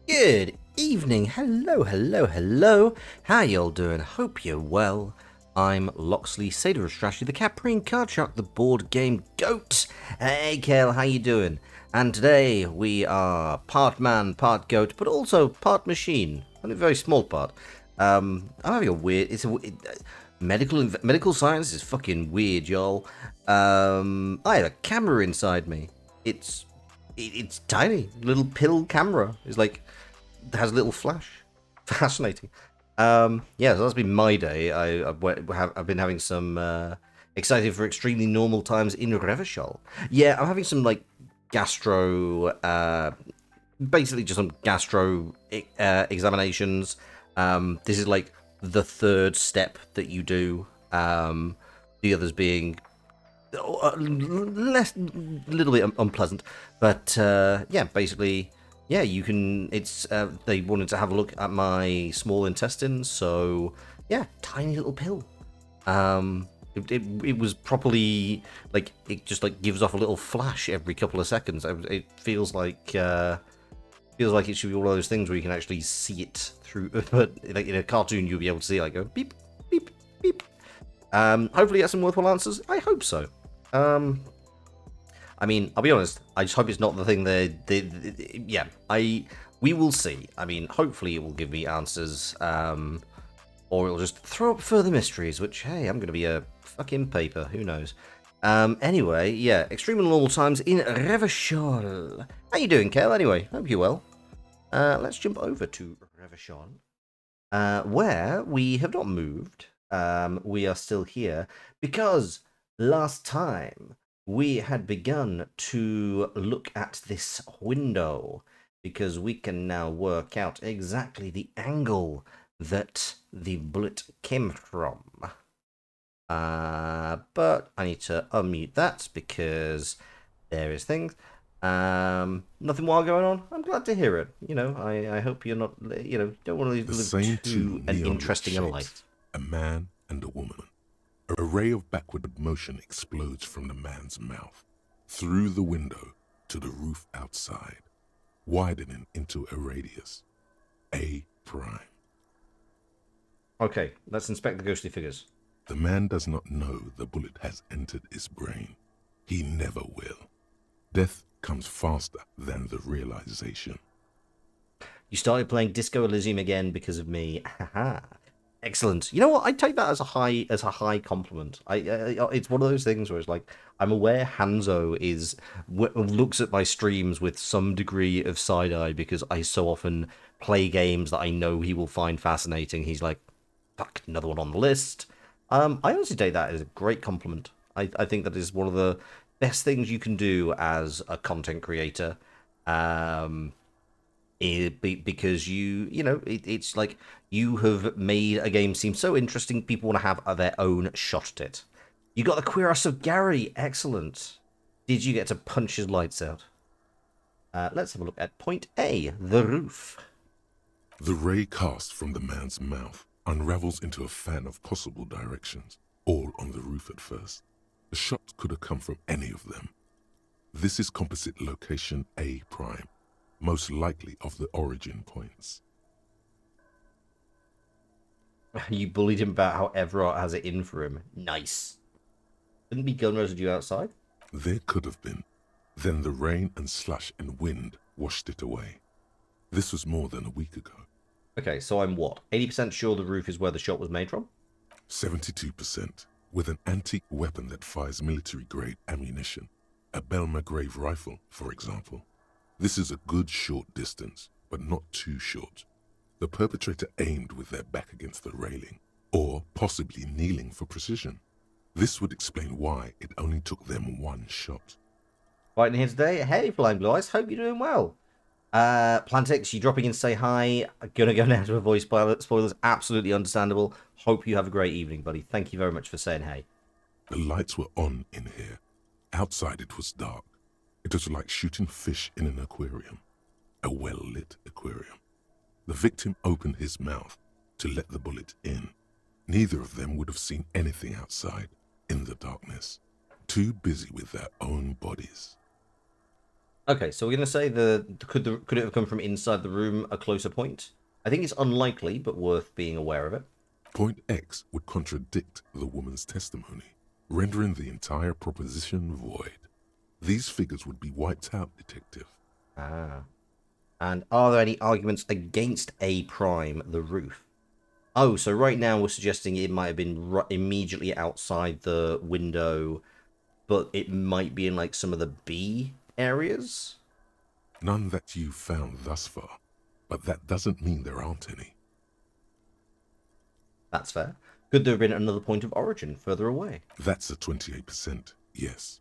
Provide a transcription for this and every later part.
Good evening, hello. How y'all doing? Hope you're well. I'm Loxley, Satyr of Strategy, the Caprine Card Shark, the board game goat. Hey, Kel, how you doing? And today we are part man, part goat, but also part machine. Only a very small part. I'm having a weird. Medical science is fucking weird, y'all. I have a camera inside me. It's tiny, little pill camera. It's like has a little flash. Fascinating. Yeah, so that's been my day. I've been having some excited for extremely normal times in Revachol. Yeah, I'm having some like gastro, basically just some gastro examinations. This is like the third step that you do. The others being less, little bit unpleasant, but yeah, basically, yeah, you can. It's they wanted to have a look at my small intestine, so yeah, tiny little pill. It was properly like it just like gives off a little flash every couple of seconds. It feels like it should be one of those things where you can actually see it through. But like in a cartoon, you'll be able to see it, like go beep beep beep. Hopefully, get some worthwhile answers. I hope so. Um, I mean, I'll be honest. I just hope it's not the thing yeah, we will see. I mean, hopefully it will give me answers, or it'll just throw up further mysteries. Which, hey, I'm gonna be a fucking paper. Who knows? Anyway, yeah, extreme and normal times in Revachol. How you doing, Kel? Anyway, hope you're well. Let's jump over to Revachol, where we have not moved. We are still here because last time we had begun to look at this window because we can now work out exactly the angle that the bullet came from. But I need to unmute that because there is things. Nothing wild going on. I'm glad to hear it. I hope you're not, don't want to live too an interesting a life. A man and a woman. A ray of backward motion explodes from the man's mouth, through the window to the roof outside, widening into a radius. A prime. Okay, let's inspect the ghostly figures. The man does not know the bullet has entered his brain. He never will. Death comes faster than the realization. You started playing Disco Elysium again because of me. Haha. Excellent. You know what? I take that as a high compliment. It's one of those things where it's like I'm aware Hanzo looks at my streams with some degree of side eye because I so often play games that I know he will find fascinating. He's like, fuck, another one on the list. I honestly take that as a great compliment. I think that is one of the best things you can do as a content creator. Because it's like you have made a game seem so interesting, people want to have their own shot at it. You got the cuirass of Gary. Excellent. Did you get to punch his lights out? Let's have a look at point A, the roof. The ray cast from the man's mouth unravels into a fan of possible directions, all on the roof at first. The shot could have come from any of them. This is composite location A prime, most likely of the origin points. You bullied him about how Everard has it in for him. Nice. Didn't be gun residue outside? There could have been. Then the rain and slush and wind washed it away. This was more than a week ago. Okay, so I'm what? 80% sure the roof is where the shot was made from? 72%, with an antique weapon that fires military-grade ammunition. A Belmagrave rifle, for example. This is a good short distance, but not too short. The perpetrator aimed with their back against the railing, or possibly kneeling for precision. This would explain why it only took them one shot. Fighting here today. Hey, Flying Blue Eyes. Hope you're doing well. Plantix, you dropping in to say hi. I'm gonna go now to avoid spoilers. Absolutely understandable. Hope you have a great evening, buddy. Thank you very much for saying hey. The lights were on in here. Outside it was dark. It was like shooting fish in an aquarium. A well-lit aquarium. The victim opened his mouth to let the bullet in. Neither of them would have seen anything outside, in the darkness. Too busy with their own bodies. Okay, so we're gonna say could it have come from inside the room, a closer point? I think it's unlikely, but worth being aware of it. Point X would contradict the woman's testimony, rendering the entire proposition void. These figures would be wiped out, detective. Ah. And are there any arguments against A prime, the roof? Oh, so right now we're suggesting it might have been immediately outside the window, but it might be in like some of the B areas? None that you've found thus far, but that doesn't mean there aren't any. That's fair. Could there have been another point of origin further away? That's a 28%, yes.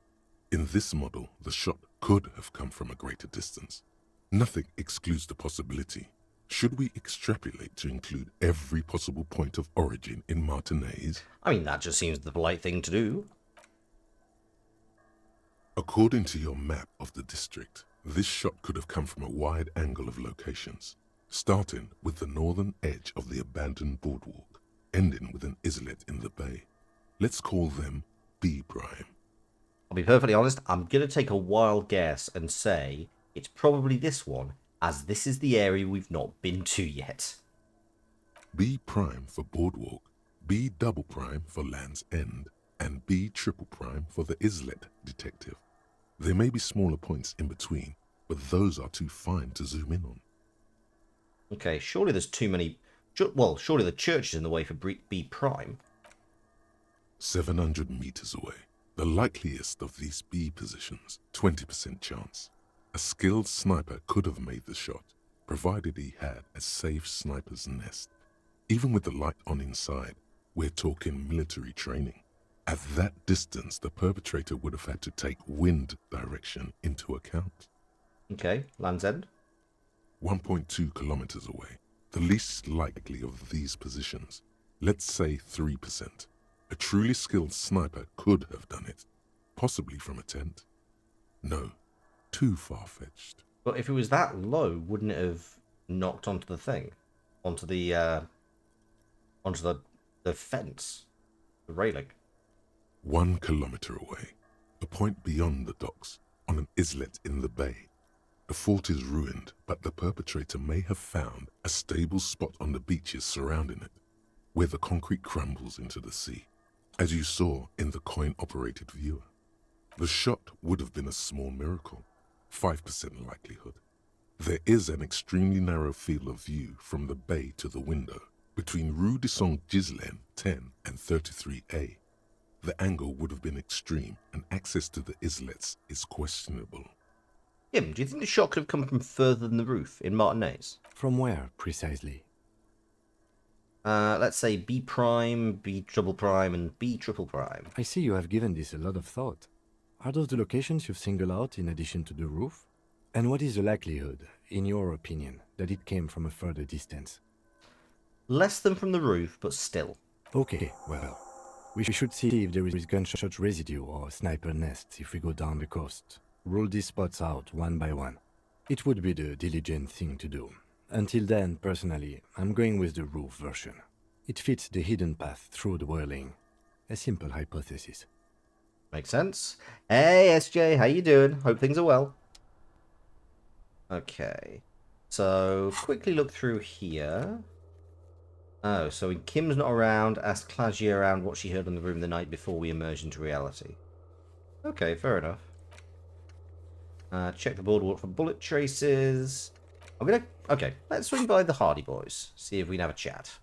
In this model, the shot could have come from a greater distance. Nothing excludes the possibility. Should we extrapolate to include every possible point of origin in Martinez? I mean, that just seems the polite thing to do. According to your map of the district, this shot could have come from a wide angle of locations, starting with the northern edge of the abandoned boardwalk, ending with an islet in the bay. Let's call them B prime. I'll be perfectly honest, I'm going to take a wild guess and say it's probably this one, as this is the area we've not been to yet. B prime for boardwalk, B double prime for Land's End, and B triple prime for the islet, detective. There may be smaller points in between, but those are too fine to zoom in on. Okay, surely there's too many... Well, surely the church is in the way for B prime. 700 meters away. The likeliest of these B positions, 20% chance. A skilled sniper could have made the shot, provided he had a safe sniper's nest. Even with the light on inside, we're talking military training. At that distance, the perpetrator would have had to take wind direction into account. Okay, Land's End. 1.2 kilometers away, the least likely of these positions. Let's say 3%. A truly skilled sniper could have done it, possibly from a tent. No, too far-fetched. But if it was that low, wouldn't it have knocked onto the thing? Onto the fence? The railing? 1 kilometer away, a point beyond the docks, on an islet in the bay. The fort is ruined, but the perpetrator may have found a stable spot on the beaches surrounding it, where the concrete crumbles into the sea, as you saw in the coin-operated viewer. The shot would have been a small miracle, 5% likelihood. There is an extremely narrow field of view from the bay to the window, between Rue de Saint-Ghislain 10 and 33A. The angle would have been extreme, and access to the islets is questionable. Jim, do you think the shot could have come from further than the roof in Martinez? From where, precisely? Let's say B prime, B double prime, and B triple prime. I see you have given this a lot of thought. Are those the locations you've singled out in addition to the roof? And what is the likelihood, in your opinion, that it came from a further distance? Less than from the roof, but still. Okay, well, we should see if there is gunshot residue or sniper nests if we go down the coast. Rule these spots out one by one. It would be the diligent thing to do. Until then, personally, I'm going with the roof version. It fits the hidden path through the whirling. A simple hypothesis. Makes sense. Hey, SJ, how you doing? Hope things are well. Okay. So, quickly look through here. Oh, so when Kim's not around, ask Clagia around what she heard in the room the night before we emerged into reality. Okay, fair enough. Check the boardwalk for bullet traces. Okay, let's swing by the Hardy Boys. See if we can have a chat.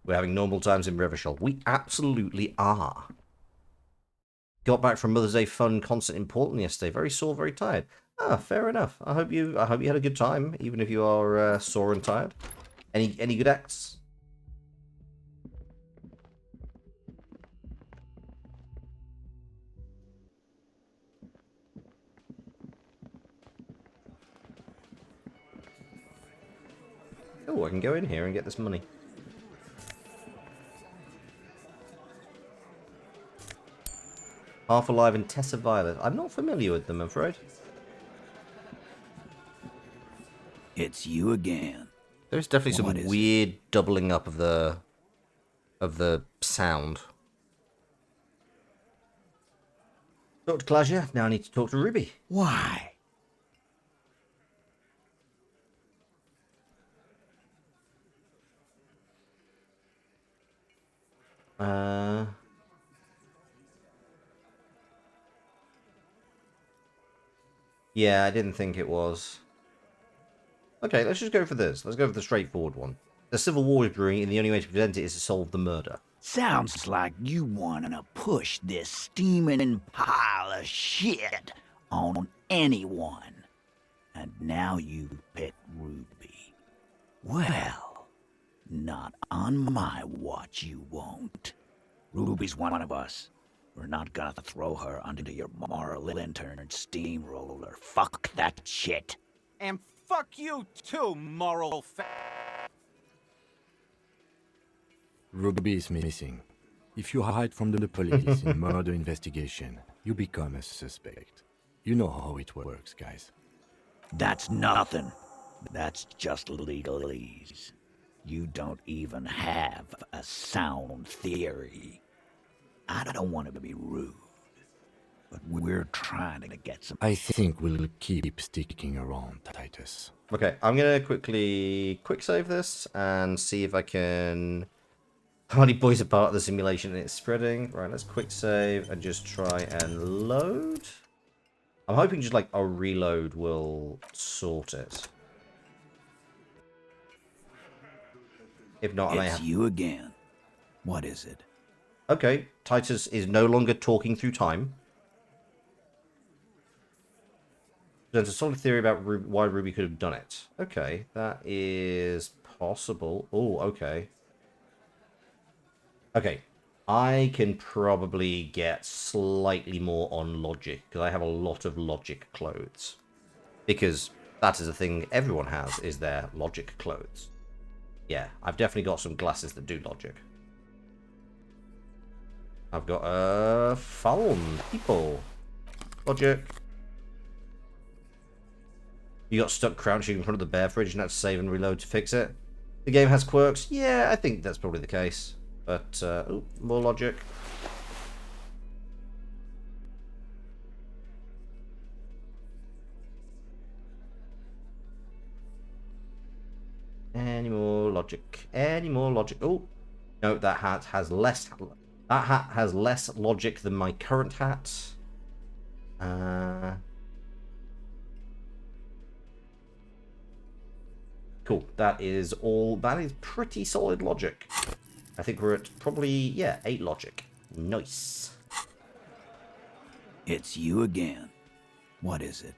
We're having normal times in Revachol. We absolutely are. Got back from Mother's Day fun concert in Portland yesterday. Very sore, very tired. Ah, fair enough. I hope you had a good time, even if you are sore and tired. Any good acts? Oh, I can go in here and get this money. Half Alive and Tessa Violet. I'm not familiar with them, I'm afraid. It's you again. There's definitely What some is weird doubling up of the sound. Talk to Klasia. Now I need to talk to Ruby. Why? Yeah, I didn't think it was. Okay, let's just go for this. Let's go for the straightforward one. The civil war is brewing, and the only way to prevent it is to solve the murder. Sounds like you wanna push this steaming pile of shit on anyone. And now you pick Ruby. Well, not on my watch you won't. Ruby's one of us. We're not gonna throw her under your moral intern steamroller. Fuck that shit. And fuck you too, moral Ruby is missing. If you hide from the police in murder investigation, you become a suspect. You know how it works, guys. That's nothing. That's just legalese. You don't even have a sound theory. I don't want to be rude, but we're trying to get some... I think we'll keep sticking around, Titus. Okay, I'm going to quickly quick save this and see if I can... How many boys are part of the simulation and it's spreading? Right, let's quick save and just try and load. I'm hoping just like a reload will sort it. If not, I may It's have... you again. What is it? Okay, Titus is no longer talking through time. There's a solid theory about why Ruby could have done it. Okay, that is possible. Oh, okay. Okay, I can probably get slightly more on logic, because I have a lot of logic clothes. Because that is a thing everyone has, is their logic clothes. Yeah, I've definitely got some glasses that do logic. I've got phone people. Logic. You got stuck crouching in front of the bear fridge and had to save and reload to fix it. The game has quirks. Yeah, I think that's probably the case. But, ooh, more logic. Any more logic? Any more logic? Oh, no, that hat has less. That hat has less logic than my current hat. Cool. That is all. That is pretty solid logic. I think we're at probably, yeah, 8 logic. Nice. It's you again. What is it?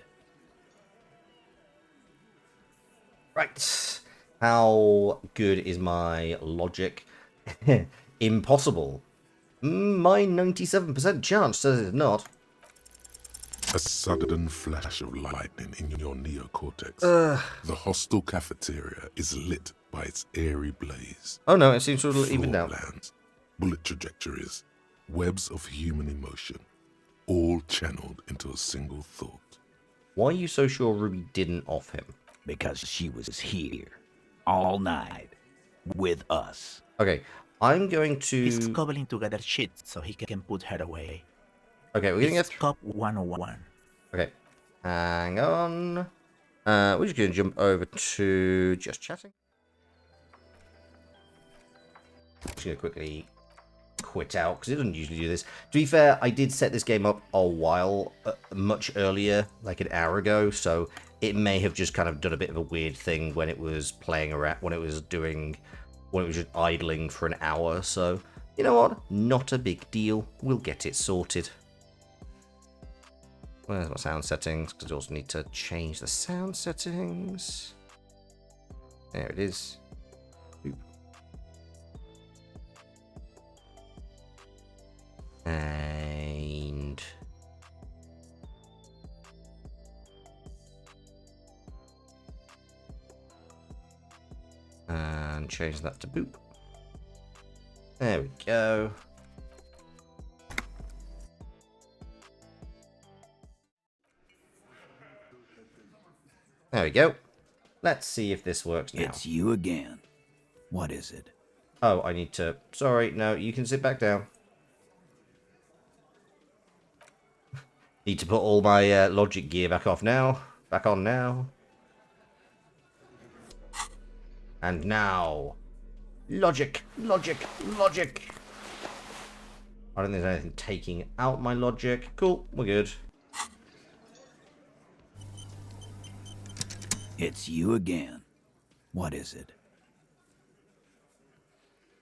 Right. How good is my logic? Impossible. My 97% chance says it's not. A sudden flash of lightning in your neocortex. The hostel cafeteria is lit by its airy blaze. Oh no, it seems to have evened out. Plans, bullet trajectories, webs of human emotion, all channeled into a single thought. Why are you so sure Ruby didn't off him? Because she was here. All night. With us. Okay, I'm going to... He's cobbling together shit so he can put her away. Okay, we're getting It's a... Cop 101. Okay, hang on. We're just going to jump over to just chatting. Just going to quickly quit out, because it doesn't usually do this. To be fair, I did set this game up a while, much earlier, like an hour ago, so it may have just kind of done a bit of a weird thing when it was playing around, when it was just idling for an hour, so, you know what? Not a big deal. We'll get it sorted. Where's my sound settings? Because I also need to change the sound settings. There it is. Boop. And change that to boop. There we go. There we go. Let's see if this works now. It's you again. What is it? Oh, I need to... Sorry, no, you can sit back down. Need to put all my logic gear back off now. Back on now. And now. Logic, logic, logic. I don't think there's anything taking out my logic. Cool, we're good. It's you again. What is it?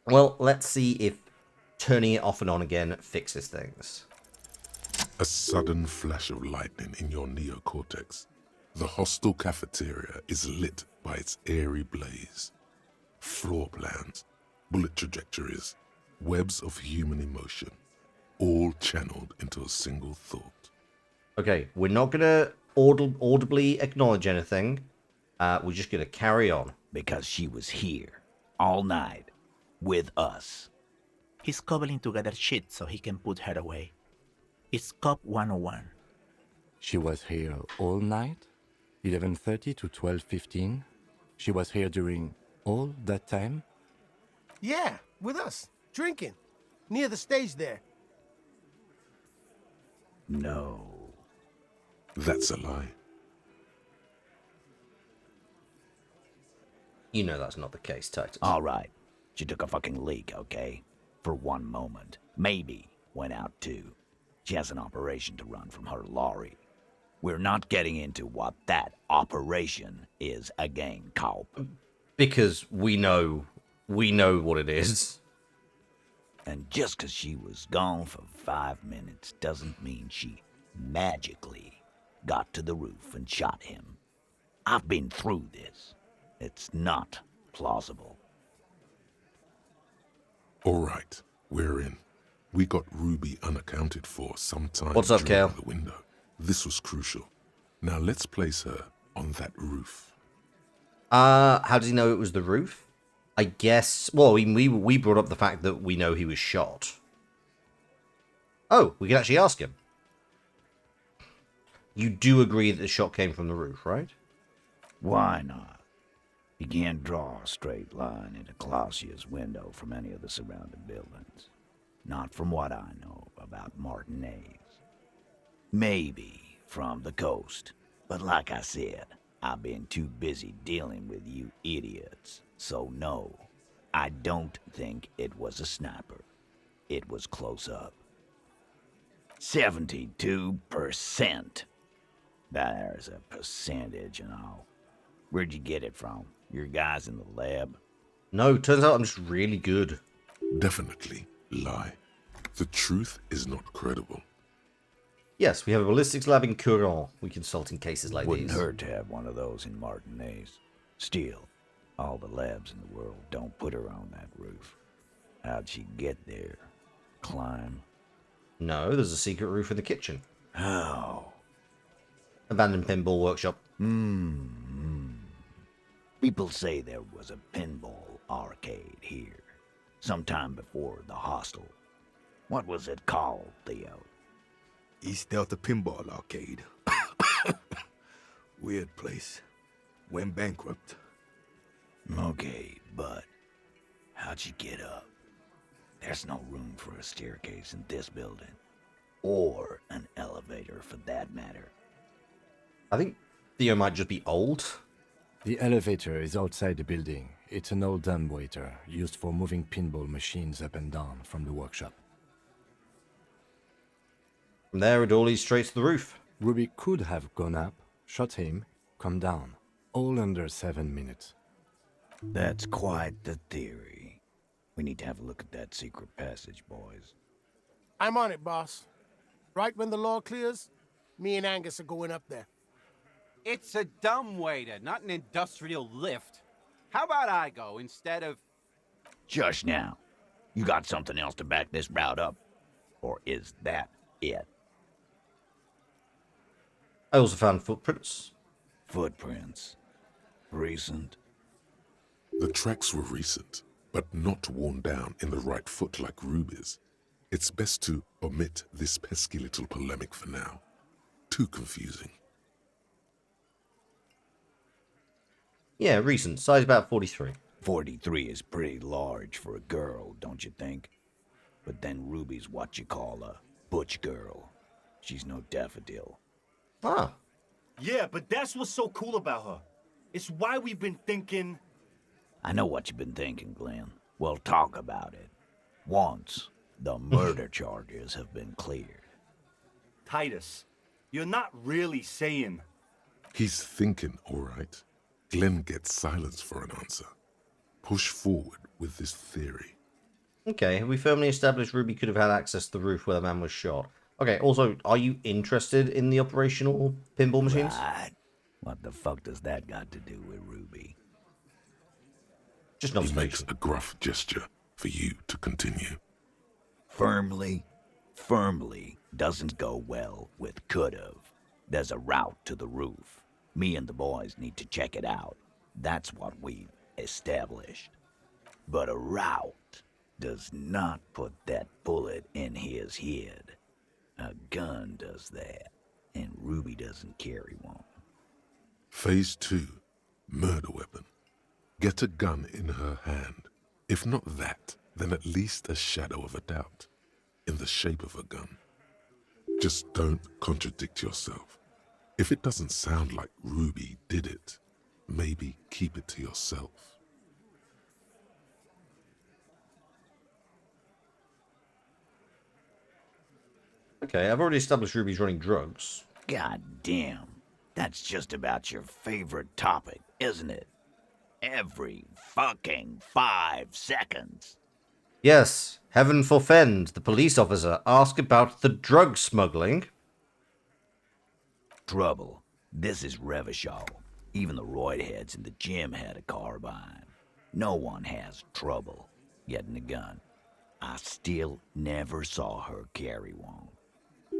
Well, let's see if turning it off and on again fixes things. A sudden flash of lightning in your neocortex. The hostel cafeteria is lit by its airy blaze. Floor plans, bullet trajectories, webs of human emotion, all channeled into a single thought. Okay, we're not going to audibly acknowledge anything. We're just going to carry on. Because she was here, all night, with us. He's cobbling together shit so he can put her away. It's Cop 101. She was here all night? 11:30 to 12:15? She was here during all that time? Yeah, with us, drinking, near the stage there. No. That's a lie. You know that's not the case, Titus. All right. She took a fucking leak, okay? For one moment. Maybe went out too. She has an operation to run from her lorry. We're not getting into what that operation is again, Cop. Because we know what it is. And just 'cause she was gone for 5 minutes doesn't mean she magically got to the roof and shot him. I've been through this. It's not plausible. All right, we're in. We got Ruby unaccounted for sometime What's up, during Cal? the window. This was crucial. Now let's place her on that roof. How does he know it was the roof? I guess. Well, we brought up the fact that we know he was shot. Oh, we can actually ask him. You do agree that the shot came from the roof, right? Why not? You can't draw a straight line into Clausia's window from any of the surrounding buildings. Not from what I know about Martinez. Maybe from the coast. But like I said, I've been too busy dealing with you idiots. So no, I don't think it was a sniper. It was close up. 72%. There's a percentage and all. Where'd you get it from? Your guys in the lab? No, turns out I'm just really good. Definitely lie. The truth is not credible. Yes, we have a ballistics lab in Courant. We consult in cases like Wouldn't these. hurt to have one of those in Martinez. Still, all the labs in the world don't put her on that roof. How'd she get there? Climb? No, there's a secret roof in the kitchen. How? Abandoned pinball workshop. People say there was a pinball arcade here, sometime before the hostel. What was it called, Theo? East Delta Pinball Arcade. Weird place. Went bankrupt. Okay, but how'd you get up? There's no room for a staircase in this building. Or an elevator, for that matter. I think Theo might just be old. The elevator is outside the building. It's an old dumbwaiter used for moving pinball machines up and down from the workshop. From there, it all leads straight to the roof. Ruby could have gone up, shot him, come down. All under 7 minutes. That's quite the theory. We need to have a look at that secret passage, boys. I'm on it, boss. Right when the law clears, me and Angus are going up there. It's a dumbwaiter, not an industrial lift. How about I go instead of... Shush now. You got something else to back this route up? Or is that it? I also found footprints. Footprints. Recent. The tracks were recent, but not worn down in the right foot like Ruby's. It's best to omit this pesky little polemic for now. Too confusing. Yeah, recent. Size about 43. 43 is pretty large for a girl, don't you think? But then Ruby's what you call a butch girl. She's no daffodil. Ah. Yeah, but that's what's so cool about her. It's why we've been thinking... I know what you've been thinking, Glenn. We'll talk about it. Once the murder charges have been cleared. Titus, you're not really saying... He's thinking, all right. Glenn gets silence for an answer. Push forward with this theory. Okay, have we firmly established Ruby could have had access to the roof where the man was shot? Okay, also, are you interested in the operational pinball machines? Right. What the fuck does that got to do with Ruby? Just an He makes observation. a gruff gesture for you to continue. Firmly doesn't go well with could've. There's a route to the roof. Me and the boys need to check it out. That's what we've established. But a route does not put that bullet in his head. A gun does that, and Ruby doesn't carry one. Phase 2. Murder weapon. Get a gun in her hand. If not that, then at least a shadow of a doubt. In the shape of a gun. Just don't contradict yourself. If it doesn't sound like Ruby did it, maybe keep it to yourself. Okay, I've already established Ruby's running drugs. God damn, that's just about your favorite topic, isn't it? Every fucking 5 seconds. Yes, heaven forfend, the police officer. Ask about the drug smuggling. Trouble. This is Revachol. Even the roid heads in the gym had a carbine. No one has trouble getting a gun. I still never saw her carry one.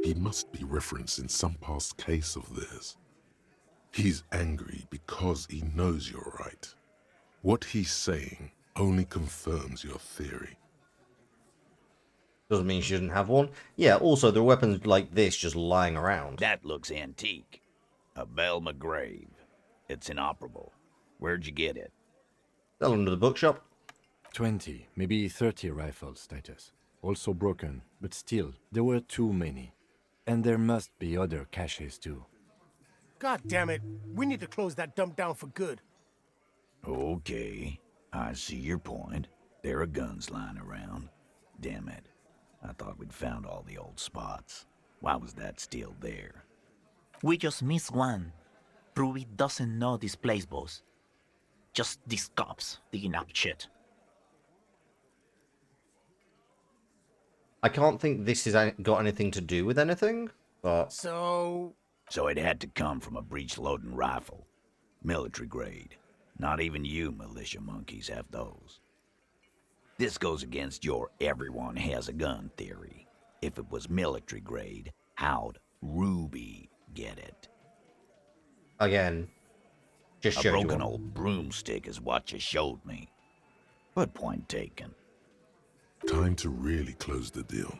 He must be referencing some past case of theirs. He's angry because he knows you're right. What he's saying only confirms your theory. Doesn't mean she doesn't have one. Yeah, also, there are weapons like this just lying around. That looks antique. A Belle McGrave. It's inoperable. Where'd you get it? Sell them to the bookshop. 20, maybe 30 rifles, Titus. Also broken, but still, there were too many. And there must be other caches too. God damn it. We need to close that dump down for good. Okay, I see your point. There are guns lying around. Damn it. I thought we'd found all the old spots. Why was that still there? We just missed one. Ruby doesn't know this place, boss. Just these cops digging up shit. I can't think this has got anything to do with anything, but... So it had to come from a breech-loading rifle. Military grade. Not even you militia monkeys have those. This goes against your everyone has a gun theory. If it was military grade, how'd Ruby get it? Again, just A showed you broken one. old broomstick is what you showed me. But point taken. Time to really close the deal.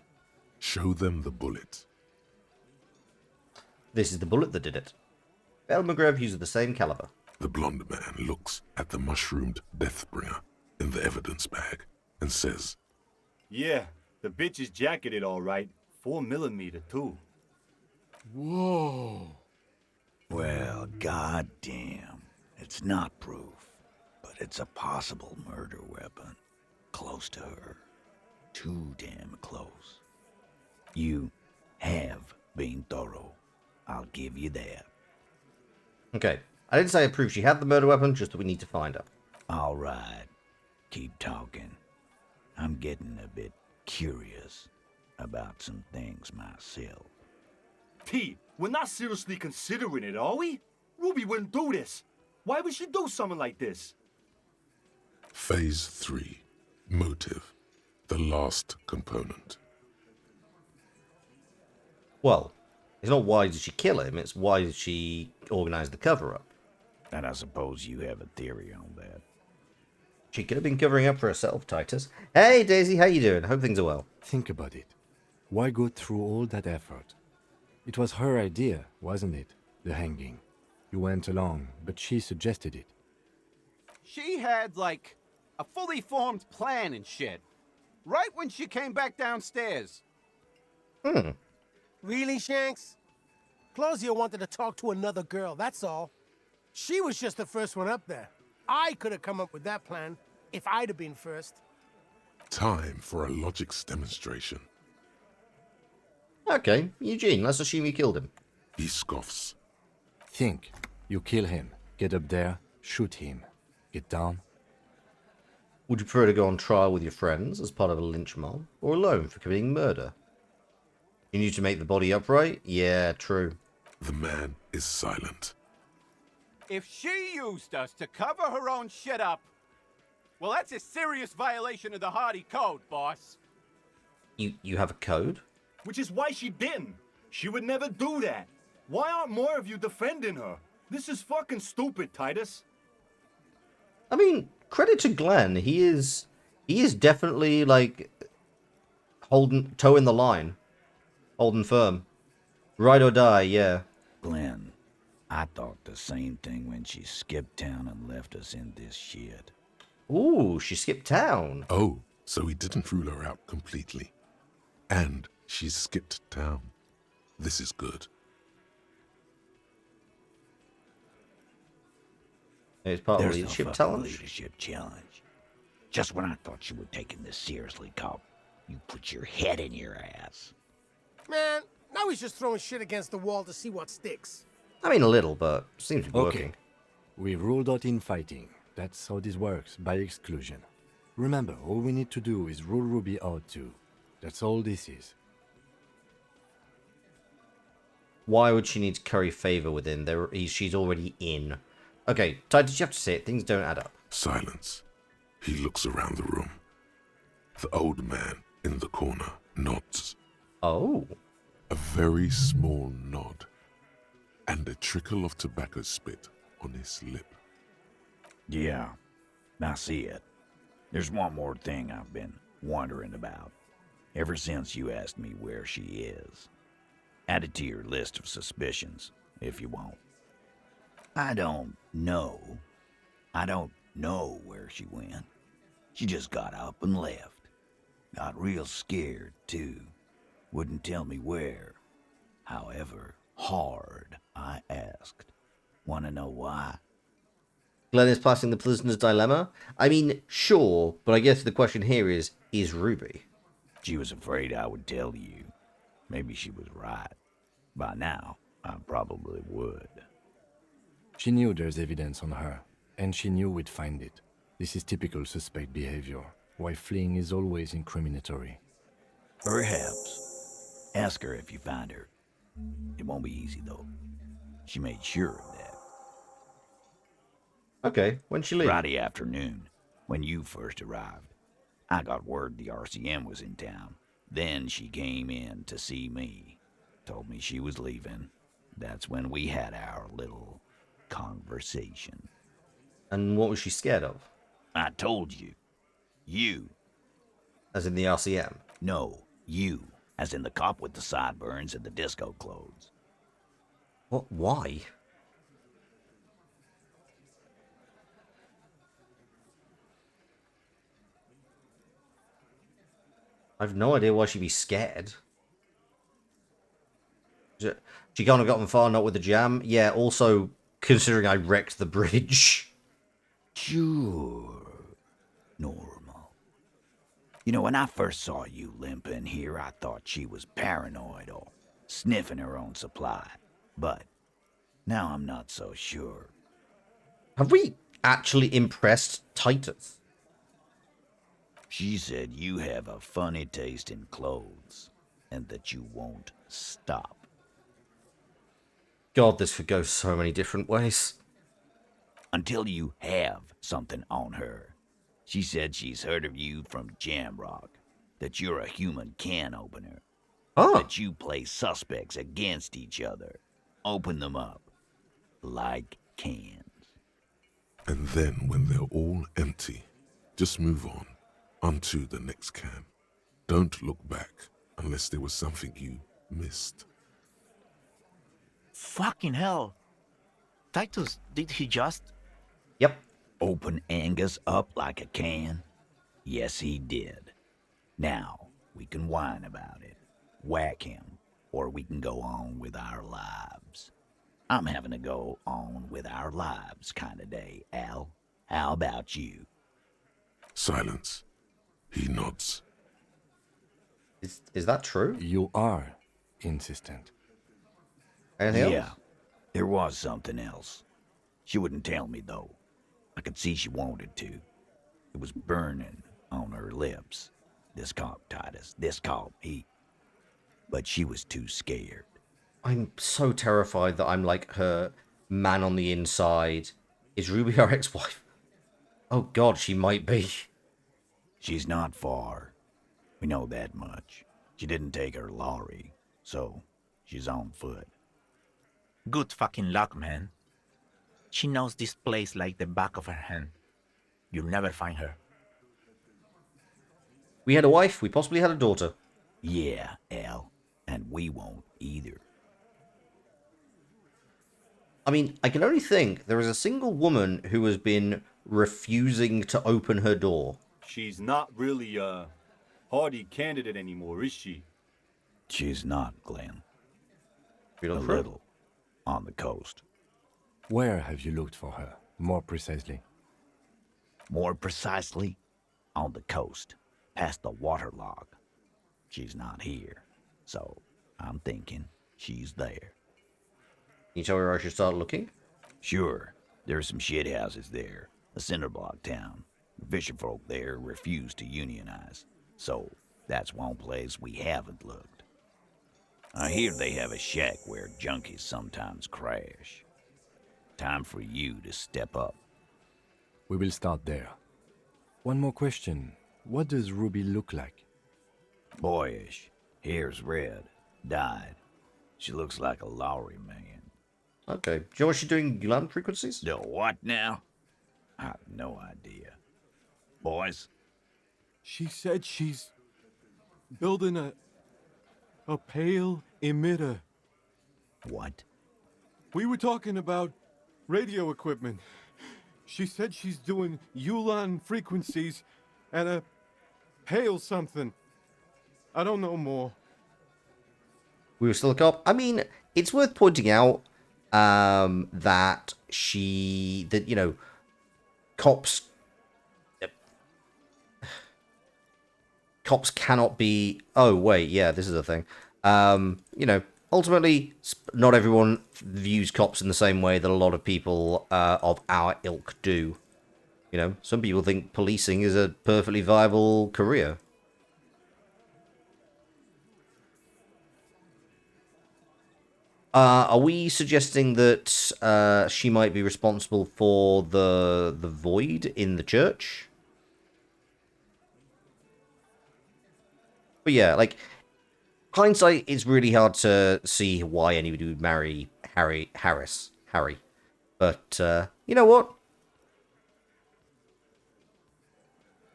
Show them the bullet. This is the bullet that did it. Belle McGrave uses the same caliber. The blonde man looks at the mushroomed Deathbringer in the evidence bag and says, Yeah, the bitch is jacketed all right. 4mm too. whoa. Well, goddamn. It's not proof, but it's a possible murder weapon. Close to her. Too damn close. You have been thorough. I'll give you that. Okay, I didn't say I proved she had the murder weapon, just that we need to find her. All right. Keep talking. I'm getting a bit curious about some things myself. T, we're not seriously considering it, are we? Ruby wouldn't do this. Why would she do something like this? Phase 3. Motive. The last component. Well, it's not why did she kill him, it's why did she organize the cover-up. And I suppose you have a theory on that. She could have been covering up for herself, Titus. Hey, Daisy, how you doing? Hope things are well. Think about it. Why go through all that effort? It was her idea, wasn't it? The hanging. You went along, but she suggested it. She had, like, a fully formed plan and shit. Right when she came back downstairs. Really, Shanks? Claudia wanted to talk to another girl, that's all. She was just the first one up there. I could have come up with that plan if I'd have been first. Time for a logics demonstration. Okay, Eugene, let's assume you killed him. He scoffs. Think. You kill him. Get up there. Shoot him. Get down. Would you prefer to go on trial with your friends as part of a lynch mob, or alone for committing murder? You need to make the body upright? Yeah, true. The man is silent. If she used us to cover her own shit up, well, that's a serious violation of the Hardy Code, boss. You have a code? Which is why she didn't. She would never do that. Why aren't more of you defending her? This is fucking stupid, Titus. I mean, credit to Glenn. He is definitely like toeing the line, holding firm, ride or die. Yeah. Glenn, I thought the same thing when she skipped town and left us in this shit. Ooh, she skipped town. Oh, so he didn't rule her out completely. And she's skipped town. This is good. It's part of There's the no leadership fucking challenge. leadership challenge. Just when I thought you were taking this seriously, cop, you put your head in your ass. Man, now he's just throwing shit against the wall to see what sticks. I mean, a little, but seems to be Okay. working. We ruled out infighting. That's how this works, by exclusion. Remember, all we need to do is rule Ruby out too. That's all this is. Why would she need to curry favor with him? She's already in. Okay, Titus, you have to say it. Things don't add up. Silence. He looks around the room. The old man in the corner nods. Oh. A very small nod. And a trickle of tobacco spit on his lip. Yeah, I see it. There's one more thing I've been wondering about. Ever since you asked me where she is. Add it to your list of suspicions, if you want. I don't know. I don't know where she went. She just got up and left. Got real scared, too. Wouldn't tell me where. However hard I asked. Want to know why? Glenn is passing the prisoner's dilemma. I mean, sure, but I guess the question here is Ruby? She was afraid I would tell you. Maybe she was right. By now, I probably would. She knew there's evidence on her, and she knew we'd find it. This is typical suspect behavior, why fleeing is always incriminatory. Perhaps. Ask her if you find her. It won't be easy, though. She made sure of that. Okay, when'd she leave? Friday afternoon, when you first arrived. I got word the RCM was in town. Then she came in to see me. Told me she was leaving. That's when we had our little conversation. And what was she scared of? I told you. You. As in the RCM? No, you. As in the cop with the sideburns and the disco clothes. What? Why? I've no idea why she'd be scared. She can't have gotten far, not with the jam. Yeah, also, considering I wrecked the bridge. Sure. Normal. You know, when I first saw you limping here, I thought she was paranoid or sniffing her own supply. But now I'm not so sure. Have we actually impressed Titus? She said you have a funny taste in clothes, and that you won't stop. God, this could go so many different ways. Until you have something on her. She said she's heard of you from Jamrock, that you're a human can opener, Oh, that you play suspects against each other, open them up, like cans. And then when they're all empty, just move onto the next can. Don't look back unless there was something you missed. Fucking hell. Titus, did he just... yep. Open Angus up like a can? Yes, he did. Now, we can whine about it. Whack him. or we can go on with our lives. I'm having a go on with our lives kind of day, Al. How about you? Silence. He nods. Is that true? You are insistent. Anything Yeah, else? there was something else. She wouldn't tell me, though. I could see she wanted to. It was burning on her lips. This cop, Titus. This cop, But she was too scared. I'm so terrified that I'm like her man on the inside. Is Ruby our ex-wife? Oh god, she might be. She's not far. We know that much. She didn't take her lorry, so she's on foot. Good fucking luck, man. She knows this place like the back of her hand. You'll never find her. We had a wife, we possibly had a daughter. Yeah, Al. And we won't either. I mean, I can only think there is a single woman who has been refusing to open her door. She's not really a hardy candidate anymore, is she? She's not, Glenn. We A look for it. little. On the coast. Where have you looked for her, more precisely? More precisely, on the coast, past the waterlock. She's not here, so I'm thinking she's there. Can you tell me where I should start looking? Sure, there's some shit houses there, a cinder block town. The fisherfolk there refuse to unionize, so that's one place we haven't looked. I hear they have a shack where junkies sometimes crash. Time for you to step up. We will start there. One more question. What does Ruby look like? Boyish, hair's red, dyed. She looks like a lorry man. Okay. Do you know what she's doing land frequencies? The what now? I have no idea. Boys? She said she's building a pale emitter. What? We were talking about radio equipment. She said she's doing Ulan frequencies and a pale something. I don't know more. We were still a cop. I mean, it's worth pointing out that cops cannot be. Oh wait, yeah, this is a thing. Ultimately, not everyone views cops in the same way that a lot of people of our ilk do. Some people think policing is a perfectly viable career. Are we suggesting that she might be responsible for the void in the church? But yeah, like, hindsight, it's really hard to see why anybody would marry Harry. But, you know what?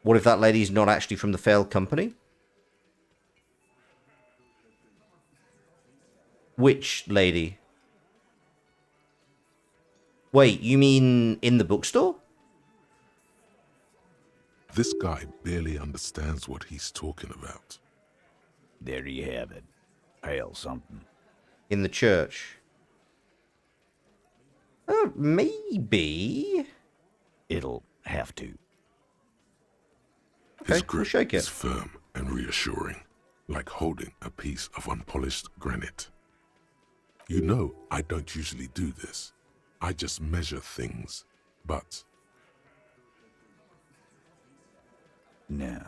What if that lady's not actually from the failed company? Which lady? Wait, you mean in the bookstore? This guy barely understands what he's talking about. There you have it. Pale something. In the church? Maybe. It'll have to. His Okay, we'll grip shake it. is firm and reassuring, like holding a piece of unpolished granite. You know, I don't usually do this. I just measure things, but No,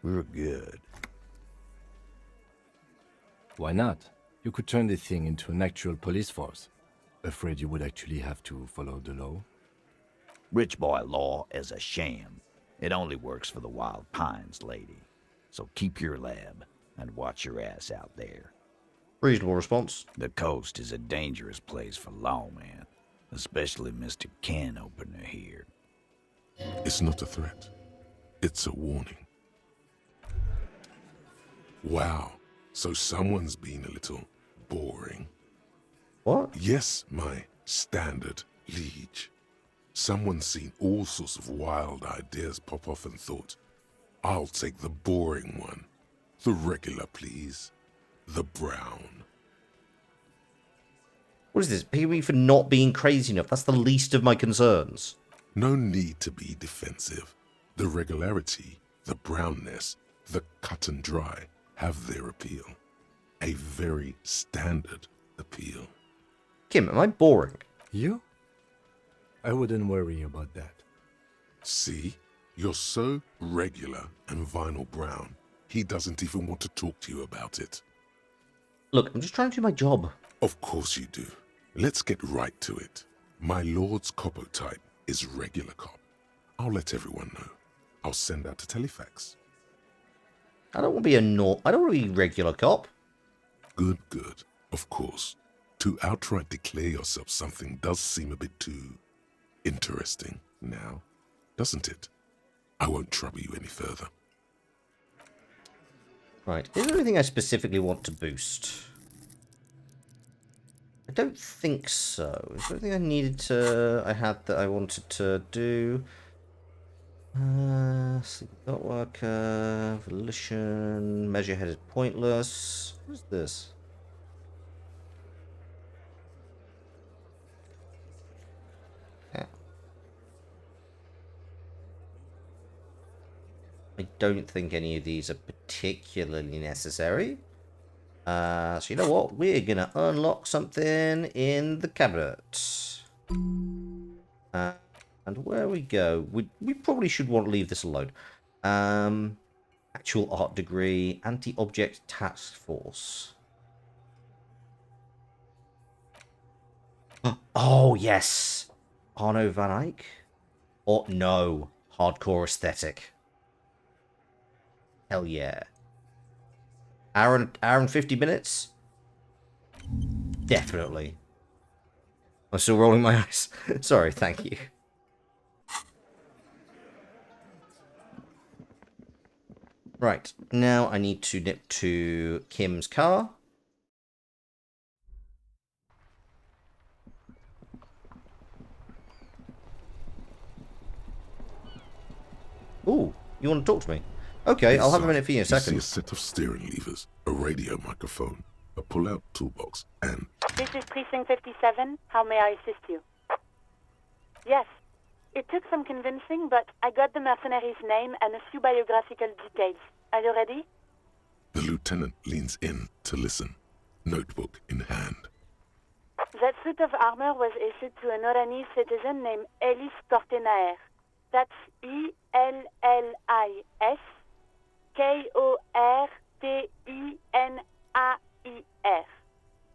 we're good. Why not? You could turn the thing into an actual police force. Afraid you would actually have to follow the law? Rich boy law is a sham. It only works for the Wild Pines, lady. So keep your lab and watch your ass out there. Reasonable response. The coast is a dangerous place for lawmen, especially Mr. Can Opener here. it's not a threat. It's a warning. Wow, so someone's been a little boring. What? Yes, my standard liege. Someone's seen all sorts of wild ideas pop off and thought, I'll take the boring one. The regular, please. The brown. What is this? Paying me for not being crazy enough? That's the least of my concerns. No need to be defensive. The regularity, the brownness, the cut and dry have their appeal. A very standard appeal. Kim, am I boring? You? I wouldn't worry about that. See? You're so regular and vinyl brown, he doesn't even want to talk to you about it. Look, I'm just trying to do my job. Of course you do. Let's get right to it. My lord's copotype is regular cop. I'll let everyone know. I'll send out a telefax. I don't want to be I don't want to be regular cop. Good, good. Of course. To outright declare yourself something does seem a bit too interesting now, doesn't it? I won't trouble you any further. Right. Is there anything I specifically want to boost? I don't think so. Is there anything I had that I wanted to do? Sleep dot worker, volition, measure headed pointless. What is this? Yeah. I don't think any of these are particularly necessary. So you know what? We're gonna unlock something in the cabinet. And where we go, we probably should want to leave this alone. Actual art degree, anti-object task force. Oh yes, Arno van Eyck. Or no, hardcore aesthetic. Hell yeah. Hour and 50 minutes? Definitely. I'm still rolling my eyes. Sorry, thank you. Right, now I need to nip to Kim's car. Ooh, you want to talk to me? Okay, I'll have a minute for you in a second. You see a set of steering levers, a radio microphone, a pull-out toolbox, and... This is Precinct 57. How may I assist you? Yes. It took some convincing, but I got the mercenary's name and a few biographical details. Are you ready? The lieutenant leans in to listen, notebook in hand. That suit of armor was issued to an Oranese citizen named Ellis Kortenaer. That's E-L-L-I-S Kortenaer.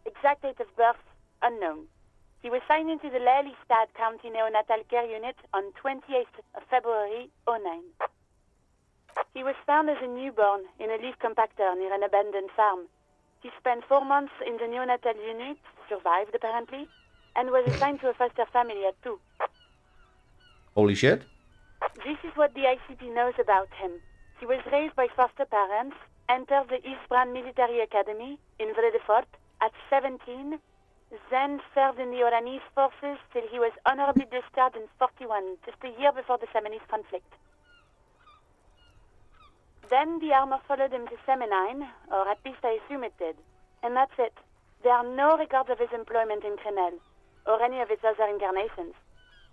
Exact date of birth, unknown. He was signed into the Lelystad County Neonatal Care Unit on 28th of February, 09. He was found as a newborn in a leaf compactor near an abandoned farm. He spent 4 months in the neonatal unit, survived apparently, and was assigned to a foster family at 2. Holy shit. This is what the ICP knows about him. He was raised by foster parents, entered the Eastbrand Military Academy in Vredefort at 17, then served in the Oranese forces till he was honorably discharged in 41, just a year before the Seminese conflict. Then the armor followed him to Seminine, or at least I assume it did. And that's it. There are no records of his employment in Crenel, or any of its other incarnations,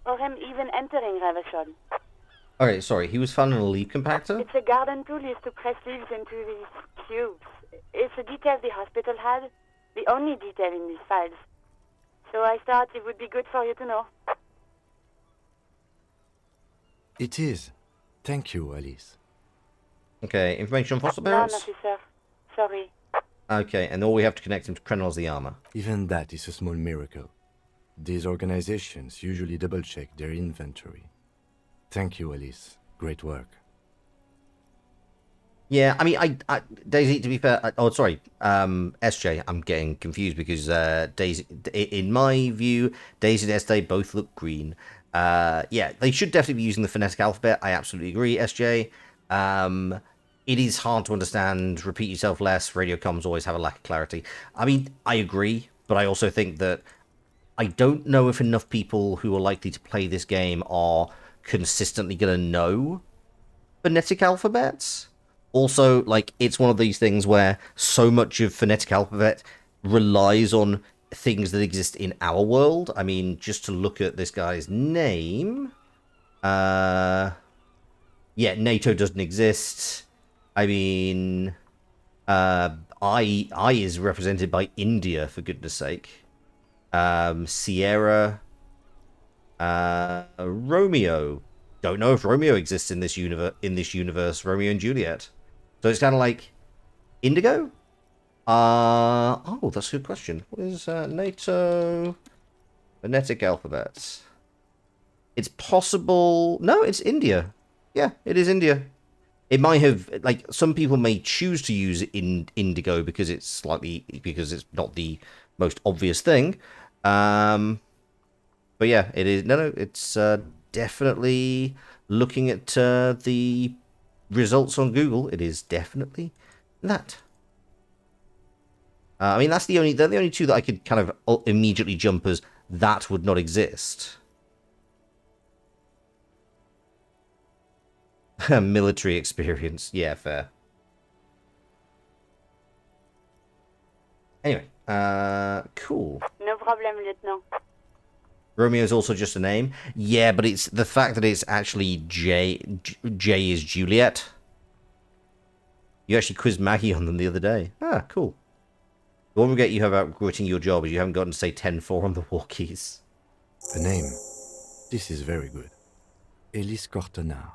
or him even entering Revachol. Okay, sorry, he was found in a leaf compactor? It's a garden tool used to press leaves into these cubes. It's a detail the hospital had, the only detail in these files. So I thought it would be good for you to know. It is. Thank you, Alice. Okay, information on foster No, parents? nothing, sir. Sorry. Okay, and all we have to connect him to Krenel's the armor. Even that is a small miracle. These organizations usually double-check their inventory. Thank you, Alice. Great work. Yeah, I mean, Daisy, to be fair, SJ, I'm getting confused because Daisy, in my view, Daisy and SJ both look green. Yeah, they should definitely be using the phonetic alphabet. I absolutely agree, SJ. It is hard to understand, repeat yourself less, radio comms always have a lack of clarity. I mean, I agree, but I also think that I don't know if enough people who are likely to play this game are consistently going to know phonetic alphabets. Also, like, it's one of these things where so much of phonetic alphabet relies on things that exist in our world. I mean, just to look at this guy's name, yeah, NATO doesn't exist. I mean, I is represented by India, for goodness sake. Sierra, Romeo. Don't know if Romeo exists in this universe. Romeo and Juliet. So it's kind of like Indigo. Oh, that's a good question. What is NATO phonetic alphabet? It's possible. No, it's India. Yeah, it is India. It might have, like, some people may choose to use Indigo because it's not the most obvious thing. But yeah, it is. No, it's definitely, looking at the results on Google, it is definitely that. I mean, they're the only two that I could kind of immediately jump as that would not exist. Military experience. Yeah, fair. Anyway, cool. No problem, Lieutenant. Romeo is also just a name. Yeah, but it's the fact that it's actually J is Juliet. You actually quizzed Maggie on them the other day. Ah, cool. The one regret you have about quitting your job is you haven't gotten to say 10-4 on the walkies. A name. This is very good. Elise Cortenard.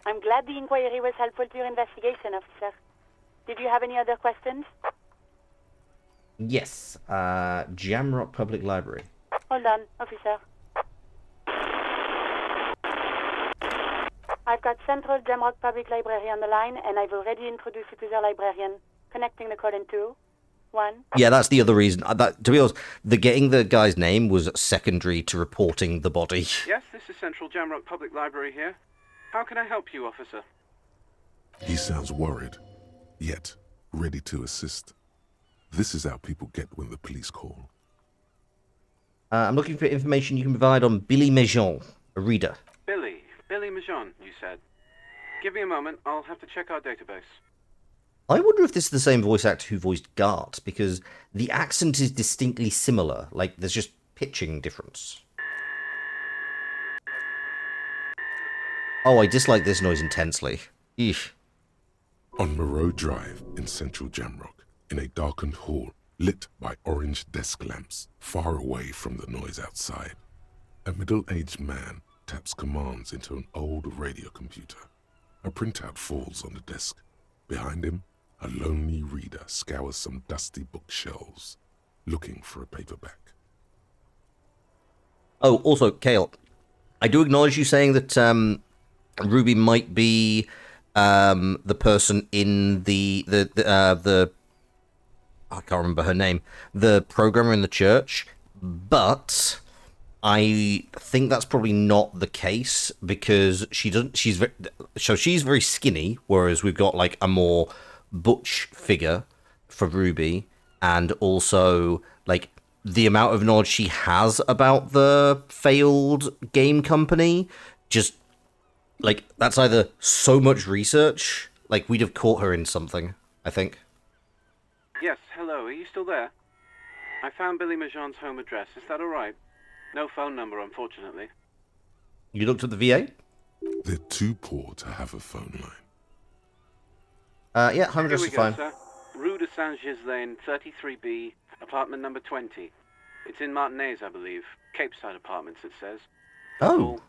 I'm glad the inquiry was helpful to your investigation, officer. Did you have any other questions? Yes. Jamrock Public Library. Hold on, officer. I've got Central Jamrock Public Library on the line, and I've already introduced you to the librarian. Connecting the call in 2, 1. Yeah, that's the other reason. To be honest, getting the guy's name was secondary to reporting the body. Yes, this is Central Jamrock Public Library here. How can I help you, officer? He sounds worried, yet ready to assist. This is how people get when the police call. I'm looking for information you can provide on Billy Mejean, a reader. Billy Mejean, you said. Give me a moment, I'll have to check our database. I wonder if this is the same voice actor who voiced Gart, because the accent is distinctly similar. Like, there's just pitching difference. Oh, I dislike this noise intensely. Eesh. On Moreau Drive in central Jamrock, in a darkened hall lit by orange desk lamps far away from the noise outside, a middle-aged man taps commands into an old radio computer. A printout falls on the desk. Behind him, a lonely reader scours some dusty bookshelves, looking for a paperback. Oh, also, Kale, I do acknowledge you saying that Ruby might be the person in the I can't remember her name, the programmer in the church, but I think that's probably not the case because she's very skinny, whereas we've got like a more butch figure for Ruby, and also like the amount of knowledge she has about the failed game company, just like that's either so much research, like we'd have caught her in something, I think. Yes, hello, are you still there? I found Billy Mejean's home address, is that alright? No phone number, unfortunately. You looked at the VA? They're too poor to have a phone line. Yeah, home address is fine. Sir. Rue de Saint-Gislain, 33B, apartment number 20. It's in Martinez, I believe. Capeside Apartments, it says. Oh.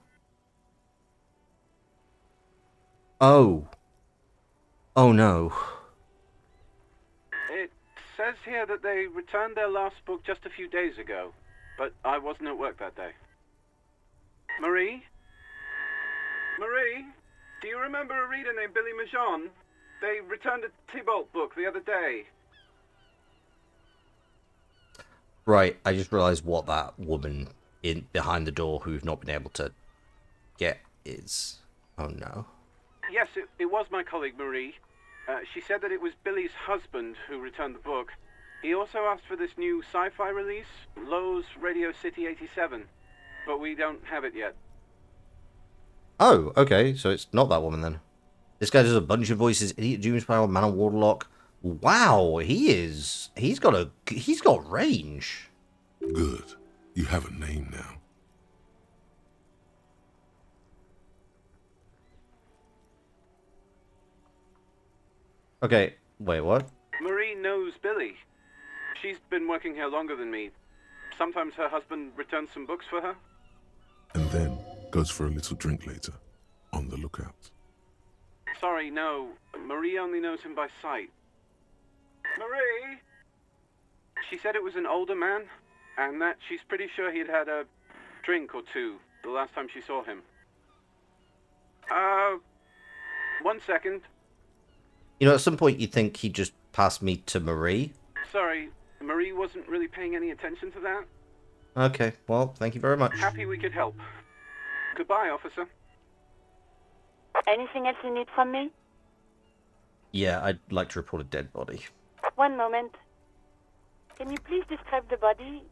Oh. Oh no. It says here that they returned their last book just a few days ago, but I wasn't at work that day. Marie? Marie? Do you remember a reader named Billy Mejean? They returned a Tybalt book the other day. Right, I just realised what that woman in behind the door who've not been able to get is. Oh no. Yes, it was my colleague Marie. She said that it was Billy's husband who returned the book. He also asked for this new sci-fi release, Lowe's Radio City 87, but we don't have it yet. Oh, okay, so it's not that woman then. This guy does a bunch of voices. Idiot Doomspiral, Man of Warlock, Wow, he's got range. Good. You have a name now. Okay, wait, what? Marie knows Billy. She's been working here longer than me. Sometimes her husband returns some books for her. And then goes for a little drink later. On the lookout. Sorry, no. Marie only knows him by sight. Marie? She said it was an older man, and that she's pretty sure he'd had a drink or two the last time she saw him. 1 second. You know, at some point you'd think he'd just pass me to Marie. Sorry, Marie wasn't really paying any attention to that. Okay, well, thank you very much. Happy we could help. Goodbye, officer. Anything else you need from me? Yeah, I'd like to report a dead body. One moment. Can you please describe the body?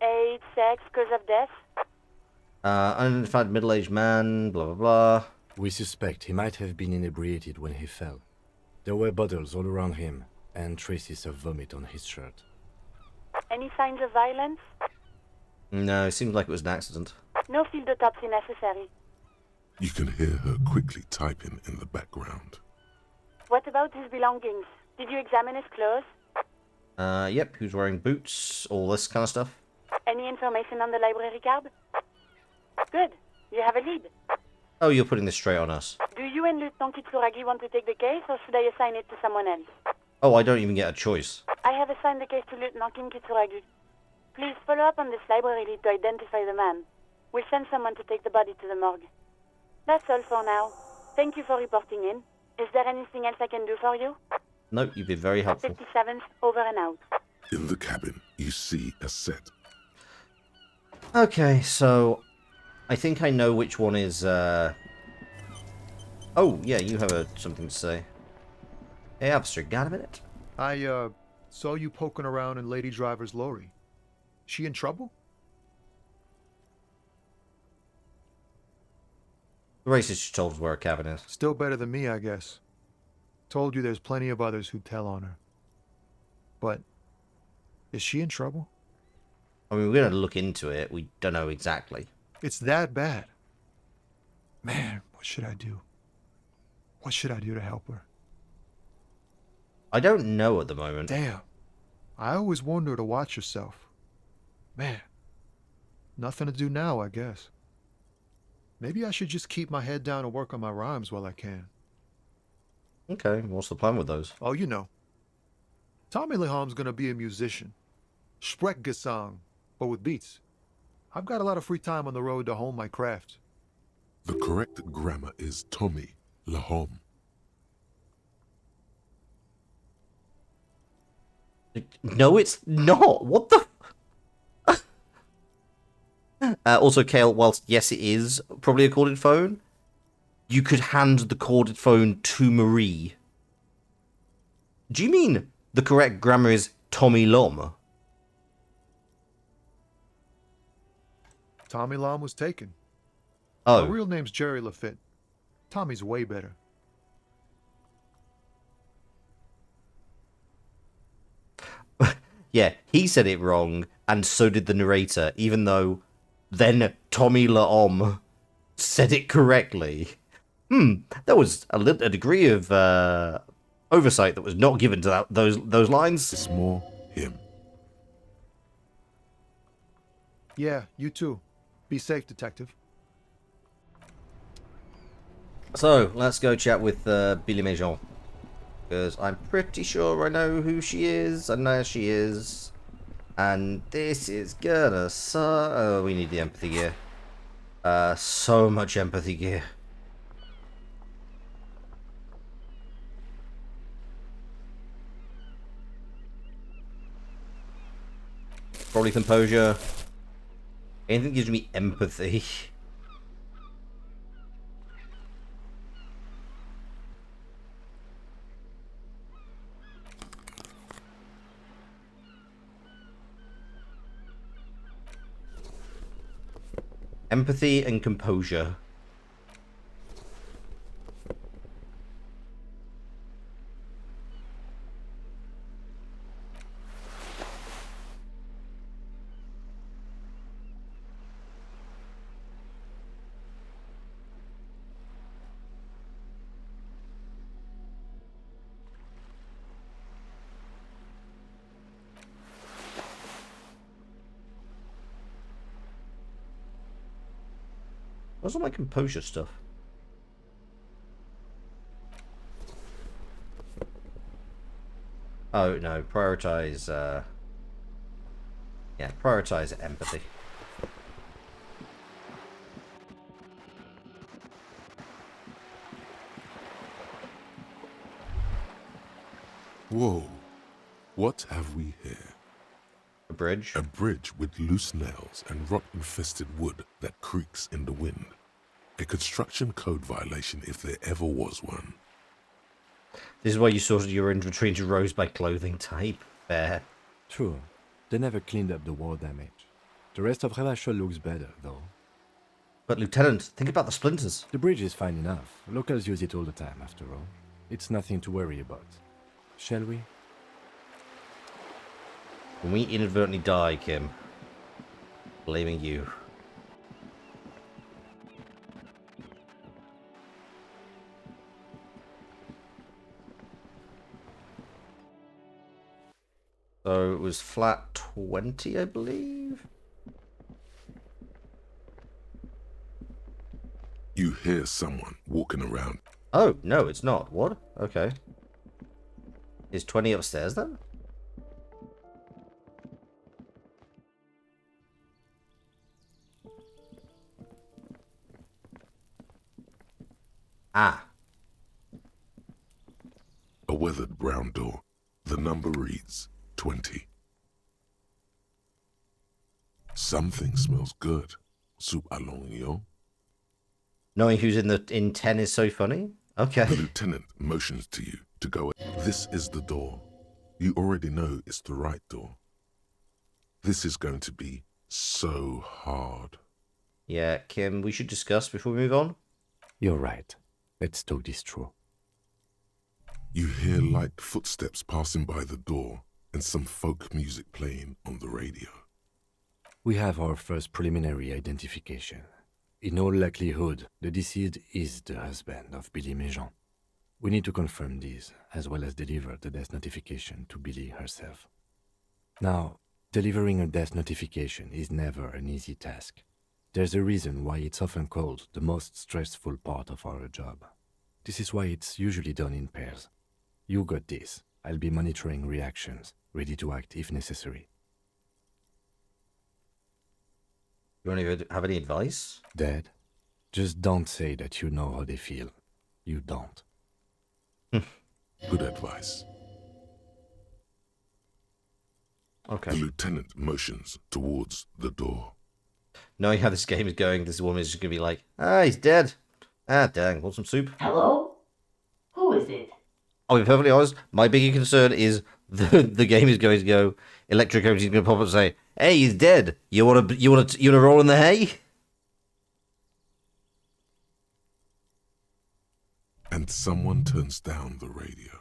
Age, sex, cause of death? Unidentified middle-aged man, blah blah blah. We suspect he might have been inebriated when he fell. There were bottles all around him, and traces of vomit on his shirt. Any signs of violence? No, it seems like it was an accident. No field autopsy necessary. You can hear her quickly typing in the background. What about his belongings? Did you examine his clothes? Yep, who's wearing boots, all this kind of stuff. Any information on the library card? Good. You have a lead. Oh, you're putting this straight on us. Do you and Lieutenant Kitsuragi want to take the case, or should I assign it to someone else? Oh, I don't even get a choice. I have assigned the case to Lieutenant Kitsuragi. Please follow up on this library lead to identify the man. We'll send someone to take the body to the morgue. That's all for now. Thank you for reporting in. Is there anything else I can do for you? Nope, you've been very helpful. 57th, over and out. In the cabin, you see a set. Okay, so I think I know which one is, Oh, yeah, you have something to say. Hey, officer, got a minute? I, saw you poking around in Lady Driver's lorry. She in trouble? The racist just told us where a cabin is. Still better than me, I guess. Told you there's plenty of others who'd tell on her. But, is she in trouble? I mean, we're going to look into it. We don't know exactly. It's that bad. Man, what should I do? What should I do to help her? I don't know at the moment. Damn. I always warned her to watch herself. Man. Nothing to do now, I guess. Maybe I should just keep my head down and work on my rhymes while I can. Okay, what's the plan with those? Oh, you know. Tommy Leham's gonna be a musician. Sprechgesang, but with beats. I've got a lot of free time on the road to hone my craft. The correct grammar is Tommy Lahom. No, it's not. What the... Also, Kale, whilst yes, it is probably a corded phone, you could hand the corded phone to Marie. Do you mean the correct grammar is Tommy Lom? Tommy Lam was taken. Oh. My real name's Jerry Lafitte. Tommy's way better. Yeah, he said it wrong, and so did the narrator, even though then Tommy Laom said it correctly. There was a degree of oversight that was not given to those lines. It's more him. Yeah, you too. Be safe, detective. So, let's go chat with Billy Maison. Because I'm pretty sure I know who she is. I know she is. And this is gonna suck. Oh, we need the empathy gear. So much empathy gear. Probably composure. Anything that gives me empathy. Empathy and composure. What's all my composure stuff? Oh no, prioritize yeah, prioritize empathy. Whoa, what have we here? A bridge? A bridge with loose nails and rot-infested wood that creaks in the wind. A construction code violation if there ever was one. This is why you sorted your inventory into rows by clothing type. Fair. True. They never cleaned up the war damage. The rest of Revachol looks better, though. But Lieutenant, think about the splinters. The bridge is fine enough. Locals use it all the time, after all. It's nothing to worry about. Shall we? When we inadvertently die, Kim, blaming you. So it was flat 20, I believe? You hear someone walking around. Oh, no, it's not. What? Okay. Is 20 upstairs then? Ah. A weathered brown door. The number reads 20. Something smells good. Soup alongio. Knowing who's in 10 is so funny? Okay. The lieutenant motions to you to go. This is the door. You already know it's the right door. This is going to be so hard. Yeah, Kim, we should discuss before we move on. You're right. Let's talk this through. You hear light footsteps passing by the door and some folk music playing on the radio. We have our first preliminary identification. In all likelihood, the deceased is the husband of Billy Méjean. We need to confirm this, as well as deliver the death notification to Billy herself. Now, delivering a death notification is never an easy task. There's a reason why it's often called the most stressful part of our job. This is why it's usually done in pairs. You got this. I'll be monitoring reactions, ready to act if necessary. You want to have any advice? Dad, just don't say that you know how they feel. You don't. Good advice. Okay. The lieutenant motions towards the door. Knowing how this game is going, this woman is just going to be like, ah, he's dead. Ah, dang, want some soup? Hello? Who is it? I'll be perfectly honest, my bigger concern is the game is going to go, Electrocute is going to pop up and say, hey, he's dead. You want to roll in the hay? And someone turns down the radio.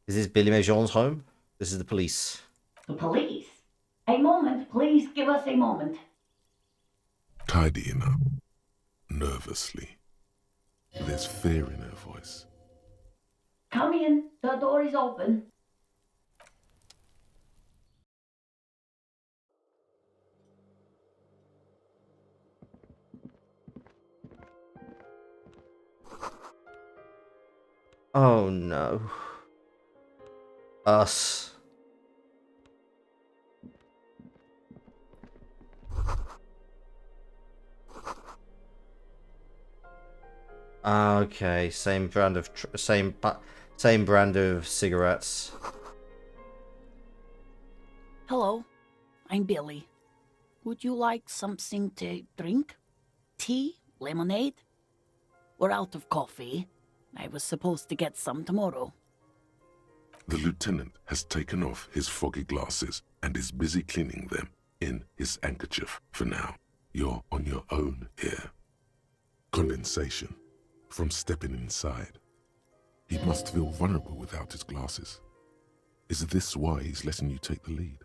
Is this Billy Méjean's home? This is the police. The police? A moment, please give us a moment. Tidying up, nervously. There's fear in her voice. Come in, the door is open. Oh no. Us. Okay, same brand of same brand of cigarettes. Hello, I'm Billy. Would you like something to drink? Tea? Lemonade? We're out of coffee. I was supposed to get some tomorrow. The lieutenant has taken off his foggy glasses and is busy cleaning them in his handkerchief for now. You're on your own here. Condensation from stepping inside. He must feel vulnerable without his glasses. Is this why he's letting you take the lead?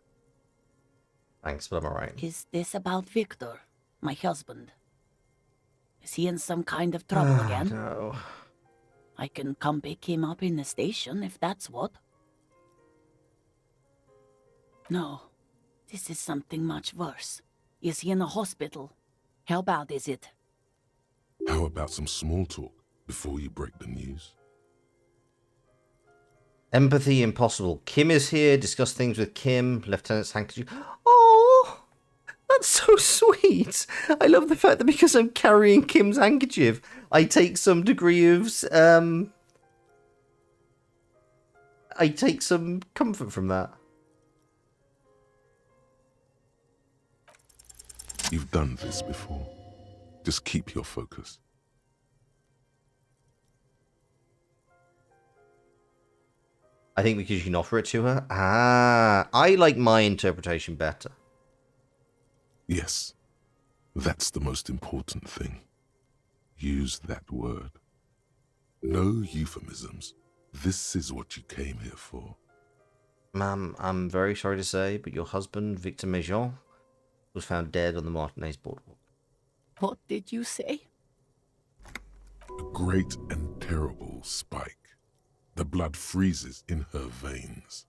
Thanks, but I'm alright. Is this about Victor, my husband? Is he in some kind of trouble again? No. I can come pick him up in the station if that's what. No, this is something much worse. Is he in a hospital? How bad is it? How about some small talk before you break the news? Empathy impossible. Kim is here. Discuss things with Kim. Lieutenant's handkerchief. Oh, that's so sweet. I love the fact that because I'm carrying Kim's handkerchief, I take some degree of I take some comfort from that. You've done this before. Just keep your focus. I think because you can offer it to her. Ah, I like my interpretation better. Yes, that's the most important thing. Use that word. No euphemisms. This is what you came here for. Ma'am, I'm very sorry to say, but your husband, Victor Mejean, was found dead on the Martinez boardwalk. What did you say? A great and terrible spike. The blood freezes in her veins.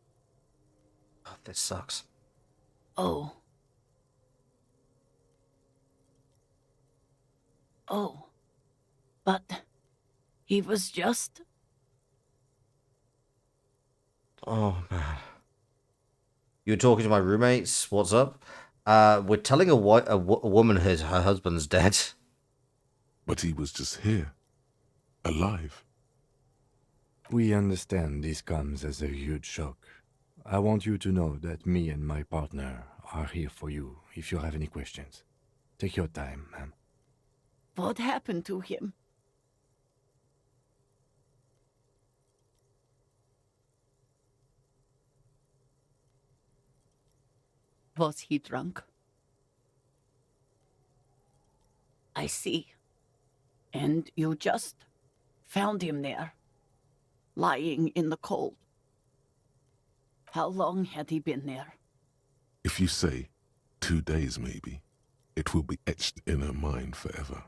Oh, this sucks. Oh. Oh. But he was just... Oh, man. You were talking to my roommates? What's up? We're telling a woman her husband's dead. But he was just here. Alive. We understand this comes as a huge shock. I want you to know that me and my partner are here for you if you have any questions. Take your time, ma'am. What happened to him? Was he drunk? I see. And you just found him there, lying in the cold. How long had he been there? If you say 2 days maybe, it will be etched in her mind forever.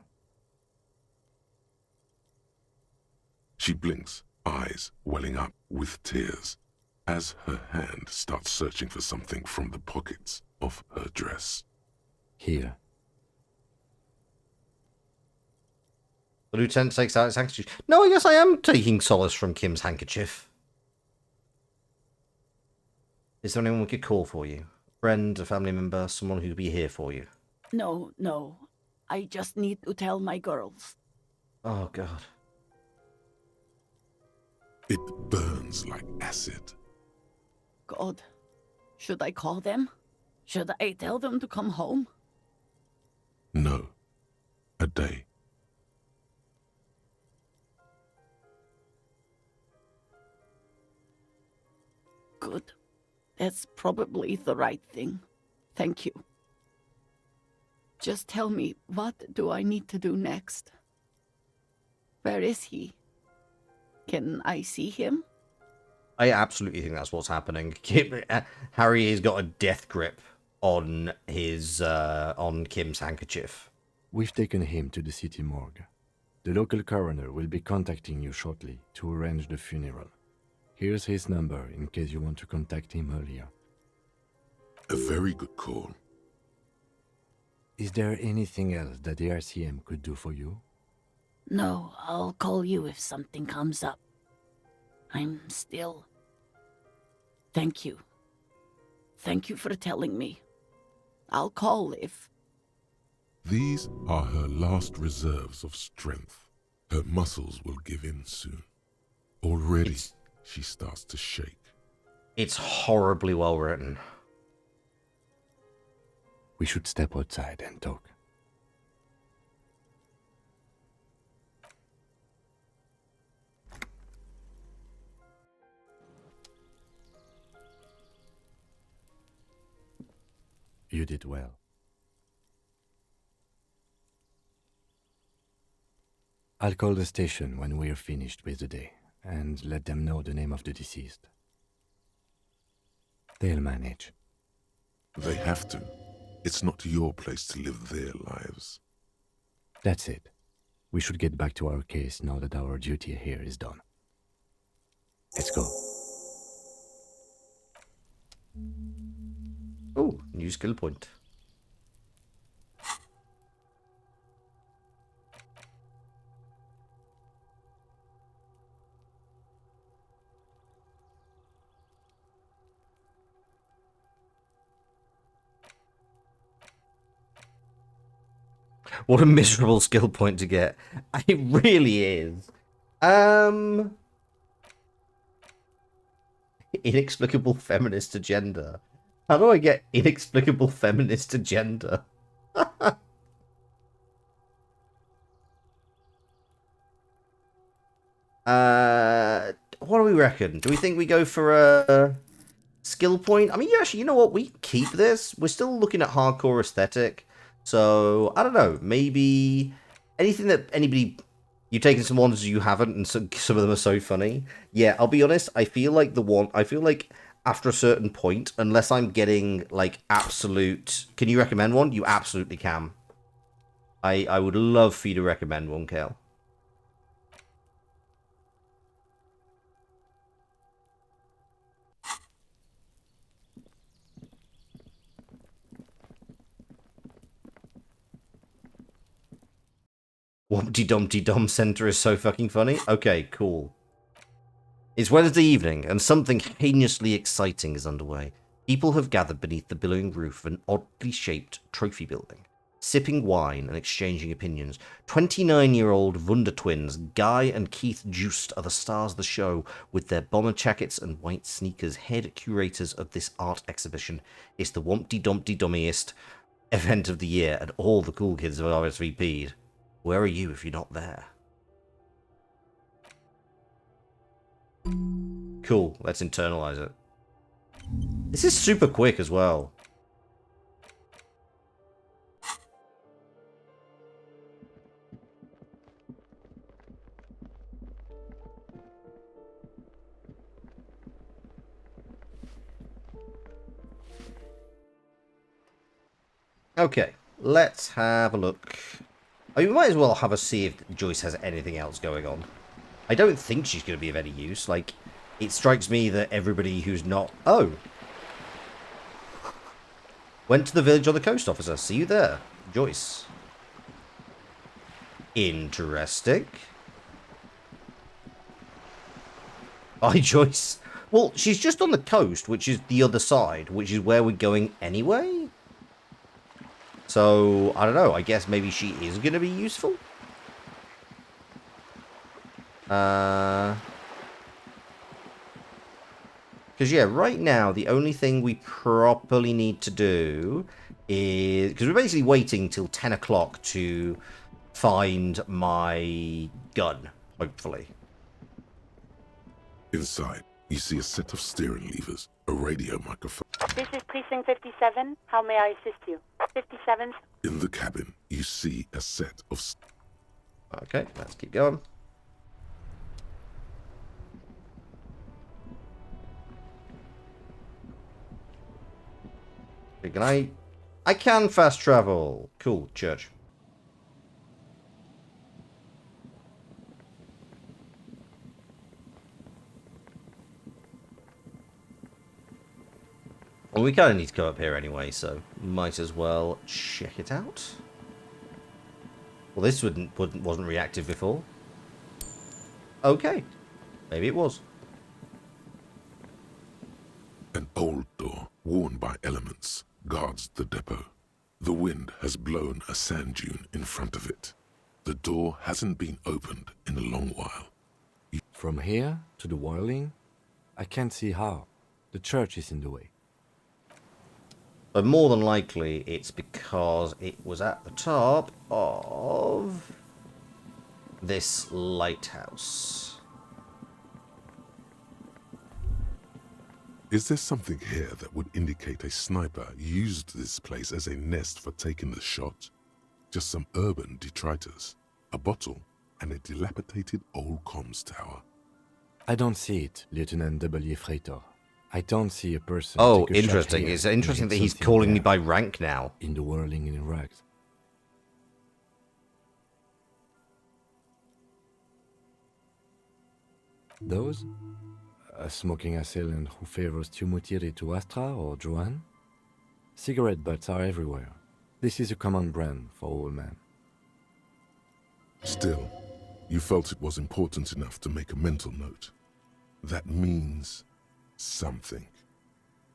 She blinks, eyes welling up with tears, as her hand starts searching for something from the pockets of her dress. Here. The lieutenant takes out his handkerchief. No, I guess I am taking solace from Kim's handkerchief. Is there anyone we could call for you? A friend, a family member, someone who'd be here for you? No, no. I just need to tell my girls. Oh, God. It burns like acid. God. Should I call them? Should I tell them to come home? No. A day. Good. That's probably the right thing. Thank you. Just tell me, what do I need to do next? Where is he? Can I see him? I absolutely think that's what's happening. Harry has got a death grip on his on Kim's handkerchief. We've taken him to the city morgue. The local coroner will be contacting you shortly to arrange the funeral. Here's his number in case you want to contact him earlier. A very good call. Is there anything else that the RCM could do for you? No, I'll call you if something comes up. I'm still... Thank you. Thank you for telling me. I'll call if... These are her last reserves of strength. Her muscles will give in soon. Already, she starts to shake. It's horribly well written. We should step outside and talk. You did well. I'll call the station when we're finished with the day, and let them know the name of the deceased. They'll manage. They have to. It's not your place to live their lives. That's it. We should get back to our case now that our duty here is done. Let's go. Oh, new skill point. What a miserable skill point to get. It really is. Inexplicable feminist agenda. How do I get inexplicable feminist agenda? What do we reckon? Do we think we go for a skill point? I mean, actually, you know what? We keep this. We're still looking at hardcore aesthetic. So, I don't know. Maybe anything that anybody... You've taken some ones you haven't, and some of them are so funny. Yeah, I'll be honest. I feel like after a certain point, unless I'm getting, like, absolute... Can you recommend one? You absolutely can. I would love for you to recommend one, Kale. Wumpty Dumpty Dum Center is so fucking funny. Okay, cool. It's Wednesday evening, and something heinously exciting is underway. People have gathered beneath the billowing roof of an oddly shaped trophy building, sipping wine and exchanging opinions. 29-year-old Wunder twins Guy and Keith Joost are the stars of the show, with their bomber jackets and white sneakers, head curators of this art exhibition. It's the Wumpty Dumpty Dummiest event of the year, and all the cool kids have RSVP'd. Where are you if you're not there? Cool, let's internalize it. This is super quick as well. Okay, let's have a look. I mean, we might as well have a see if Joyce has anything else going on. I don't think she's going to be of any use. Like, it strikes me that everybody who's not... Oh! Went to the village on the coast, officer. See you there. Joyce. Interesting. Hi, Joyce. Well, she's just on the coast, which is the other side, which is where we're going anyway? So, I don't know. I guess maybe she is going to be useful? Because, yeah, right now, the only thing we properly need to do is... Because we're basically waiting till 10 o'clock to find my gun, hopefully. Inside, you see a set of steering levers, a radio microphone. This is Precinct 57. How may I assist you? 57. In the cabin, you see a set of... Okay, let's keep going. Can I can fast travel. Cool, church. Well, we kind of need to go up here anyway, so might as well check it out. Well, this wasn't reactive before. Okay, maybe it was. An old door, worn by elements, guards the depot. The wind has blown a sand dune in front of it. The door hasn't been opened in a long while. From here to the whirling, I can't see how. The church is in the way. But more than likely, it's because it was at the top of this lighthouse. Is there something here that would indicate a sniper used this place as a nest for taking the shot? Just some urban detritus, a bottle, and a dilapidated old comms tower. I don't see it, Lieutenant W. Freighter. I don't see a person. Oh, interesting. It's interesting that he's calling me by rank now. In the whirling in rags. Those? A smoking assailant who favors Tumutiri to Astra or Joanne? Cigarette butts are everywhere. This is a common brand for all men. Still, you felt it was important enough to make a mental note. That means something.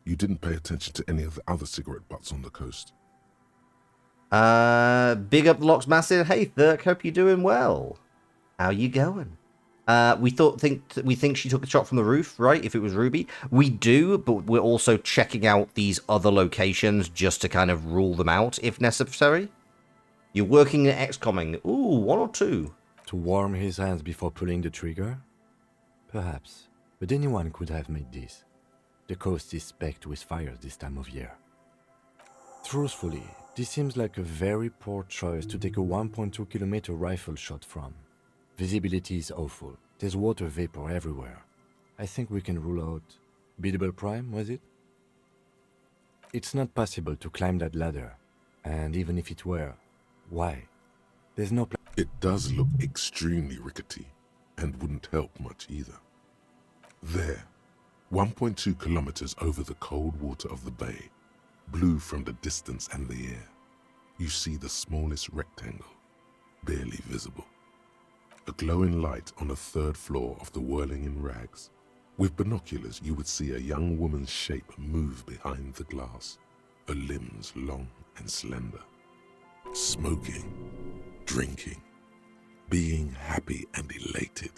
You didn't pay attention to any of the other cigarette butts on the coast. Big up Locks Massive. Hey, Thurk, hope you're doing well. How you going? We think she took a shot from the roof, right? If it was Ruby, we do, but we're also checking out these other locations just to kind of rule them out if necessary. You're working at XCOMing. Ooh, 1 or 2. To warm his hands before pulling the trigger? Perhaps, but anyone could have made this. The coast is specked with fires this time of year. Truthfully, this seems like a very poor choice to take a 1.2 kilometer rifle shot from. Visibility is awful. There's water vapor everywhere. I think we can rule out... Biddable Prime, was it? It's not possible to climb that ladder. And even if it were, why? There's no... It does look extremely rickety, and wouldn't help much either. There, 1.2 kilometers over the cold water of the bay, blue from the distance and the air, you see the smallest rectangle, barely visible. A glowing light on the 3rd floor of the Whirling in Rags. With binoculars, you would see a young woman's shape move behind the glass, her limbs long and slender. Smoking, drinking, being happy and elated.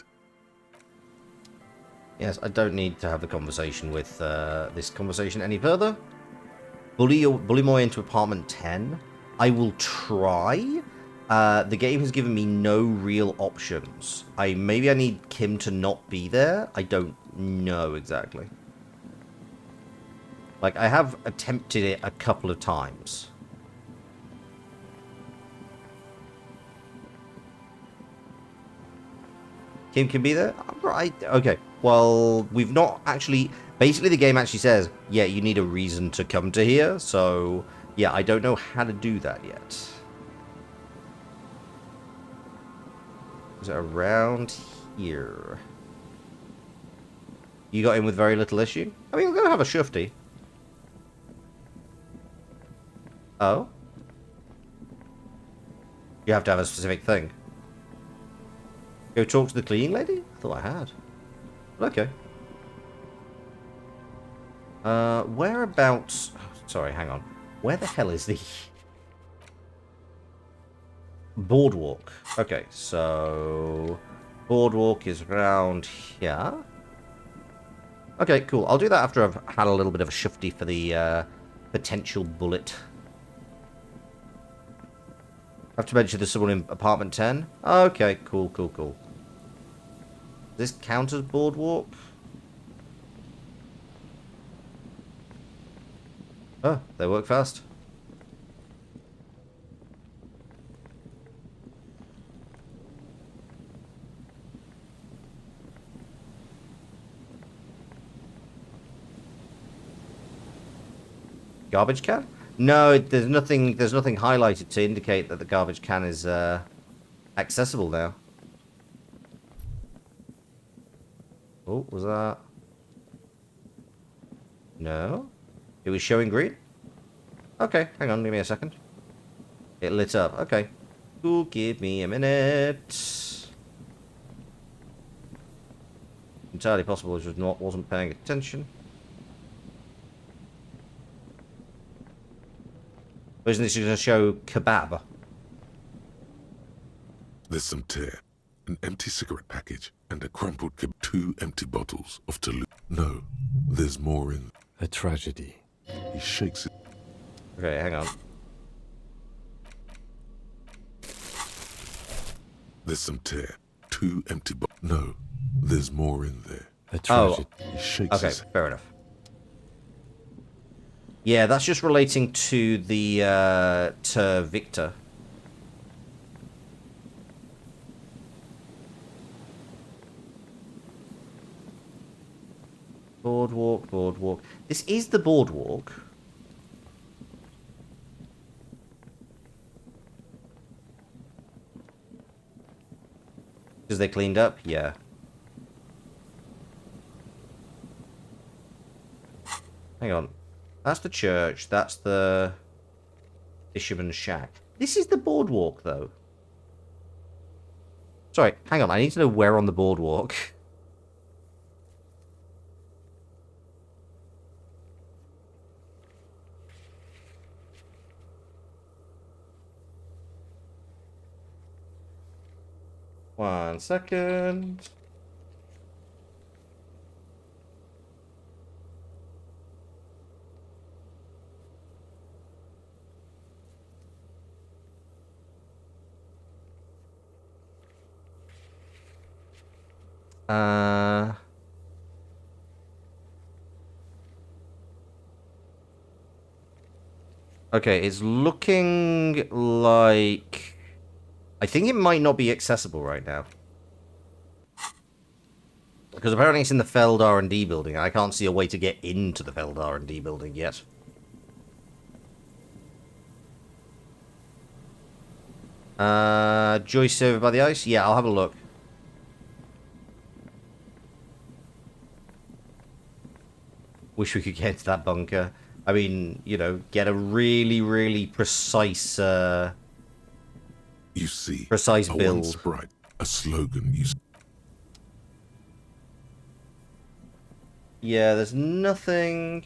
Yes, I don't need to have the conversation with this conversation any further. Bully more into apartment 10. I will try. The game has given me no real options. Maybe I need Kim to not be there. I don't know exactly. Like, I have attempted it a couple of times. Kim can be there? Right. Okay. Well, we've not actually... Basically, the game actually says, yeah, you need a reason to come to here. So, yeah, I don't know how to do that yet. Is it around here? You got in with very little issue? I mean, we're going to have a shufty. Oh? You have to have a specific thing. Go talk to the cleaning lady? I thought I had. Okay. Whereabouts... Oh, sorry, hang on. Where the hell is the... Boardwalk. Okay, so... Boardwalk is around here. Okay, cool. I'll do that after I've had a little bit of a shufty for the potential bullet. I have to mention there's someone in apartment 10. Okay, cool, cool, cool. Does this count as boardwalk? Oh, they work fast. Garbage can? No, there's nothing highlighted to indicate that the garbage can is accessible now. Oh, was that? No? It was showing green? Okay, hang on, give me a second. It lit up, okay. Cool, give me a minute. Entirely possible it wasn't paying attention. Or isn't this going to show kebab? There's some tear, an empty cigarette package, and a crumpled 2 empty bottles of Toulouse. No, there's more in... A tragedy. He shakes it. Okay, hang on. There's some tear, 2 empty bottles. No, there's more in there. A tragedy. He shakes Okay, his... fair enough. Yeah, that's just relating to the, to Victor. Boardwalk, boardwalk. This is the boardwalk. Because they cleaned up? Yeah. Hang on. That's the church. That's the fisherman's shack. This is the boardwalk, though. Sorry, hang on. I need to know where on the boardwalk. 1 second. Okay, it's looking like... I think it might not be accessible right now. Because apparently it's in the Feld R&D building. I can't see a way to get into the Feld R&D building yet. Joyce over by the ice? Yeah, I'll have a look. Wish we could get into that bunker. I mean, you know, get a really, really precise, You see, precise a build. one sprite, a slogan you Yeah, there's nothing...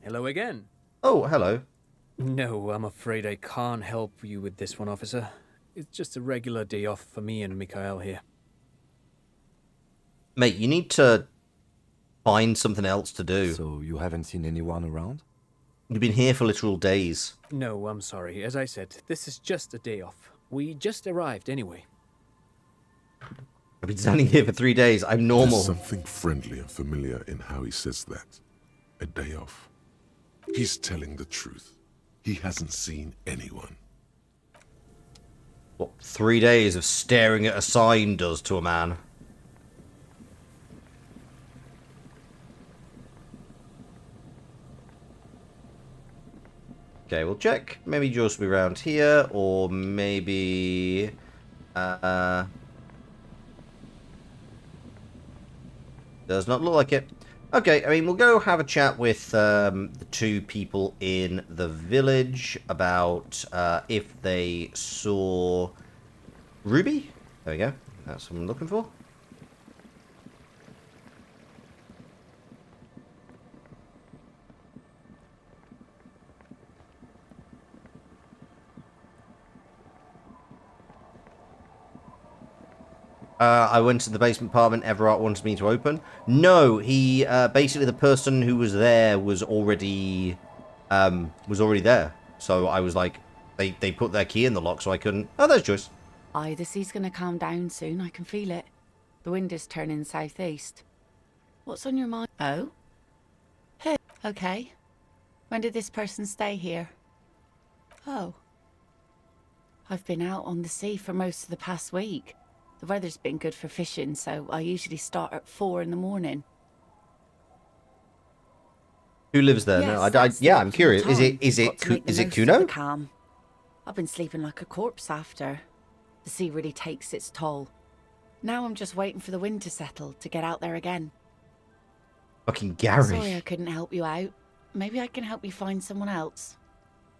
Hello again. Oh, hello. No, I'm afraid I can't help you with this one, officer. It's just a regular day off for me and Mikhail here. Mate, you need to find something else to do. So you haven't seen anyone around? You've been here for literal days. No, I'm sorry. As I said, this is just a day off. We just arrived anyway. I've been standing here for 3 days. I'm normal. There's something friendly and familiar in how he says that. A day off. He's telling the truth. He hasn't seen anyone. What 3 days of staring at a sign does to a man. Okay, we'll check. Maybe Joyce will be around here, or maybe... Does not look like it. Okay, I mean, we'll go have a chat with the two people in the village about if they saw Ruby. There we go. That's what I'm looking for. I went to the basement apartment Everard wanted me to open. No, he basically the person who was there was already there. So I was like, they put their key in the lock, so I couldn't. Oh, there's Joyce. Aye, the sea's gonna calm down soon. I can feel it. The wind is turning southeast. What's on your mind? Oh, who? Okay. When did this person stay here? Oh, I've been out on the sea for most of the past week. The weather's been good for fishing, so I usually start at 4 in the morning. Who lives there? Yes, No, yeah, I'm curious. Is it Kuno? Calm. I've been sleeping like a corpse after. The sea really takes its toll. Now I'm just waiting for the wind to settle to get out there again. Fucking Gary. Sorry I couldn't help you out. Maybe I can help you find someone else.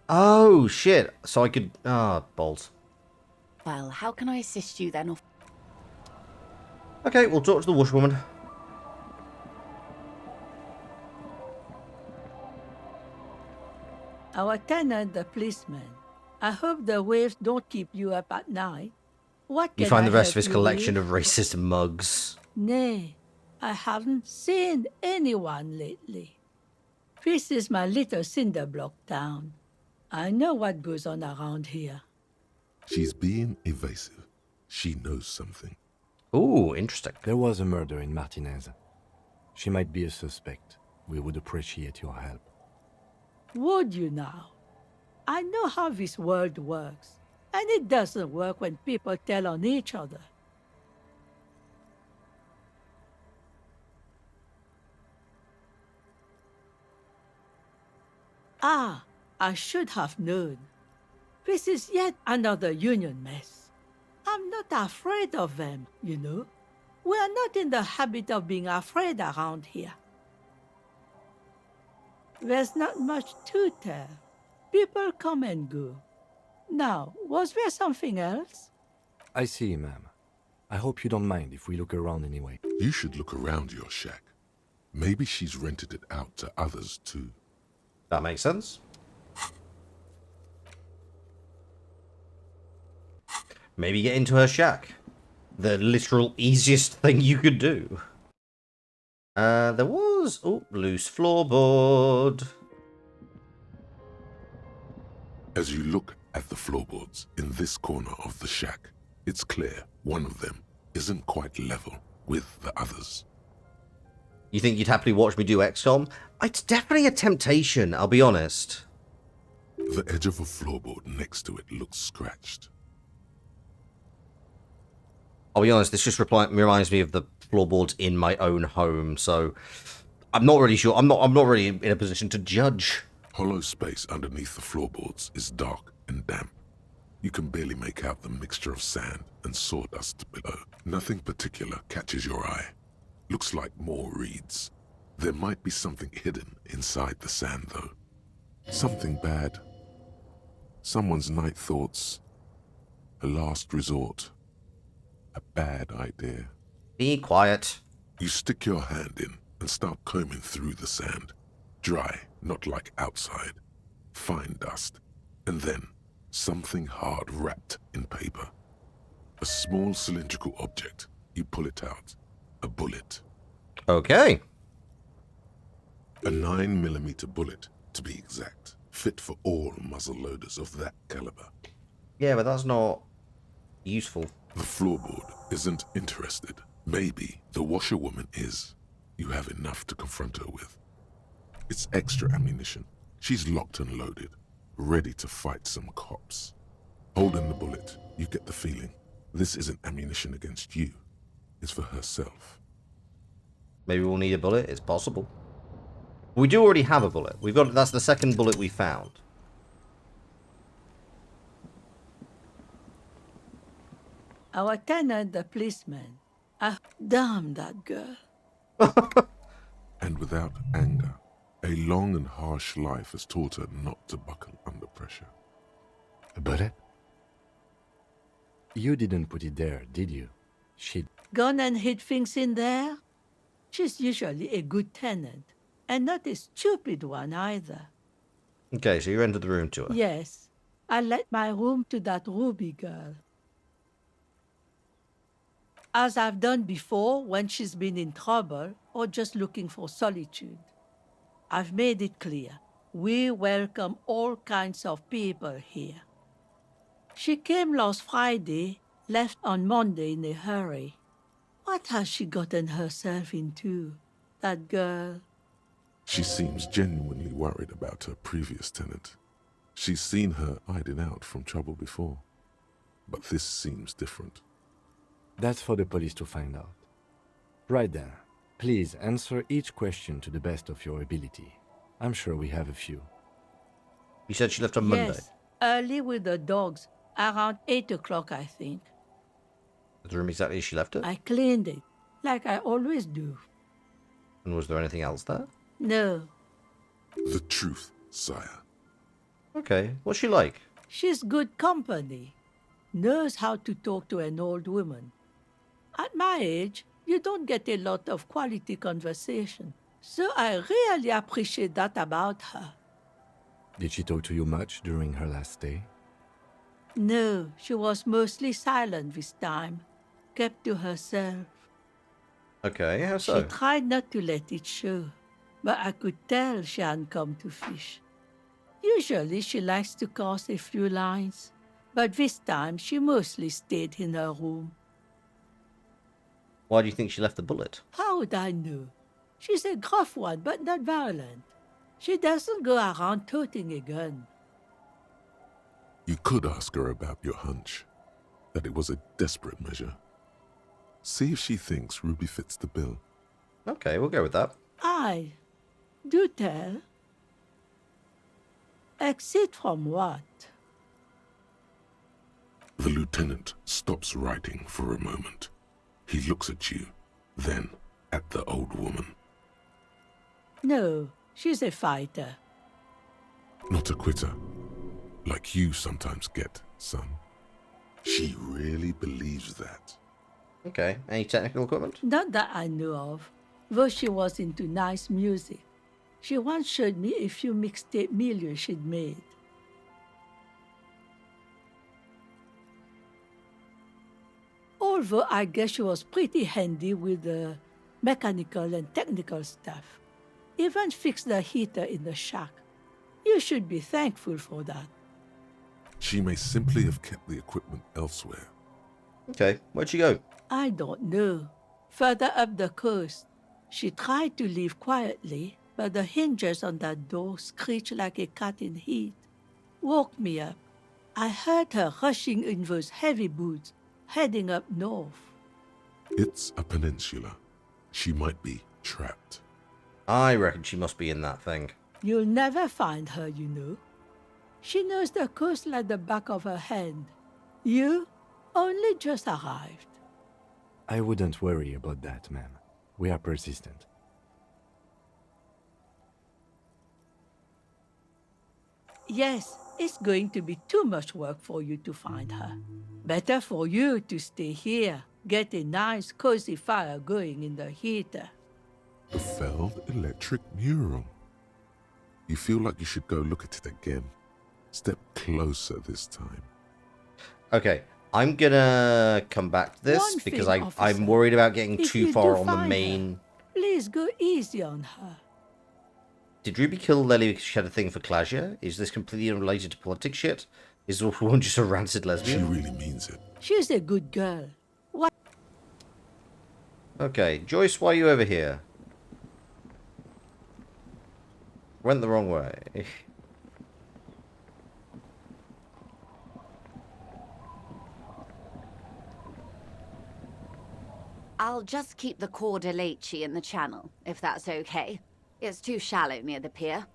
Oh shit! So I could. Ah, balls. Well, how can I assist you then? Okay, we'll talk to the washwoman. Our tenant, the policeman. I hope the waves don't keep you up at night. What can You find I the rest of help his you collection with? of racist mugs. Nay, I haven't seen anyone lately. This is my little cinder block town. I know what goes on around here. She's being evasive. She knows something. Ooh, interesting. There was a murder in Martinez. She might be a suspect. We would appreciate your help. Would you now? I know how this world works, and it doesn't work when people tell on each other. Ah, I should have known. This is yet another union mess. I'm not afraid of them, you know. We are not in the habit of being afraid around here. There's not much to tell. People come and go. Now, was there something else? I see, ma'am. I hope you don't mind if we look around anyway. You should look around your shack. Maybe she's rented it out to others too. That makes sense. Maybe get into her shack. The literal easiest thing you could do. There was... Oh, loose floorboard. As you look at the floorboards in this corner of the shack, it's clear one of them isn't quite level with the others. You think you'd happily watch me do XCOM? It's definitely a temptation, I'll be honest. The edge of a floorboard next to it looks scratched. I'll be honest, this just reminds me of the floorboards in my own home, so I'm not really sure. I'm not really in a position to judge. Hollow space underneath the floorboards is dark and damp. You can barely make out the mixture of sand and sawdust below. Nothing particular catches your eye. Looks like more reeds. There might be something hidden inside the sand, though. Something bad. Someone's night thoughts. A last resort. A bad idea. Be quiet. You stick your hand in and start combing through the sand. Dry, not like outside. Fine dust. And then, something hard wrapped in paper. A small cylindrical object. You pull it out. A bullet. Okay. A 9mm bullet, to be exact. Fit for all muzzle loaders of that caliber. Yeah, but that's not useful. The floorboard isn't interested. Maybe the washerwoman is. You have enough to confront her with. It's extra ammunition. She's locked and loaded, ready to fight some cops. Holding the bullet, you get the feeling this isn't ammunition against you. It's for herself. Maybe we'll need a bullet. It's possible. We do already have a bullet. That's the second bullet we found. Our tenant, the policeman. Damn that girl. And without anger, a long and harsh life has taught her not to buckle under pressure. A bullet? You didn't put it there, did you? She... Gone and hid things in there? She's usually a good tenant, and not a stupid one either. Okay, so you entered the room to her. Yes, I let my room to that Ruby girl. As I've done before when she's been in trouble or just looking for solitude. I've made it clear, we welcome all kinds of people here. She came last Friday, left on Monday in a hurry. What has she gotten herself into, that girl? She seems genuinely worried about her previous tenant. She's seen her hiding out from trouble before. But this seems different. That's for the police to find out. Right then, please answer each question to the best of your ability. I'm sure we have a few. You said she left on Monday? Yes, early with the dogs, around 8 o'clock, I think. The room exactly as she left it? I cleaned it, like I always do. And was there anything else there? No. The truth, sire. Okay, what's she like? She's good company. Knows how to talk to an old woman. At my age, you don't get a lot of quality conversation. So I really appreciate that about her. Did she talk to you much during her last stay? No, she was mostly silent this time. Kept to herself. Okay, how so? She tried not to let it show, but I could tell she hadn't come to fish. Usually she likes to cast a few lines, but this time she mostly stayed in her room. Why do you think she left the bullet? How would I know? She's a gruff one, but not violent. She doesn't go around toting a gun. You could ask her about your hunch, that it was a desperate measure. See if she thinks Ruby fits the bill. Okay, we'll go with that. Aye. Do tell. Exit from what? The lieutenant stops writing for a moment. He looks at you, then at the old woman. No, she's a fighter. Not a quitter, like you sometimes get, son. She really believes that. Okay, any technical equipment? Not that I know of, though she was into nice music. She once showed me a few mixtape milieu she'd made. Although I guess she was pretty handy with the mechanical and technical stuff. Even fixed the heater in the shack. You should be thankful for that. She may simply have kept the equipment elsewhere. Okay, where'd she go? I don't know. Further up the coast. She tried to leave quietly, but the hinges on that door screeched like a cat in heat. Woke me up. I heard her rushing in those heavy boots, heading up north. It's a peninsula. She might be trapped. I reckon she must be in that thing. You'll never find her, you know. She knows the coast like the back of her hand. You only just arrived. I wouldn't worry about that, ma'am. We are persistent. Yes, it's going to be too much work for you to find her. Better for you to stay here, get a nice cozy fire going in the heater. The failed electric mural. You feel like you should go look at it again. Step closer this time. Okay, I'm gonna come back to this One because thing, I'm officer. worried about getting If too you far do on the find main. her, please go easy on her. Did Ruby kill Lely because she had a thing for Klasia? Is this completely unrelated to politics shit? Is the woman just a rancid lesbian? She really means it. She's a good girl. What? Okay, Joyce, why are you over here? Went the wrong way. I'll just keep the Cordelechi in the channel, if that's okay. It's too shallow near the pier.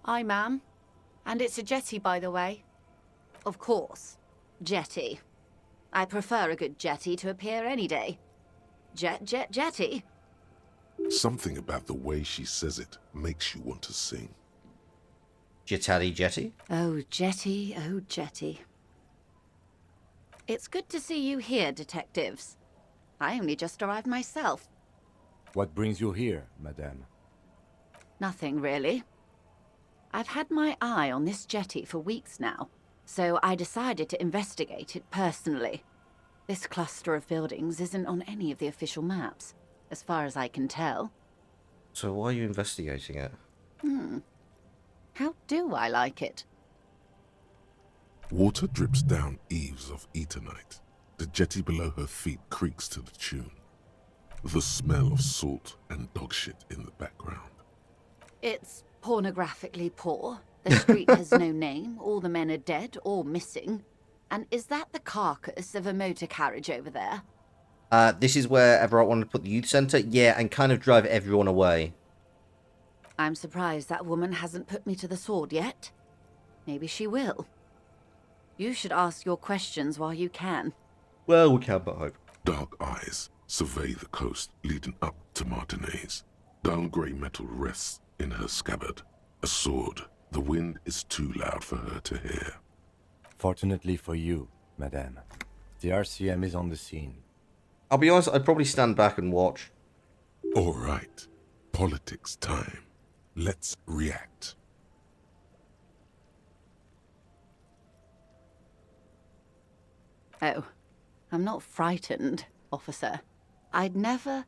Aye, ma'am. And it's a jetty, by the way. Of course. Jetty. I prefer a good jetty to a pier any day. Jetty? Something about the way she says it makes you want to sing. Jetty jetty? Oh, jetty, oh, jetty. It's good to see you here, detectives. I only just arrived myself. What brings you here, madame? Nothing, really. I've had my eye on this jetty for weeks now, so I decided to investigate it personally. This cluster of buildings isn't on any of the official maps, as far as I can tell. So why are you investigating it? How do I like it? Water drips down eaves of Eternite. The jetty below her feet creaks to the tune. The smell of salt and dog shit in the background. It's pornographically poor. The street has no name, all the men are dead or missing. And is that the carcass of a motor carriage over there? This is where Everett wanted to put the youth centre? Yeah, and kind of drive everyone away. I'm surprised that woman hasn't put me to the sword yet. Maybe she will. You should ask your questions while you can. Well, we can't but hope. Dark eyes survey the coast leading up to Martinez. Dull grey metal rests in her scabbard. A sword. The wind is too loud for her to hear. Fortunately for you, madame, the RCM is on the scene. I'll be honest, I'd probably stand back and watch. All right. Politics time. Let's react. Oh, I'm not frightened, officer. I'd never...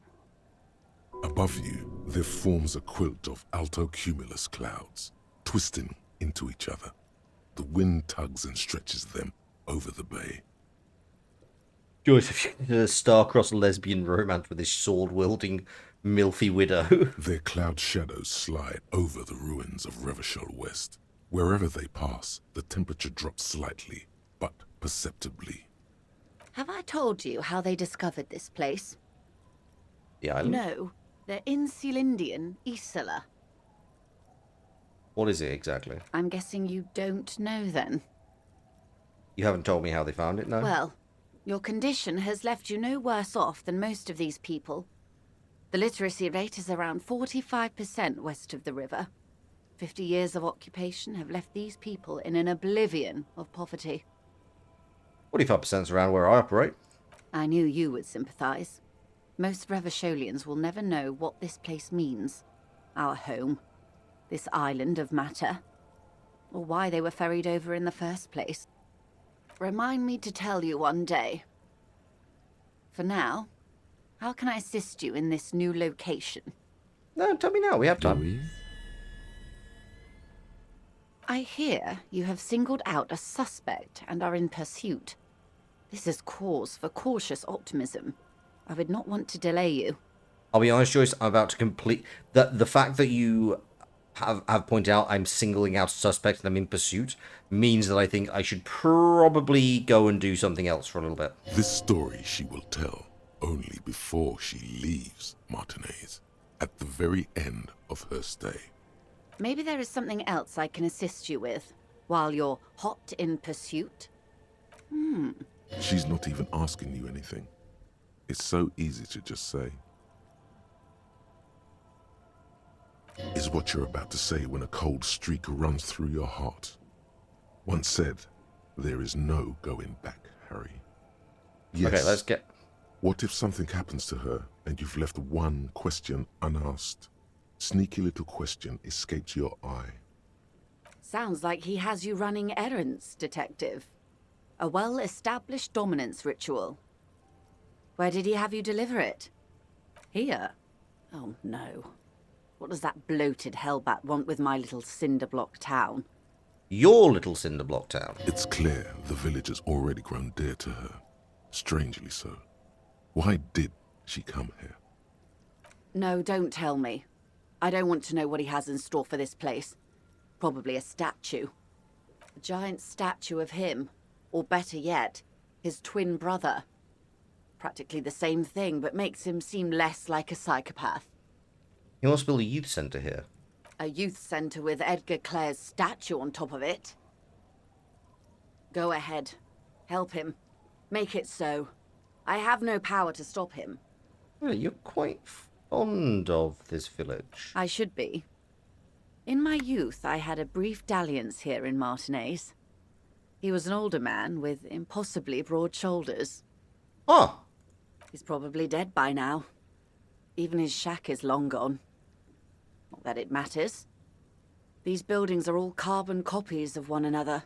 Above you, there forms a quilt of alto-cumulus clouds, twisting into each other. The wind tugs and stretches them over the bay. Joyce, if you can star-crossed lesbian romance with this sword-wielding, milfy widow. Their cloud shadows slide over the ruins of Revachol West. Wherever they pass, the temperature drops slightly, but perceptibly. Have I told you how they discovered this place? The island? No, they're in Celindian, Isola. What is it exactly? I'm guessing you don't know then. You haven't told me how they found it, no? Well, your condition has left you no worse off than most of these people. The literacy rate is around 45% west of the river. 50 years of occupation have left these people in an oblivion of poverty. 45%'s around where I operate. I knew you would sympathize. Most Revacholians will never know what this place means. Our home. This island of matter. Or why they were ferried over in the first place. Remind me to tell you one day. For now, how can I assist you in this new location? No, tell me now. We have time. Louise? I hear you have singled out a suspect and are in pursuit. This is cause for cautious optimism. I would not want to delay you. I'll be honest, Joyce, I'm about to complete... The fact that you have pointed out I'm singling out a suspect and I'm in pursuit means that I think I should probably go and do something else for a little bit. This story she will tell only before she leaves Martinez, at the very end of her stay. Maybe there is something else I can assist you with while you're hot in pursuit? She's not even asking you anything. It's so easy to just say. Is what you're about to say when a cold streak runs through your heart. Once said, there is no going back, Harry. Yes. Okay, let's get... What if something happens to her and you've left one question unasked? Sneaky little question escaped your eye. Sounds like he has you running errands, Detective. A well-established dominance ritual. Where did he have you deliver it? Here? Oh no. What does that bloated hellbat want with my little cinderblock town? Your little cinderblock town. It's clear the village has already grown dear to her. Strangely so. Why did she come here? No, don't tell me. I don't want to know what he has in store for this place. Probably a statue. A giant statue of him. Or better yet, his twin brother. Practically the same thing, but makes him seem less like a psychopath. He wants to build a youth centre here. A youth centre with Edgar Clare's statue on top of it. Go ahead. Help him. Make it so. I have no power to stop him. Well, you're quite fond of this village. I should be. In my youth, I had a brief dalliance here in Martinez. He was an older man with impossibly broad shoulders. Oh! He's probably dead by now. Even his shack is long gone. Not that it matters. These buildings are all carbon copies of one another.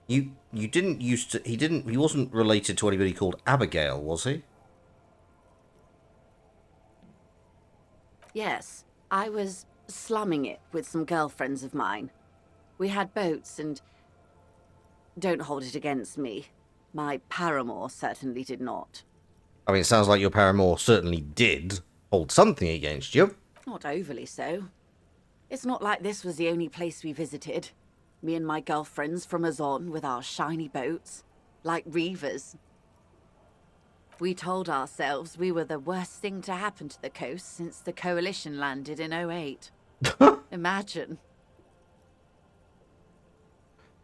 You didn't used to... He wasn't related to anybody called Abigail, was he? Yes, I was slumming it with some girlfriends of mine. We had boats and... Don't hold it against me. My paramour certainly did not. I mean, it sounds like your paramour certainly did hold something against you. Not overly so. It's not like this was the only place we visited. Me and my girlfriends from Azon with our shiny boats. Like reavers. We told ourselves we were the worst thing to happen to the coast since the Coalition landed in '08. Imagine.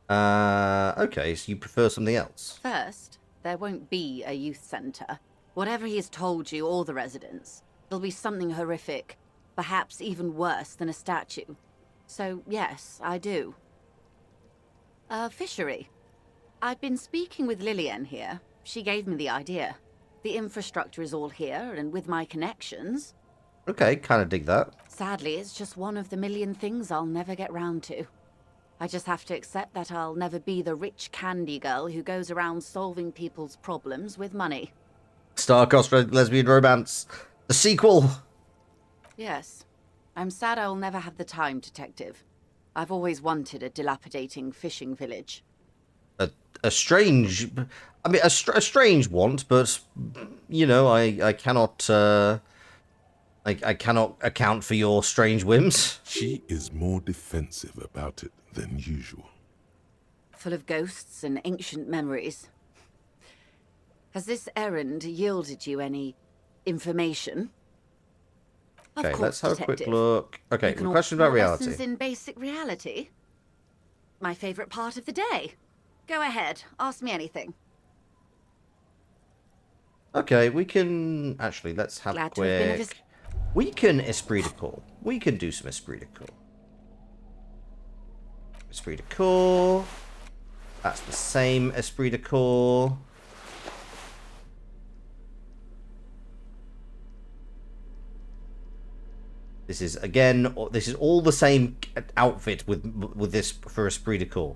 Okay, so you prefer something else? First, there won't be a youth centre. Whatever he has told you or the residents, it'll be something horrific. Perhaps even worse than a statue. So, yes, I do. A fishery. I've been speaking with Lillian here. She gave me the idea. The infrastructure is all here, and with my connections... Okay, kind of dig that. Sadly, it's just one of the million things I'll never get round to. I just have to accept that I'll never be the rich candy girl who goes around solving people's problems with money. Star-crossed lesbian romance. The sequel. Yes. I'm sad I'll never have the time, Detective. I've always wanted a dilapidating fishing village. A strange... I mean, a strange want, but, you know, I cannot... I cannot account for your strange whims. She is more defensive about it than usual. Full of ghosts and ancient memories. Has this errand yielded you any information? Okay, Of course, let's have Detective. a quick look. Okay, You can question offer about reality. lessons in basic reality. My favorite part of the day. Go ahead, ask me anything. Okay, we can... Actually, let's have Glad a to have been of quick... We can esprit de corps. We can do some esprit de corps. Esprit de corps. That's the same esprit de corps. This is, again, this is all the same outfit with this for esprit de corps.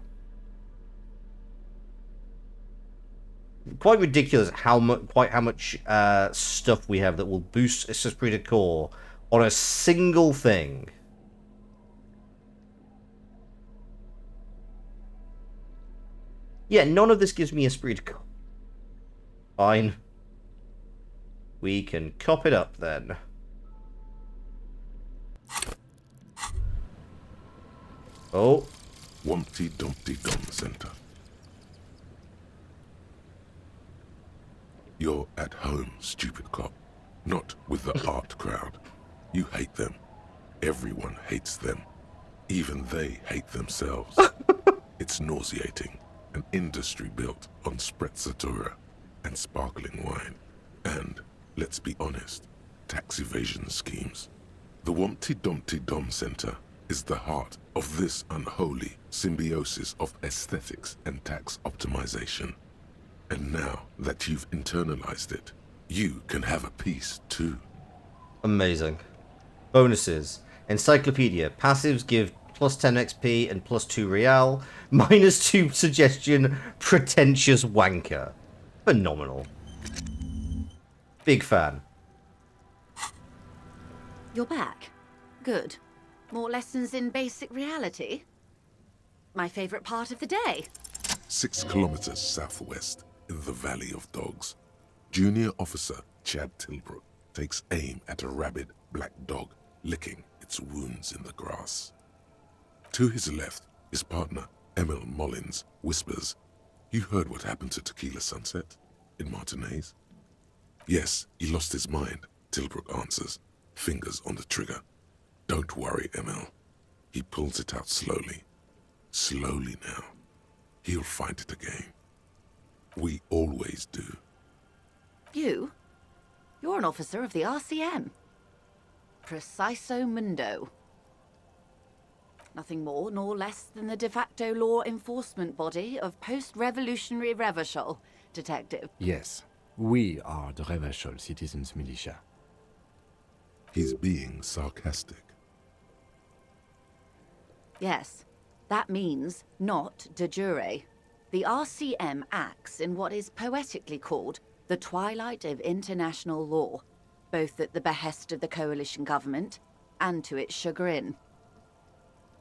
quite ridiculous how much stuff we have that will boost esprit de corps on a single thing. Yeah, none of this gives me esprit de corps. Fine. We can cop it up then. Oh. Wumpty Dumpty Dum Center. You're at home, stupid cop. Not with the art crowd. You hate them. Everyone hates them. Even they hate themselves. It's nauseating. An industry built on sprezzatura and sparkling wine. And, let's be honest, tax evasion schemes. The Wumpty Dumpty Dum Center is the heart of this unholy symbiosis of aesthetics and tax optimization. And now that you've internalized it, you can have a piece too. Amazing. Bonuses. Encyclopedia. Passives give plus 10 XP and plus 2 real. Minus 2 suggestion. Pretentious wanker. Phenomenal. Big fan. You're back. Good. More lessons in basic reality? My favorite part of the day. 6 kilometers southwest, in the Valley of Dogs, Junior Officer Chad Tilbrook takes aim at a rabid black dog licking its wounds in the grass. To his left, his partner, Emil Mullins, whispers, "You heard what happened to Tequila Sunset in Martinez?" "Yes, he lost his mind," Tilbrook answers, fingers on the trigger. "Don't worry, Emil." He pulls it out slowly. Slowly now. He'll find it again. We always do. You? You're an officer of the RCM. Preciso Mundo. Nothing more nor less than the de facto law enforcement body of post-revolutionary Revachol, Detective. Yes, we are the Revachol Citizens Militia. He's being sarcastic. Yes, that means not de jure. The RCM acts in what is poetically called the twilight of international law, both at the behest of the coalition government and to its chagrin.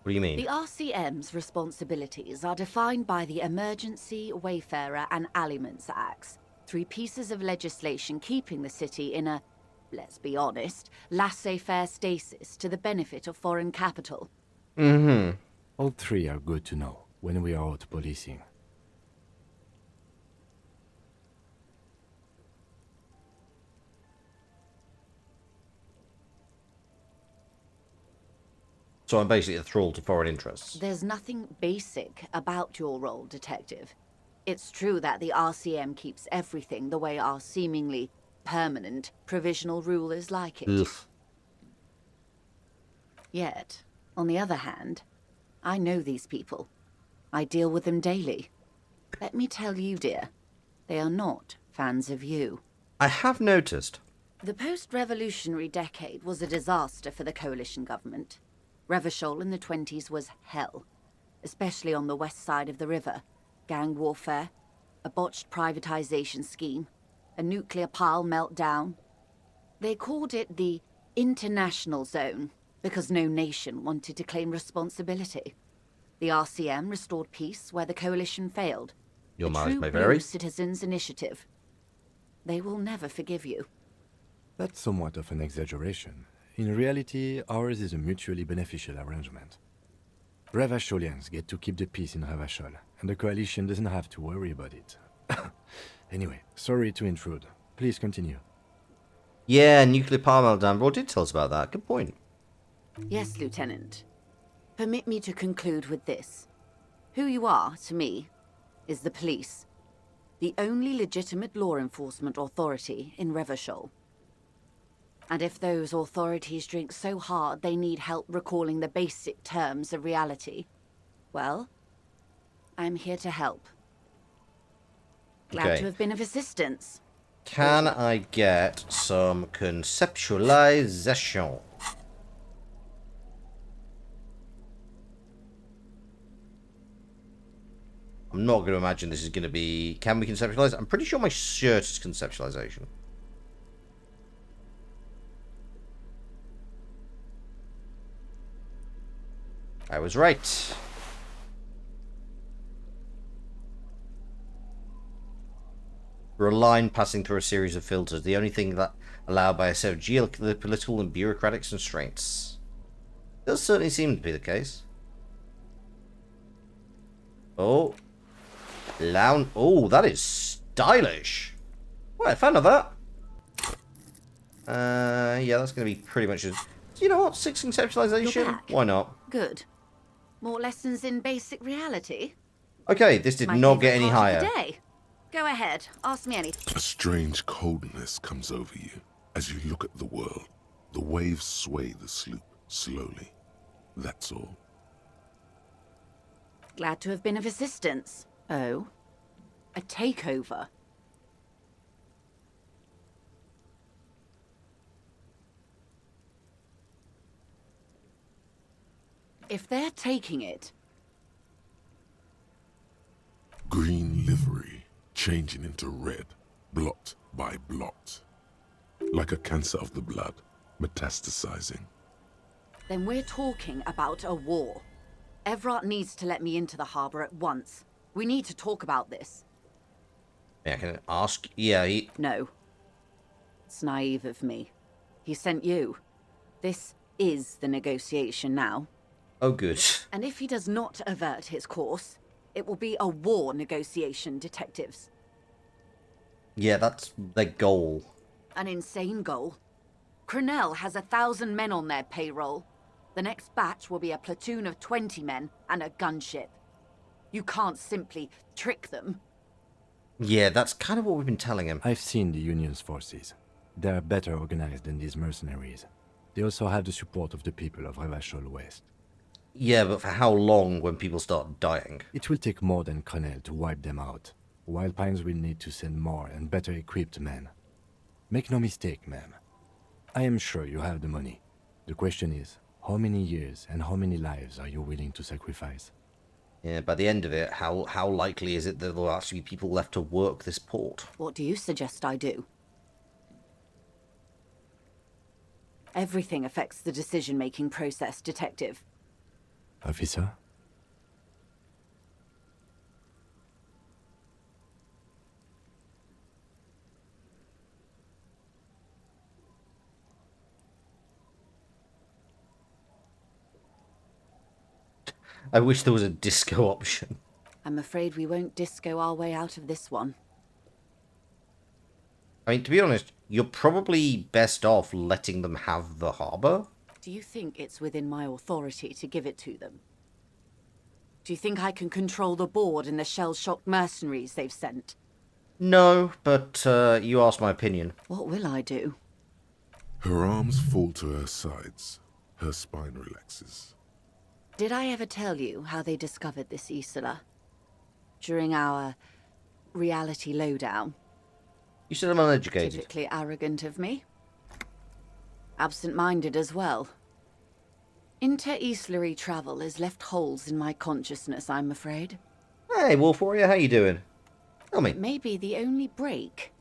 What do you mean? The RCM's responsibilities are defined by the Emergency, Wayfarer and Aliments Acts, 3 pieces of legislation keeping the city in a, let's be honest, laissez-faire stasis to the benefit of foreign capital. Mm-hmm. All 3 are good to know when we are out policing. So I'm basically a thrall to foreign interests. There's nothing basic about your role, Detective. It's true that the RCM keeps everything the way our seemingly permanent provisional rulers like it. Ugh. Yet, on the other hand, I know these people. I deal with them daily. Let me tell you, dear, they are not fans of you. I have noticed. The post-revolutionary decade was a disaster for the coalition government. Revachol in the 20s was hell, especially on the west side of the river. Gang warfare, a botched privatization scheme, a nuclear pile meltdown. They called it the international zone because no nation wanted to claim responsibility. The RCM restored peace where the coalition failed. Your a mileage true may blue vary. citizens' initiative. They will never forgive you. That's somewhat of an exaggeration. In reality, ours is a mutually beneficial arrangement. Revacholians get to keep the peace in Revachol, and the coalition doesn't have to worry about it. Anyway, sorry to intrude. Please continue. Yeah, nuclear power meltdown. Roy did tell us about that. Good point. Yes, Lieutenant. Permit me to conclude with this. Who you are, to me, is the police. The only legitimate law enforcement authority in Revachol. And if those authorities drink so hard they need help recalling the basic terms of reality, well, I'm here to help. Glad Okay. to have been of assistance. Can I get some conceptualization? I'm not going to imagine this is going to be... Can we conceptualize? I'm pretty sure my shirt is conceptualization. I was right. For a line passing through a series of filters, the only thing that allowed by a set of geopolitical and bureaucratic constraints. Does certainly seem to be the case. Oh. Oh, that is stylish. What, a fan of that? Yeah, that's going to be pretty much... You know what? 6 conceptualization? Why not? Good. More lessons in basic reality? Okay, this did not get any higher. Go ahead, ask me anything. A strange coldness comes over you as you look at the world. The waves sway the sloop slowly. That's all. Glad to have been of assistance. Oh? A takeover? If they're taking it... Green livery, changing into red, blot by blot. Like a cancer of the blood, metastasizing. Then we're talking about a war. Evrart needs to let me into the harbor at once. We need to talk about this. Yeah, can I ask? Yeah, No. It's naive of me. He sent you. This is the negotiation now. Oh, good. And if he does not avert his course, it will be a war negotiation, detectives. Yeah, that's their goal. An insane goal. Cronell has 1,000 men on their payroll. The next batch will be a platoon of 20 men and a gunship. You can't simply trick them. Yeah, that's kind of what we've been telling him. I've seen the Union's forces. They are better organized than these mercenaries. They also have the support of the people of Revachol West. Yeah, but for how long when people start dying? It will take more than Cronell to wipe them out. Wild Pines will need to send more and better equipped men. Make no mistake, ma'am. I am sure you have the money. The question is, how many years and how many lives are you willing to sacrifice? Yeah, by the end of it, how likely is it that there will actually be people left to work this port? What do you suggest I do? Everything affects the decision-making process, Detective. Officer? I wish there was a disco option. I'm afraid we won't disco our way out of this one. I mean, to be honest, you're probably best off letting them have the harbour. Do you think it's within my authority to give it to them? Do you think I can control the board and the shell-shocked mercenaries they've sent? No, but you asked my opinion. What will I do? Her arms fall to her sides. Her spine relaxes. Did I ever tell you how they discovered this Isola? During our reality lowdown? You said I'm uneducated. Typically arrogant of me. Absent-minded as well. Inter-Islary travel has left holes in my consciousness, I'm afraid. Hey, Wolf Warrior, how you doing? Tell me. It may be the only break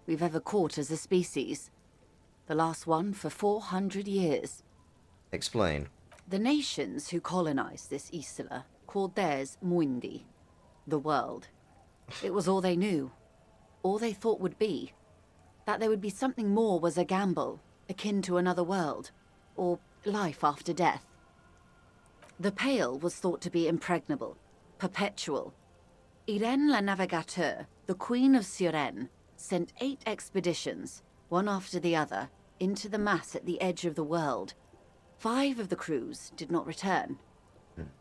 we've ever caught as a species. The last one for 400 years. Explain. The nations who colonized this Isola called theirs Muindi, the world. It was all they knew, all they thought would be. That there would be something more was a gamble, akin to another world, or life after death. The Pale was thought to be impregnable, perpetual. Irene la Navigateur, the Queen of Suren, sent 8 expeditions, one after the other, into the mass at the edge of the world. 5 of the crews did not return.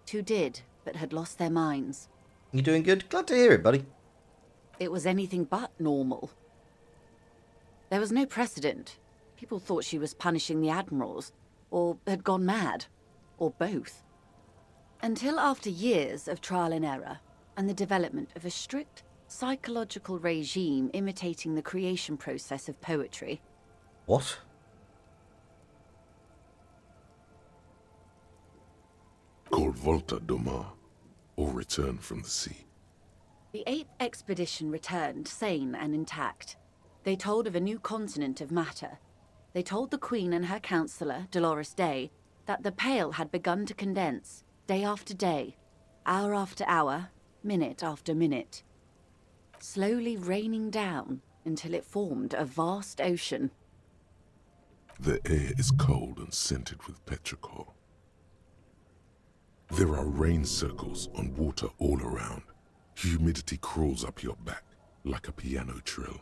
2 did, but had lost their minds. You doing good? Glad to hear it, buddy. It was anything but normal. There was no precedent. People thought she was punishing the admirals, or had gone mad, or both. Until after years of trial and error, and the development of a strict psychological regime imitating the creation process of poetry. What? Called Volta Doma, or Return from the Sea. The 8th expedition returned sane and intact. They told of a new continent of matter. They told the Queen and her counselor, Dolores Day, that the Pale had begun to condense, day after day, hour after hour, minute after minute, slowly raining down until it formed a vast ocean. The air is cold and scented with petrichor. There are rain circles on water all around. Humidity crawls up your back like a piano trill.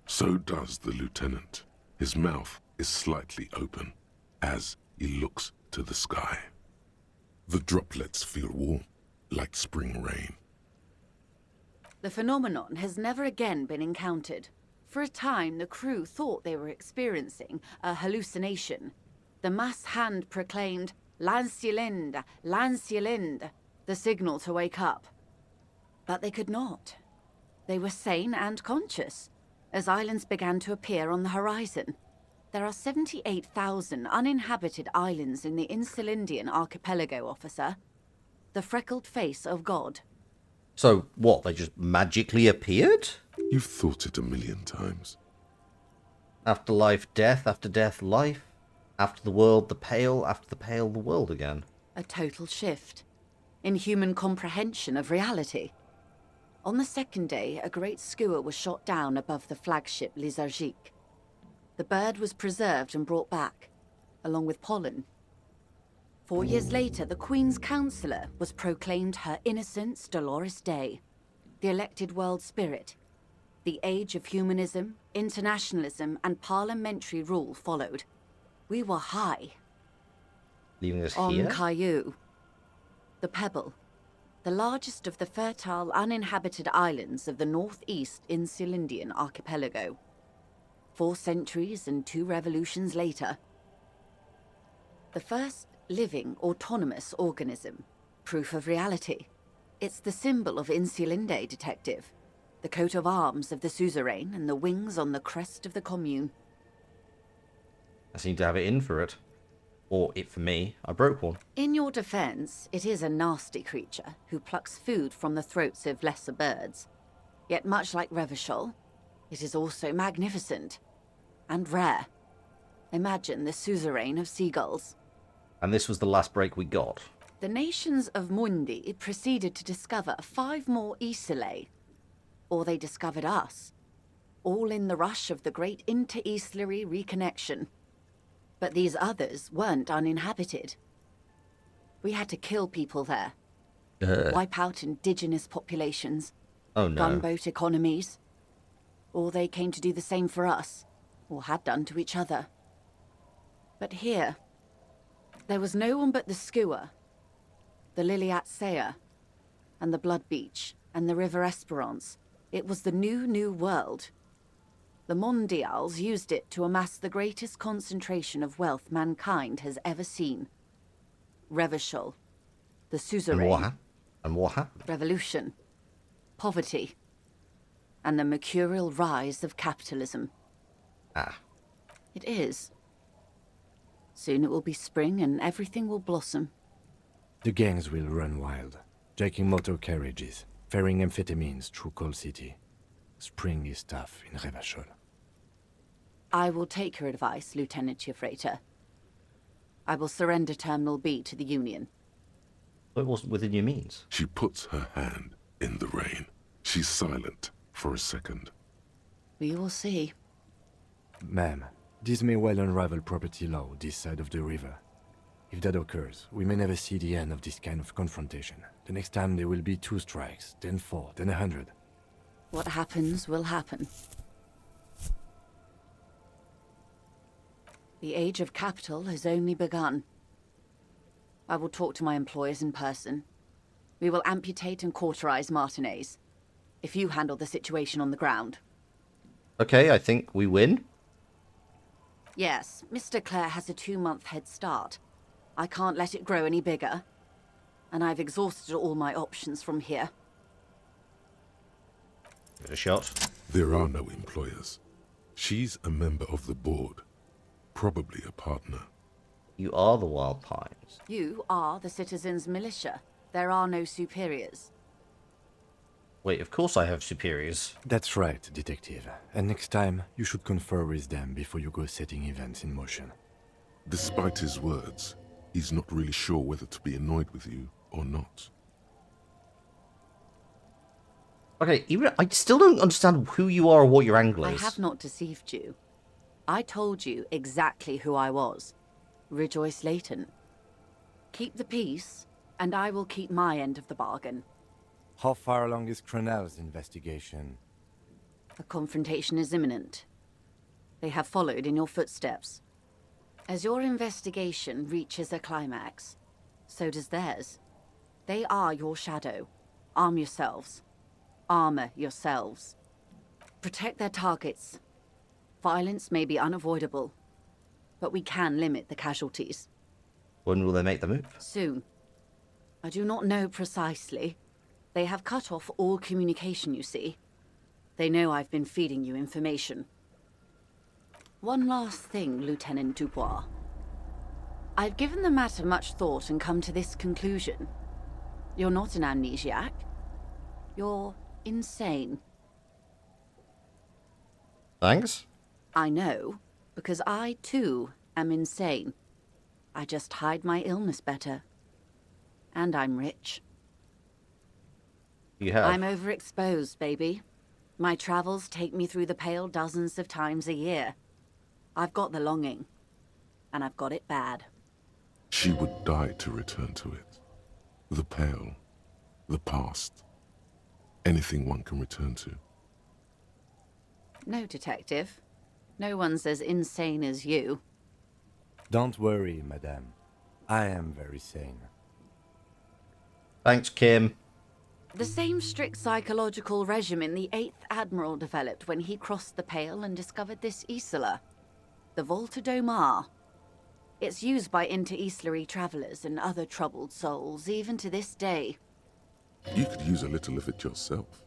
So does the lieutenant. His mouth is slightly open as he looks to the sky. The droplets feel warm, like spring rain. The phenomenon has never again been encountered. For a time, the crew thought they were experiencing a hallucination. The mass hand proclaimed, "Lancielinde, Lancielinde," the signal to wake up. But they could not. They were sane and conscious, as islands began to appear on the horizon. There are 78,000 uninhabited islands in the Insulindian archipelago, officer. The freckled face of God. So, what, they just magically appeared? You've thought it a million times. After life, death, after death, life. After the world, the Pale, after the Pale, the world again. A total shift in human comprehension of reality. On the second day, a great skua was shot down above the flagship Lizargique. The bird was preserved and brought back, along with pollen. 4 years later, the Queen's Counsellor was proclaimed Her Innocence Dolores Day, the elected world spirit. The age of humanism, internationalism, and parliamentary rule followed. We were high. Leaving us on here? Caillou, the Pebble, the largest of the fertile, uninhabited islands of the northeast Insulindian archipelago. 4 centuries and 2 revolutions later. The first living, autonomous organism. Proof of reality. It's the symbol of Insulinde, detective. The coat of arms of the suzerain and the wings on the crest of the commune. I seem to have it in for it. Or it for me. I broke one. In your defense, it is a nasty creature who plucks food from the throats of lesser birds. Yet much like Revachol, it is also magnificent. And rare. Imagine the suzerain of seagulls. And this was the last break we got. The nations of Mundi proceeded to discover 5 more Isolae. Or they discovered us. All in the rush of the great inter-Islary reconnection. But these others weren't uninhabited. We had to kill people there. Wipe out indigenous populations. Oh no. Gunboat economies. Or they came to do the same for us. Or had done to each other. But here, there was no one but the skua, the Liliat Sea, and the Blood Beach, and the River Esperance. It was the new world. The Mondials used it to amass the greatest concentration of wealth mankind has ever seen. Revachol, the suzerain. And what happened? Revolution. Poverty. And the mercurial rise of capitalism. Ah. It is. Soon it will be spring and everything will blossom. The gangs will run wild, jacking motor carriages, ferrying amphetamines through Coal City. Spring is tough in Revachol. I will take your advice, Lieutenant Chiefrater. I will surrender Terminal B to the Union. But it wasn't within your means. She puts her hand in the rain. She's silent for a second. We will see. Ma'am, this may well unravel property law this side of the river. If that occurs, we may never see the end of this kind of confrontation. The next time there will be 2 strikes, then 4, then 100. What happens will happen. The age of capital has only begun. I will talk to my employers in person. We will amputate and cauterize Martinez. If you handle the situation on the ground. Okay, I think we win. Yes, Mr. Clare has a 2-month head start. I can't let it grow any bigger. And I've exhausted all my options from here. Give it a shot. There are no employers. She's a member of the board. Probably a partner. You are the Wild Pines. You are the citizens' militia. There are no superiors. Wait, of course I have superiors. That's right, Detective. And next time, you should confer with them before you go setting events in motion. Despite his words, he's not really sure whether to be annoyed with you or not. Okay, even I still don't understand who you are or what your angle I is. have not deceived you. I told you exactly who I was. Rejoice Layton. Keep the peace, and I will keep my end of the bargain. How far along is Cronell's investigation? A confrontation is imminent. They have followed in your footsteps. As your investigation reaches a climax, so does theirs. They are your shadow. Arm yourselves. Armor yourselves. Protect their targets. Violence may be unavoidable, but we can limit the casualties. When will they make the move? Soon. I do not know precisely. They have cut off all communication, you see. They know I've been feeding you information. One last thing, Lieutenant Dubois. I've given the matter much thought and come to this conclusion. You're not an amnesiac. You're insane. Thanks. I know, because I, too, am insane. I just hide my illness better. And I'm rich. You have. I'm overexposed, baby. My travels take me through the Pale dozens of times a year. I've got the longing. And I've got it bad. She would die to return to it. The Pale, the past, anything one can return to. No, Detective. No one's as insane as you. Don't worry, madame. I am very sane. Thanks, Kim. The same strict psychological regimen the 8th Admiral developed when he crossed the Pale and discovered this Isola, the Volta do Mar. It's used by inter-Easlary travelers and other troubled souls, even to this day. You could use a little of it yourself.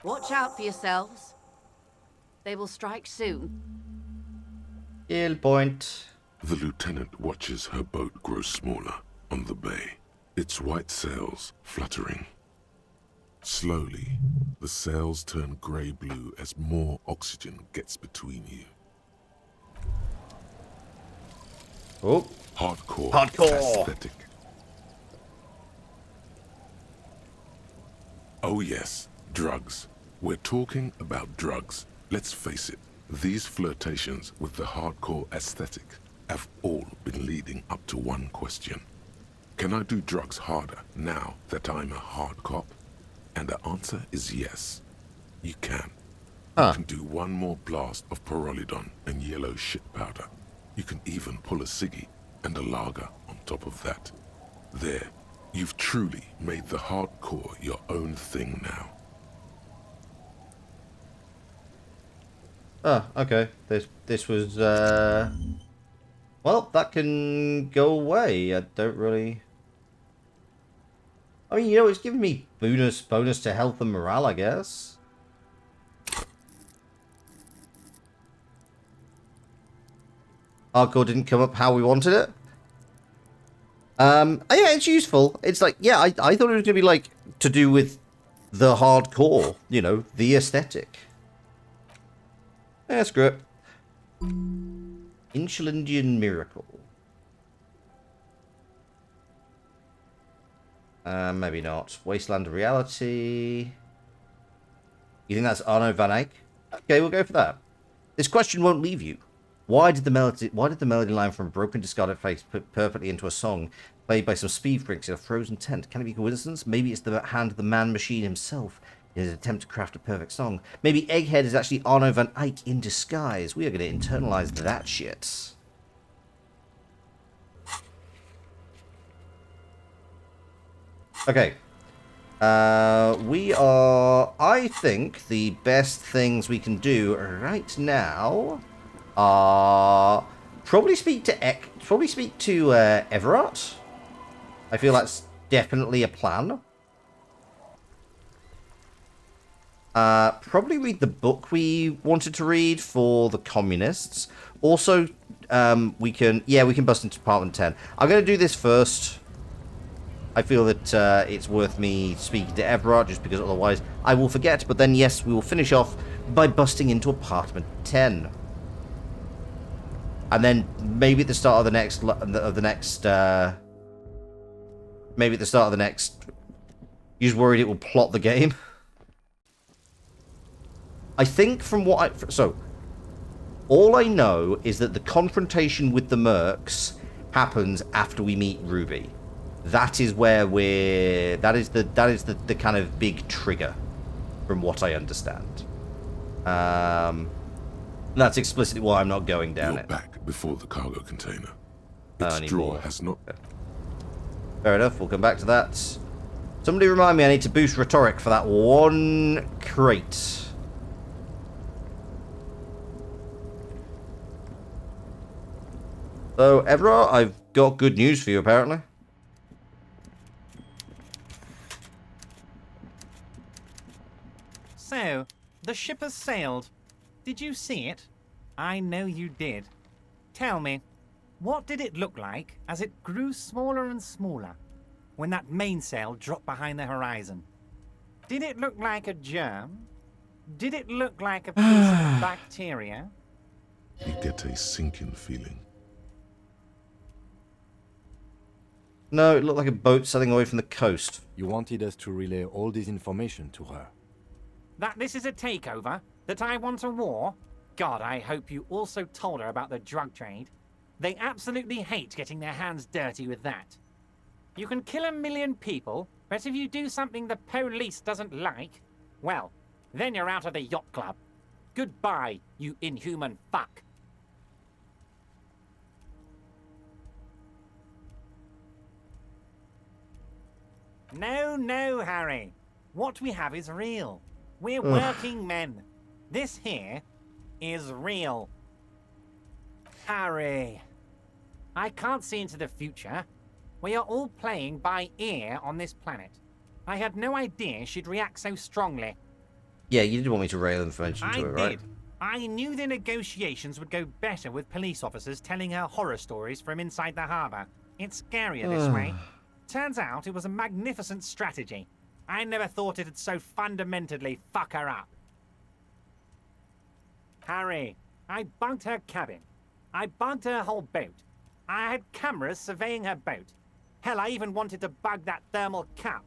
Watch out for yourselves. They will strike soon. Kill point. The lieutenant watches her boat grow smaller on the bay, its white sails fluttering. Slowly, the sails turn grey-blue as more oxygen gets between you. Oh. Hardcore. Aesthetic. Oh yes, drugs. We're talking about drugs. Let's face it, these flirtations with the hardcore aesthetic have all been leading up to one question. Can I do drugs harder now that I'm a hard cop? And the answer is yes. You can. You can do one more blast of Pyrrolidon and yellow shit powder. You can even pull a ciggy and a lager on top of that. There, you've truly made the hardcore your own thing now. Oh, okay. This was, well, that can go away. I don't really... I mean, you know, it's giving me bonus to health and morale, I guess. Hardcore didn't come up how we wanted it. Yeah, it's useful. It's like, yeah, I thought it was going to be, like, to do with the hardcore, you know, the aesthetic. Yeah, screw it. Insulindian Miracle. Maybe not. Wasteland of Reality. You think that's Arno van Eyck? Okay, we'll go for that. This question won't leave you. Why did the melody line from Broken Discarded Face put perfectly into a song played by some speed freaks in a frozen tent? Can it be coincidence? Maybe it's the hand of the man machine himself in his attempt to craft a perfect song. Maybe Egghead is actually Arno van Eyck in disguise. We are going to internalize that shit. Okay. We are... I think the best things we can do right now are probably speak to Everard. I feel that's definitely a plan. Probably read the book we wanted to read for the communists. Also, we can bust into apartment 10. I'm going to do this first. I feel that it's worth me speaking to Everard, just because otherwise I will forget. But then, yes, we will finish off by busting into apartment 10. And then maybe at the start of the next, maybe at the start of the next, you're just worried it will plot the game. I think from what so, all I know is that the confrontation with the mercs happens after we meet Ruby. That is where that is the kind of big trigger, from what I understand. That's explicitly why I'm not going down You're it. back before the cargo container. Its drawer has not... Fair enough, we'll come back to that. Somebody remind me I need to boost rhetoric for that one crate. So, Everard, I've got good news for you, apparently. So, the ship has sailed. Did you see it? I know you did. Tell me, what did it look like as it grew smaller and smaller when that mainsail dropped behind the horizon? Did it look like a germ? Did it look like a piece of bacteria? You get a sinking feeling. No, it looked like a boat sailing away from the coast. You wanted us to relay all this information to her. That this is a takeover? That I want a war? God, I hope you also told her about the drug trade. They absolutely hate getting their hands dirty with that. You can kill 1 million people, but if you do something the police doesn't like, well, then you're out of the yacht club. Goodbye, you inhuman fuck. No, no, Harry. What we have is real. We're working men. This here is real. Harry. I can't see into the future. We are all playing by ear on this planet. I had no idea she'd react so strongly. Yeah, you did want me to rail information to her, right? I knew the negotiations would go better with police officers telling her horror stories from inside the harbour. It's scarier this way. Turns out it was a magnificent strategy. I never thought it'd so fundamentally fuck her up. Harry, I bugged her cabin. I bugged her whole boat. I had cameras surveying her boat. Hell, I even wanted to bug that thermal cap,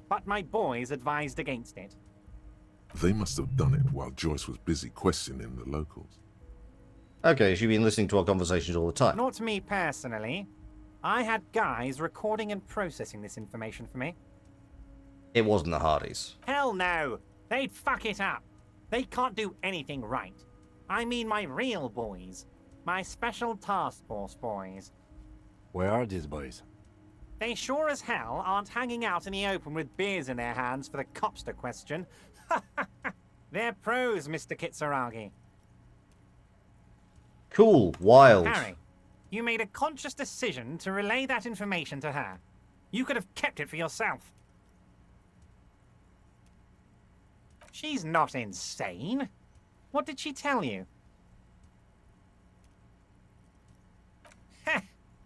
but my boys advised against it. They must have done it while Joyce was busy questioning the locals. Okay, she's been listening to our conversations all the time. Not me personally. I had guys recording and processing this information for me. It wasn't the Hardys. Hell no! They'd fuck it up. They can't do anything right. I mean my real boys. My special task force boys. Where are these boys? They sure as hell aren't hanging out in the open with beers in their hands for the cops to question. They're pros, Mr. Kitsuragi. Cool, wild. Harry, you made a conscious decision to relay that information to her. You could have kept it for yourself. She's not insane. What did she tell you? Heh,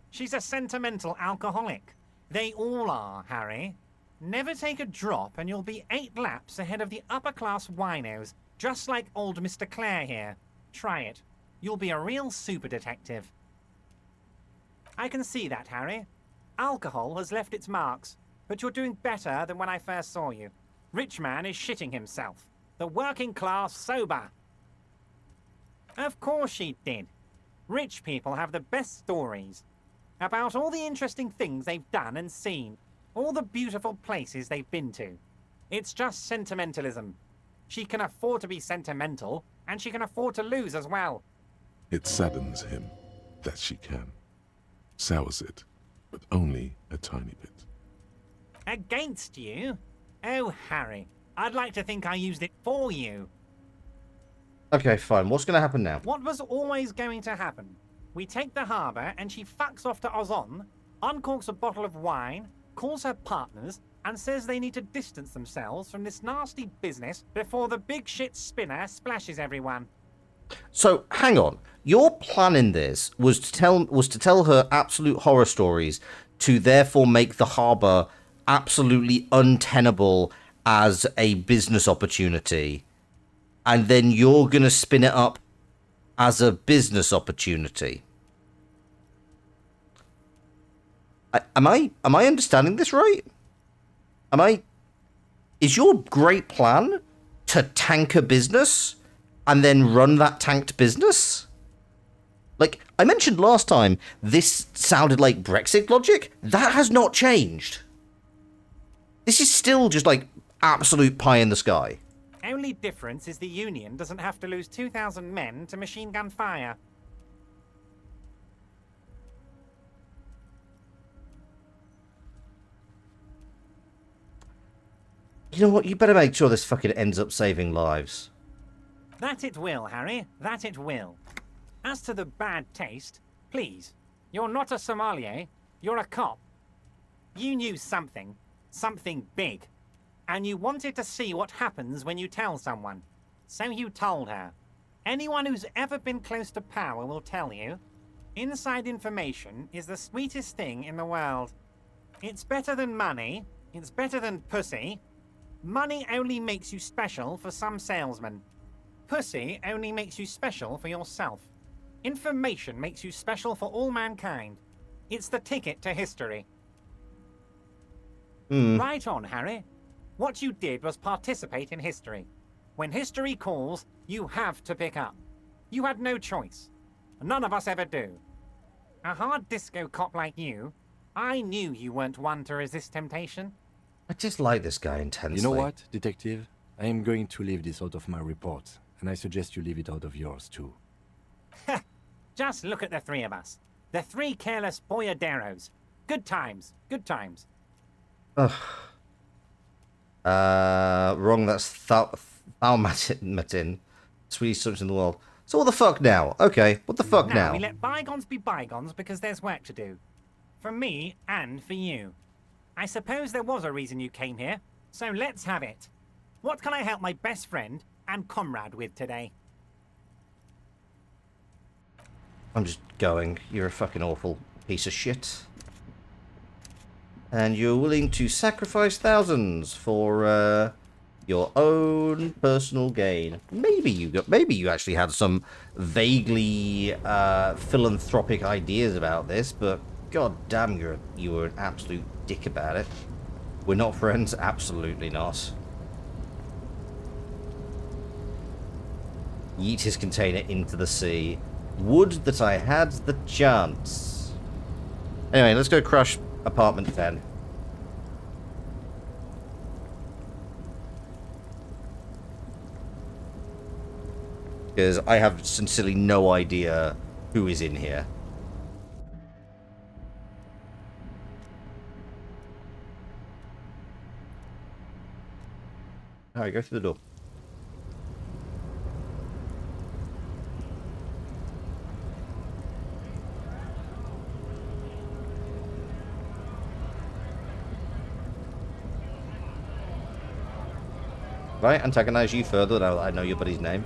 she's a sentimental alcoholic. They all are, Harry. Never take a drop and you'll be 8 laps ahead of the upper-class winos, just like old Mr. Clare here. Try it. You'll be a real super detective. I can see that, Harry. Alcohol has left its marks, but you're doing better than when I first saw you. Rich man is shitting himself. The working class sober. Of course she did. Rich people have the best stories about all the interesting things they've done and seen, all the beautiful places they've been to. It's just sentimentalism. She can afford to be sentimental, and she can afford to lose as well. It saddens him that she can. Sours it, but only a tiny bit. Against you? Oh, Harry, I'd like to think I used it for you. Okay, fine. What's going to happen now? What was always going to happen? We take the harbour and she fucks off to Ozon, uncorks a bottle of wine, calls her partners, and says they need to distance themselves from this nasty business before the big shit spinner splashes everyone. So hang on. Your plan in this was to tell her absolute horror stories to therefore make the harbor absolutely untenable as a business opportunity, and then you're gonna spin it up as a business opportunity. Am I understanding this right? Is your great plan to tank a business and then run that tanked business? Like, I mentioned last time, this sounded like Brexit logic. That has not changed. This is still just like absolute pie in the sky. Only difference is the Union doesn't have to lose 2,000 men to machine gun fire. You know what? You better make sure this fucking ends up saving lives. That it will, Harry. That it will. As to the bad taste, please, you're not a sommelier. You're a cop. You knew something. Something big. And you wanted to see what happens when you tell someone. So you told her. Anyone who's ever been close to power will tell you. Inside information is the sweetest thing in the world. It's better than money. It's better than pussy. Money only makes you special for some salesmen. Pussy only makes you special for yourself. Information makes you special for all mankind. It's the ticket to history. Right on, Harry. What you did was participate in history. When history calls, you have to pick up. You had no choice. None of us ever do. A hard disco cop like you, I knew you weren't one to resist temptation. I just like this guy intensely. You know what, Detective? I am going to leave this out of my report, and I suggest you leave it out of yours, too. Just look at the three of us. The three careless boyaderos. Good times. Good times. Ugh. Wrong, that's Thalmatin. Sweetest substance in the world. So what the fuck now? Okay, what the fuck now? We let bygones be bygones because there's work to do. For me and for you. I suppose there was a reason you came here, so let's have it. What can I help my best friend and comrade with today? I'm just going. You're a fucking awful piece of shit. And you're willing to sacrifice thousands for your own personal gain. Maybe you actually had some vaguely philanthropic ideas about this, but god damn, you were an absolute dick about it. We're not friends? Absolutely not. Yeet his container into the sea. Would that I had the chance. Anyway, let's go crush apartment 10. Because I have sincerely no idea who is in here. Alright, go through the door. Right, antagonize you further now that I know your buddy's name.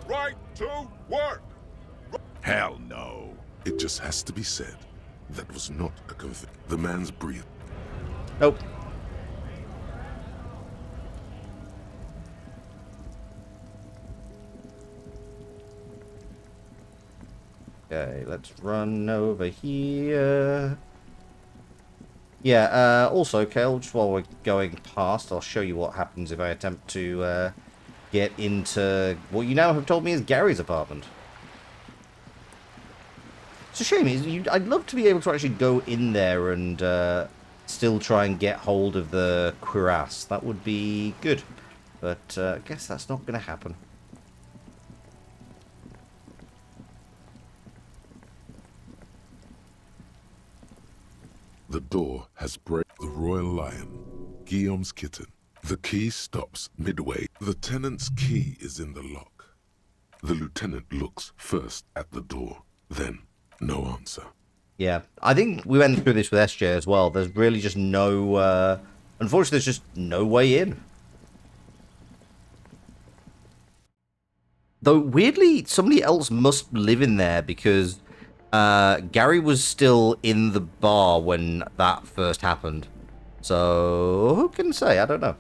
Right to work! Hell no. It just has to be said. That was not a the man's breath. Nope. Okay, let's run over here. Yeah, also, Kel, just while we're going past, I'll show you what happens if I attempt to get into what you now have told me is Gary's apartment. It's a shame. I'd love to be able to actually go in there and still try and get hold of the cuirass. That would be good. But I guess that's not going to happen. The door has break the Royal Lion, Guillaume's kitten. The key stops midway. The tenant's key is in the lock. The lieutenant looks first at the door, then no answer. Yeah, I think we went through this with SJ as well. There's really just no... unfortunately, there's just no way in. Though, weirdly, somebody else must live in there because Gary was still in the bar when that first happened. So, who can say? I don't know.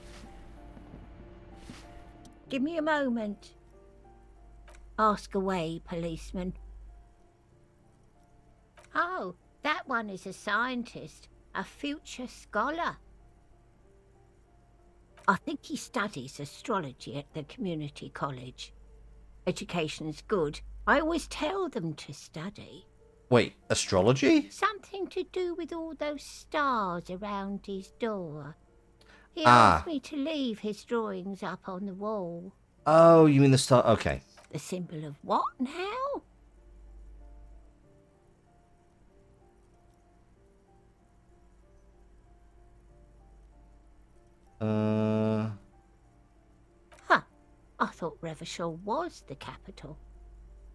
Give me a moment. Ask away, policeman. Oh, that one is a scientist, a future scholar. I think he studies astrology at the community college. Education's good. I always tell them to study. Wait, astrology? Something to do with all those stars around his door. He Ah. asked me to leave his drawings up on the wall. Oh, you mean the star? Okay. The symbol of what now? Huh. I thought Revachol was the capital.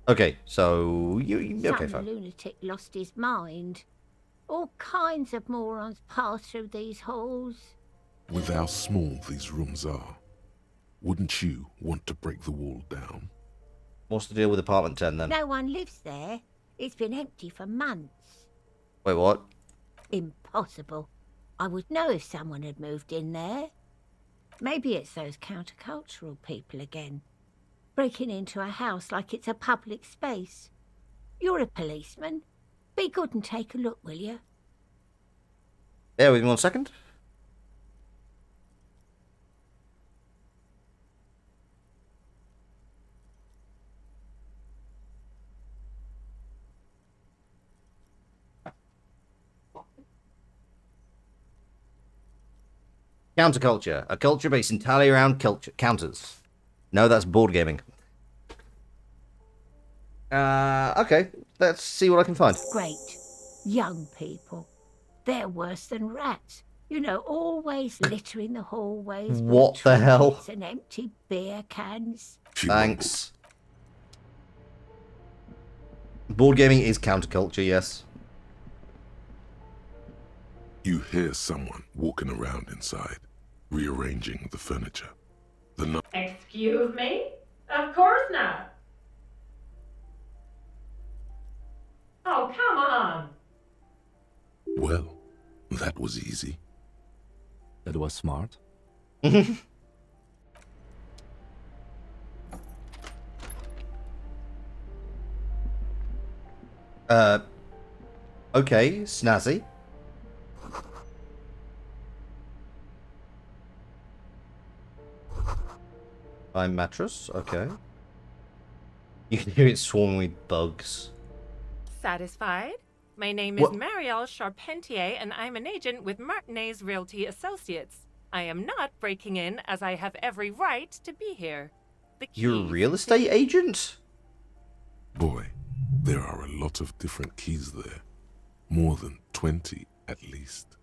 Okay, so okay, Some fine. lunatic lost his mind. All kinds of morons pass through these halls. With how small these rooms are, wouldn't you want to break the wall down? What's the deal with apartment 10 then? No one lives there. It's been empty for months. Wait, what? Impossible. I would know if someone had moved in there. Maybe it's those countercultural people again, breaking into a house like it's a public space. You're a policeman. Be good and take a look, will you? Bear with me 1 second. Counterculture. A culture based entirely around counters. No, that's board gaming. Okay. Let's see what I can find. Great. Young people. They're worse than rats. You know, always littering the hallways. What with the hell? trinkets and empty beer cans. Thanks. Board gaming is counterculture, yes. You hear someone walking around inside, rearranging the furniture. Excuse me? Of course not. Oh, come on. Well, that was easy. That was smart. Okay, snazzy. Fine mattress, okay. You can hear it swarming with bugs. Satisfied? My name What? is Marielle Charpentier, and I'm an agent with Martinez Realty Associates. I am not breaking in, as I have every right to be here. You're a real estate agent? Boy, there are a lot of different keys there. More than 20 at least.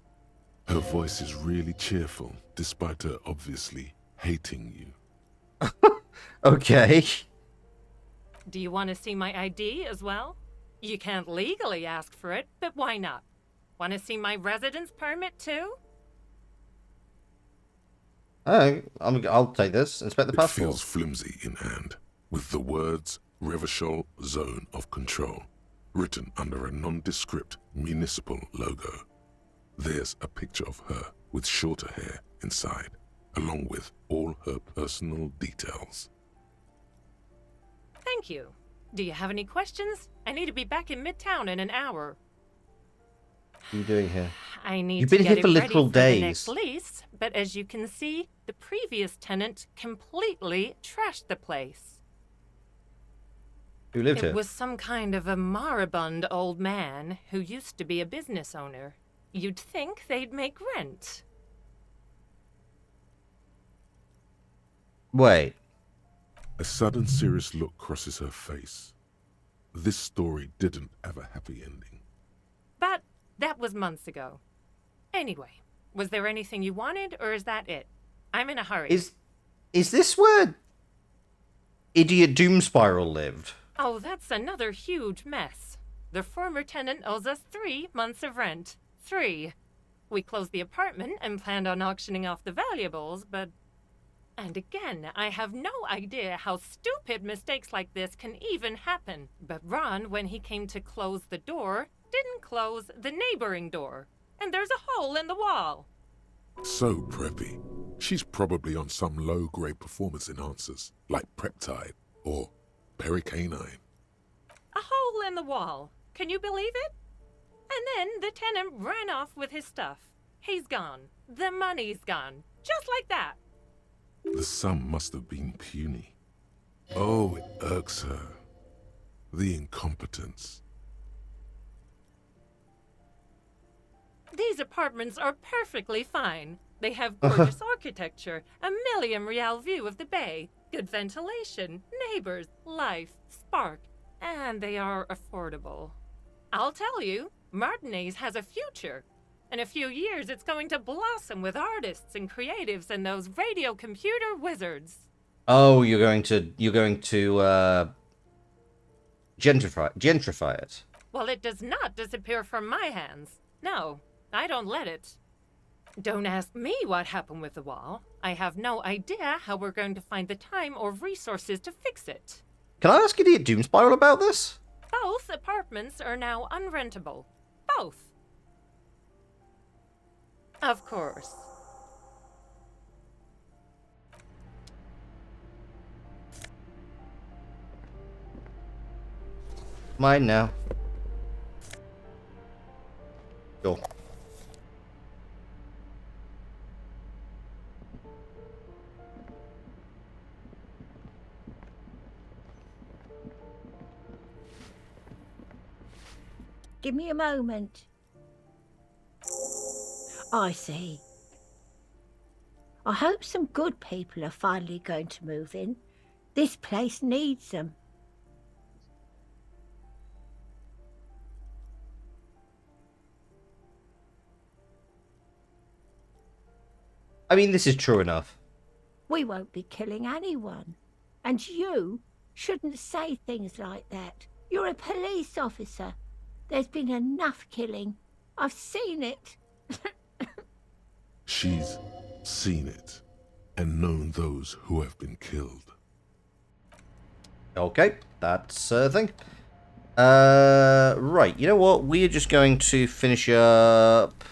Her voice is really cheerful, despite her obviously hating you. Okay. Do you want to see my ID as well? You can't legally ask for it, but why not? Want to see my residence permit too? I'll take this. Inspect the It passport. feels flimsy in hand, with the words Revachol Zone of Control written under a nondescript municipal logo. There's a picture of her with shorter hair inside, along with all her personal details. Thank you. Do you have any questions? I need to be back in Midtown in an hour. What are you doing here? I need You've to been get here for it literal ready for the next days. lease, but as you can see, the previous tenant completely trashed the place. Who lived It here? was some kind of a moribund old man who used to be a business owner. You'd think they'd make rent. Wait. A sudden serious look crosses her face. This story didn't have a happy ending. But that was months ago. Anyway, was there anything you wanted, or is that it? I'm in a hurry. Is this where Idiot Doom Spiral lived? Oh, that's another huge mess. The former tenant owes us 3 months of rent. 3. We closed the apartment and planned on auctioning off the valuables, but And again, I have no idea how stupid mistakes like this can even happen. But Ron, when he came to close the door, didn't close the neighboring door. And there's a hole in the wall. So preppy. She's probably on some low-grade performance enhancers, like Preptide or Pericanine. A hole in the wall. Can you believe it? And then the tenant ran off with his stuff. He's gone. The money's gone. Just like that. The sum must have been puny. Oh, it irks her. The incompetence. These apartments are perfectly fine. They have gorgeous architecture, a million-real view of the bay, good ventilation, neighbors, life, spark, and they are affordable. I'll tell you, Martinez has a future. In a few years, it's going to blossom with artists and creatives and those radio computer wizards. Oh, you're going to gentrify it. Well, it does not disappear from my hands. No, I don't let it. Don't ask me what happened with the wall. I have no idea how we're going to find the time or resources to fix it. Can I ask Idiot Doom Spiral about this? Both apartments are now unrentable. Both. Of course. Mine now. Sure. Give me a moment. I see. I hope some good people are finally going to move in. This place needs them. I mean, this is true enough. We won't be killing anyone. And you shouldn't say things like that. You're a police officer. There's been enough killing. I've seen it. She's seen it and known those who have been killed. Okay, that's a thing. Right, you know what? We are just going to finish up...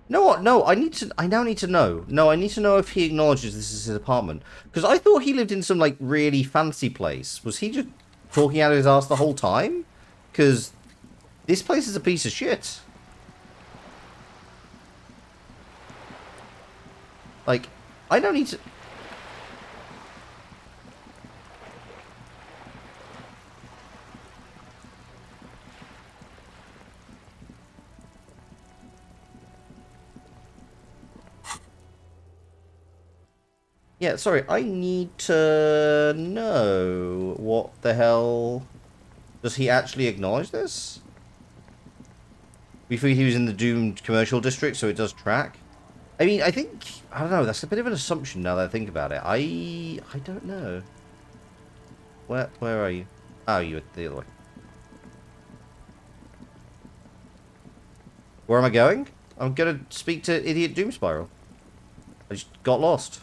No, what? No, I now need to know. No, I need to know if he acknowledges this is his apartment. Because I thought he lived in some, like, really fancy place. Was he just talking out of his ass the whole time? Because this place is a piece of shit. Like, I don't need to... Yeah, sorry, I need to know what the hell... Does he actually acknowledge this? We figured he was in the doomed commercial district, so it does track. I mean, I think... I don't know, that's a bit of an assumption now that I think about it. I don't know. Where are you? Oh, you're the other way. Where am I going? I'm gonna speak to Idiot Doom Spiral. I just got lost.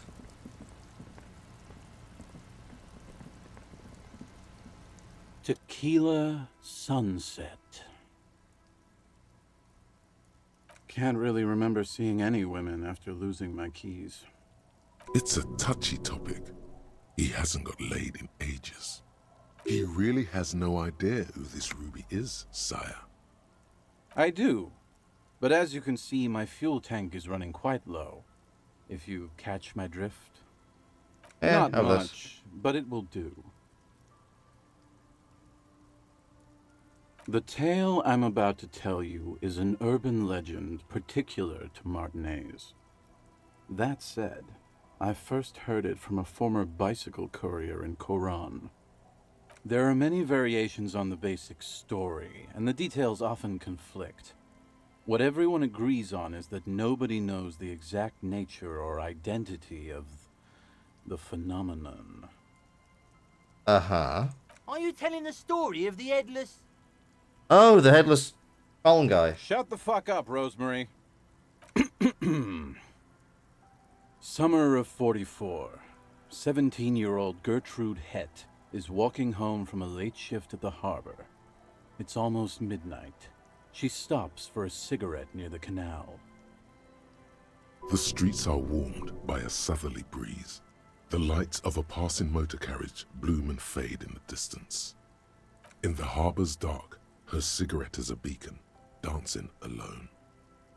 Tequila sunset. Can't really remember seeing any women after losing my keys. It's a touchy topic. He hasn't got laid in ages. He really has no idea who this Ruby is, sire. I do. But as you can see, my fuel tank is running quite low. If you catch my drift. Not much, but it will do. The tale I'm about to tell you is an urban legend particular to Martinez. That said, I first heard it from a former bicycle courier in Koran. There are many variations on the basic story, and the details often conflict. What everyone agrees on is that nobody knows the exact nature or identity of the phenomenon. Uh-huh. Are you telling the story of the headless... Oh, the headless column guy. Shut the fuck up, Rosemary. Summer of '44. 17-year-old Gertrude Het is walking home from a late shift at the harbor. It's almost midnight. She stops for a cigarette near the canal. The streets are warmed by a southerly breeze. The lights of a passing motor carriage bloom and fade in the distance. In the harbor's dark, her cigarette is a beacon, dancing alone.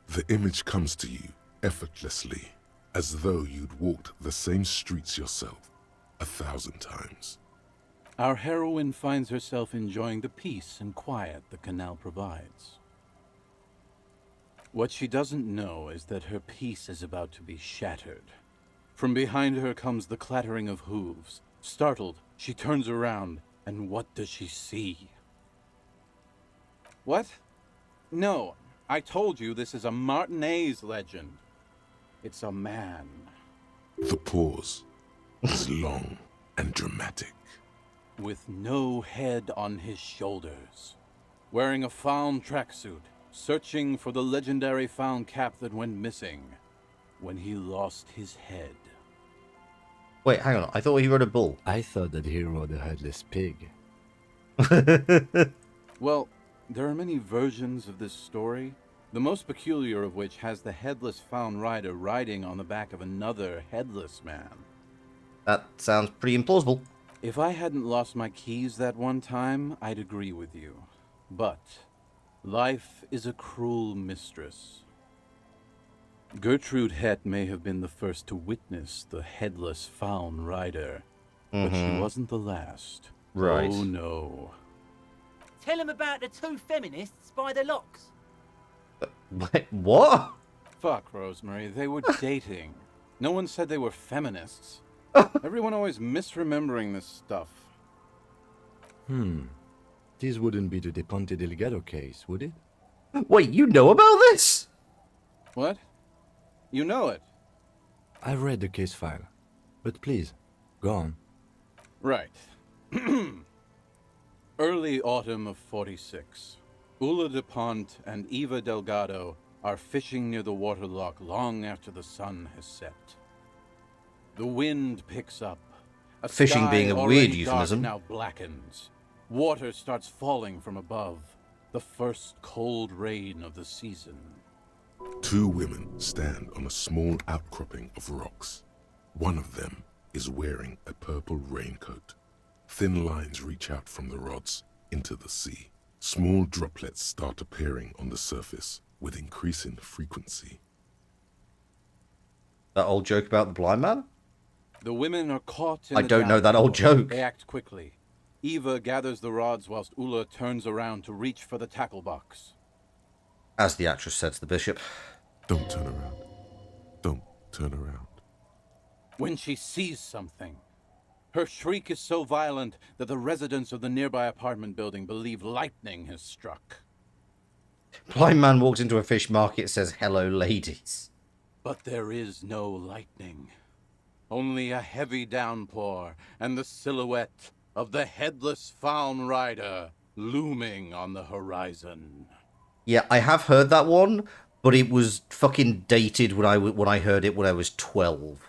The image comes to you effortlessly, as though you'd walked the same streets yourself 1,000 times. Our heroine finds herself enjoying the peace and quiet the canal provides. What she doesn't know is that her peace is about to be shattered. From behind her comes the clattering of hooves. Startled, she turns around, and what does she see? What? No, I told you this is a Martinez legend. It's a man. The pause is long and dramatic. With no head on his shoulders. Wearing a found tracksuit, searching for the legendary found cap that went missing when he lost his head. Wait, hang on. I thought he rode a bull. I thought that he rode a headless pig. Well, there are many versions of this story, the most peculiar of which has the headless found rider riding on the back of another headless man. That sounds pretty implausible. If I hadn't lost my keys that one time, I'd agree with you. But life is a cruel mistress. Gertrude Het may have been the first to witness the headless found rider, but she wasn't the last. Right. Oh no. Tell him about the two feminists by the locks. Wait, what? Fuck, Rosemary, they were dating. No one said they were feminists. Everyone always misremembering this stuff. This wouldn't be the De Ponte Delgado case, would it? Wait, you know about this? What? You know it? I read the case file. But please, go on. Right. Early autumn of 46. Ula de Ponte and Eva Delgado are fishing near the waterlock long after the sun has set. The wind picks up. Fishing being a weird dark euphemism. now blackens. Water starts falling from above. The first cold rain of the season. Two women stand on a small outcropping of rocks. One of them is wearing a purple raincoat. Thin lines reach out from the rods into the sea. Small droplets start appearing on the surface with increasing frequency. That old joke about the blind man? The women are caught in I the don't know that old downpour. joke. They act quickly. Eva gathers the rods whilst Ula turns around to reach for the tackle box. As the actress said to the bishop. Don't turn around. Don't turn around. When she sees something, her shriek is so violent that the residents of the nearby apartment building believe lightning has struck. Blind man walks into a fish market, says, "Hello, ladies." But there is no lightning. Only a heavy downpour and the silhouette of the headless found rider looming on the horizon. Yeah, I have heard that one, but it was fucking dated when I heard it when I was 12.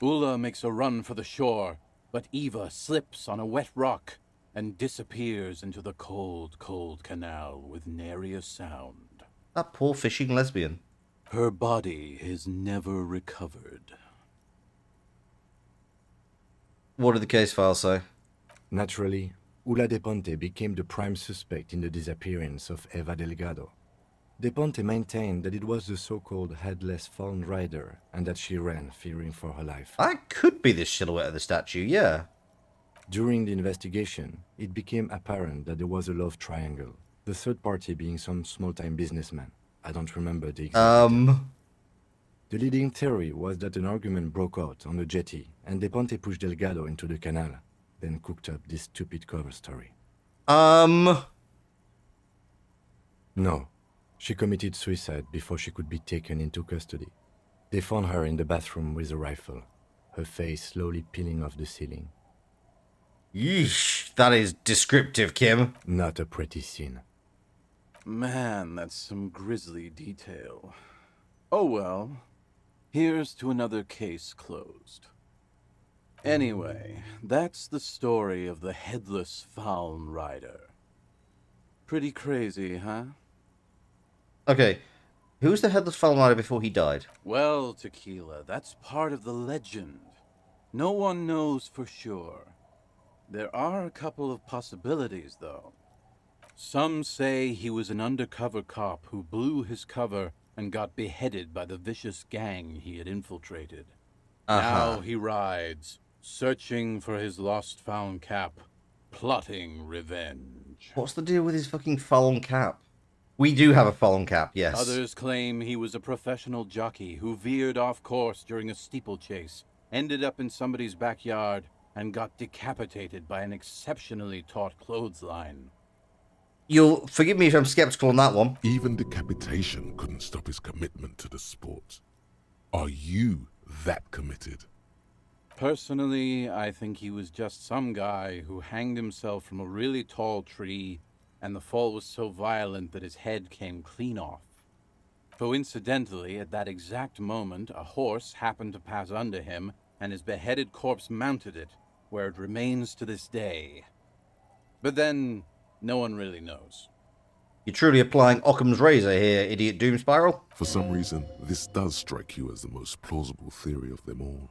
Ula makes a run for the shore, but Eva slips on a wet rock and disappears into the cold, cold canal with nary a sound. That poor fishing lesbian. Her body is never recovered. What did the case file say? Naturally, Ula de Ponte became the prime suspect in the disappearance of Eva Delgado. De Ponte maintained that it was the so-called headless found rider and that she ran, fearing for her life. That could be the silhouette of the statue, yeah. During the investigation, it became apparent that there was a love triangle, the third party being some small-time businessman. I don't remember the exact details. The leading theory was that an argument broke out on the jetty, and De Ponte pushed Delgado into the canal, then cooked up this stupid cover story. No. She committed suicide before she could be taken into custody. They found her in the bathroom with a rifle, her face slowly peeling off the ceiling. Yeesh, that is descriptive, Kim. Not a pretty scene. Man, that's some grisly detail. Oh well. Here's to another case closed. Anyway, that's the story of the Headless Fallen Rider. Pretty crazy, huh? Okay, who was the Headless Fallen Rider before he died? Well, Tequila, that's part of the legend. No one knows for sure. There are a couple of possibilities, though. Some say he was an undercover cop who blew his cover and got beheaded by the vicious gang he had infiltrated. Now he rides, searching for his lost-found cap, plotting revenge. What's the deal with his fucking fallen cap? We do have a fallen cap, yes. Others claim he was a professional jockey who veered off course during a steeplechase, ended up in somebody's backyard, and got decapitated by an exceptionally taut clothesline. You'll forgive me if I'm skeptical on that one. Even decapitation couldn't stop his commitment to the sport. Are you that committed? Personally, I think he was just some guy who hanged himself from a really tall tree, and the fall was so violent that his head came clean off. Coincidentally, at that exact moment, a horse happened to pass under him, and his beheaded corpse mounted it, where it remains to this day. But then, no one really knows. You're truly applying Occam's razor here, idiot Doom Spiral. For some reason, this does strike you as the most plausible theory of them all.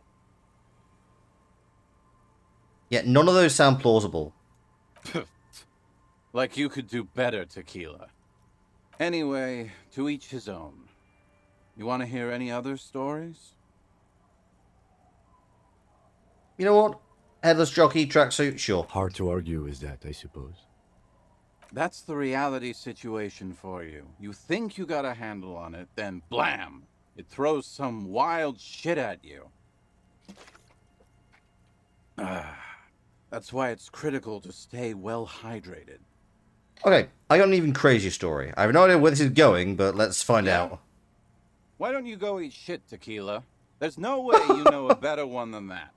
Yeah, none of those sound plausible. Like you could do better, Tequila. Anyway, to each his own. You want to hear any other stories? You know what? Headless jockey, tracksuit, sure. Hard to argue with that, I suppose. That's the reality situation for you. You think you got a handle on it, then blam! It throws some wild shit at you. That's why it's critical to stay well hydrated. Okay, I got an even crazier story. I have no idea where this is going, but let's find out. Why don't you go eat shit, Tequila? There's no way you know a better one than that.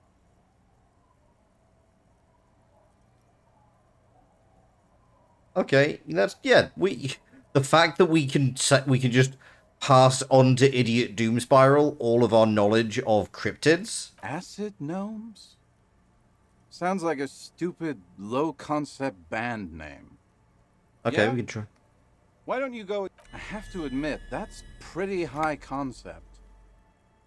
Okay, that's the fact that we can just pass on to idiot Doom Spiral all of our knowledge of cryptids. Acid gnomes? Sounds like a stupid, low-concept band name. Okay, Yeah? we can try. Why don't you go... I have to admit, that's pretty high concept.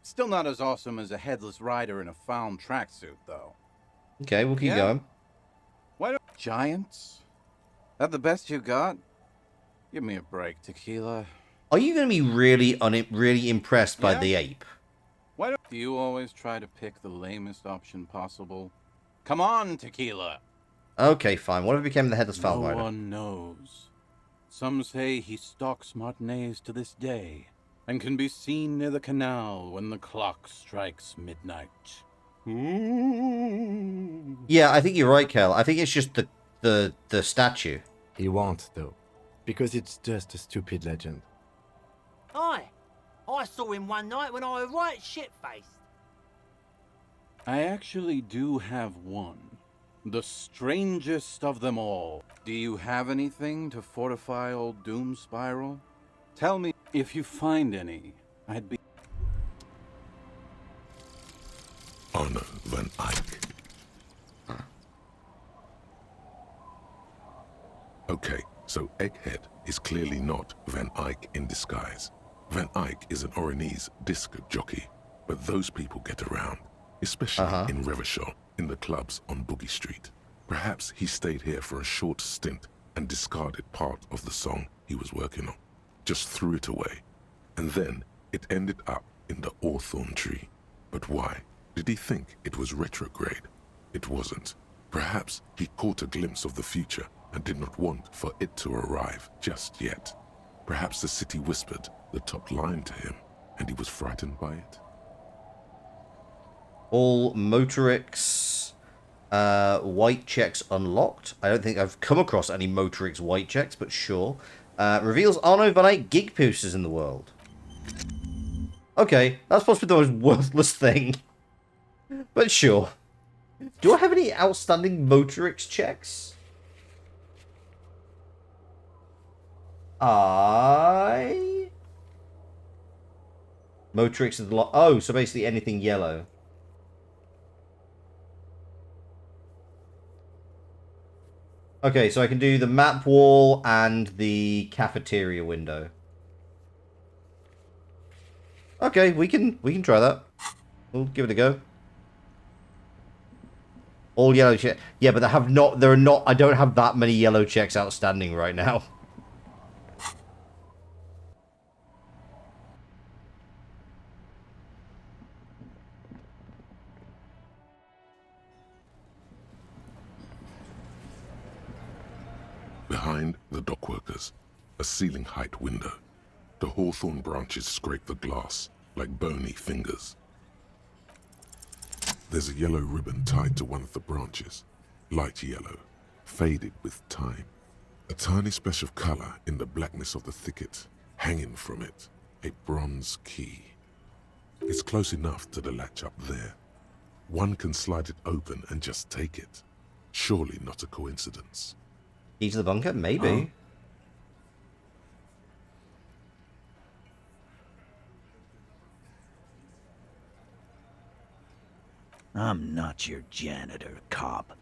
Still not as awesome as a headless rider in a found tracksuit, though. Okay, we'll keep going. Why don't... Giants? That the best you got? Give me a break, Tequila. Are you going to be really impressed by the ape? Why don't you always try to pick the lamest option possible? Come on, Tequila! Okay, fine. What if he became the headless Fallen Rider? No one knows. Some say he stalks Martinez to this day, and can be seen near the canal when the clock strikes midnight. Yeah, I think you're right, Kel. I think it's just the statue. He won't, though, because it's just a stupid legend. Aye, I saw him one night when I was right shit-faced. I actually do have one. The strangest of them all. Do you have anything to fortify old Doom Spiral? Tell me if you find any. I'd be... Anna Van Eyck. Okay, so Egghead is clearly not Van Eyck in disguise. Van Eyck is an Oranese disc jockey, but those people get around, especially in Revachol, in the clubs on Boogie Street. Perhaps he stayed here for a short stint and discarded part of the song he was working on, just threw it away, and then it ended up in the hawthorn tree. But why? Did he think it was retrograde? It wasn't. Perhaps he caught a glimpse of the future and did not want for it to arrive just yet. Perhaps the city whispered the top line to him, and he was frightened by it. All Motorix white checks unlocked. I don't think I've come across any Motorix white checks, but sure. Reveals Arno Van Eyck gig posters in the world. Okay, that's possibly the most worthless thing. But sure. Do I have any outstanding Motorix checks? Motorix is the lot. Oh, so basically anything yellow. Okay, so I can do the map wall and the cafeteria window. Okay, we can try that. We'll give it a go. All yellow check. Yeah, but there are not, I don't have that many yellow checks outstanding right now. Behind the dockworkers, a ceiling height window. The hawthorn branches scrape the glass like bony fingers. There's a yellow ribbon tied to one of the branches, light yellow, faded with time. A tiny splash of color in the blackness of the thicket, hanging from it, a bronze key. It's close enough to the latch up there. One can slide it open and just take it. Surely not a coincidence. Key to the bunker? Maybe. I'm not your janitor, cop.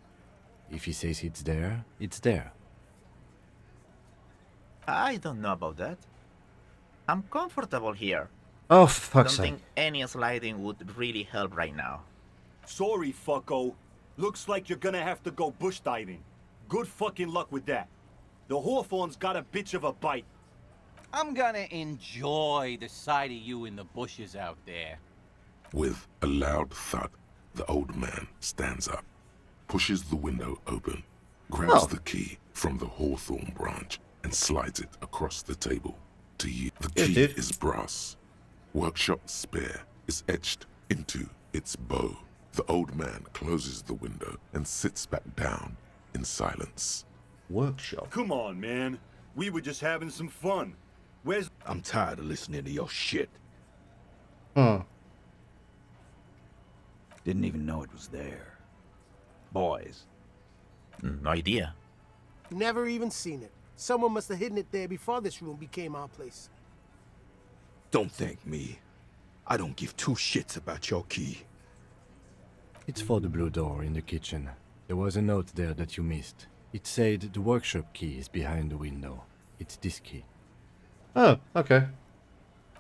If he says it's there, it's there. I don't know about that. I'm comfortable here. Oh, fuck's Don't sake. think any sliding would really help right now. Sorry, fucko. Looks like you're gonna have to go bush diving. Good fucking luck with that. The hawthorn's got a bitch of a bite. I'm gonna enjoy the sight of you in the bushes out there. With a loud thud, the old man stands up, pushes the window open, grabs the key from the hawthorn branch, and slides it across the table to you. The key is brass. Workshop spare is etched into its bow. The old man closes the window and sits back down in silence. Workshop? Come on, man. We were just having some fun. Where's... I'm tired of listening to your shit. Didn't even know it was there. Boys. No idea. Never even seen it. Someone must have hidden it there before this room became our place. Don't thank me. I don't give two shits about your key. It's for the blue door in the kitchen. There was a note there that you missed. It said the workshop key is behind the window. It's this key. Oh, okay.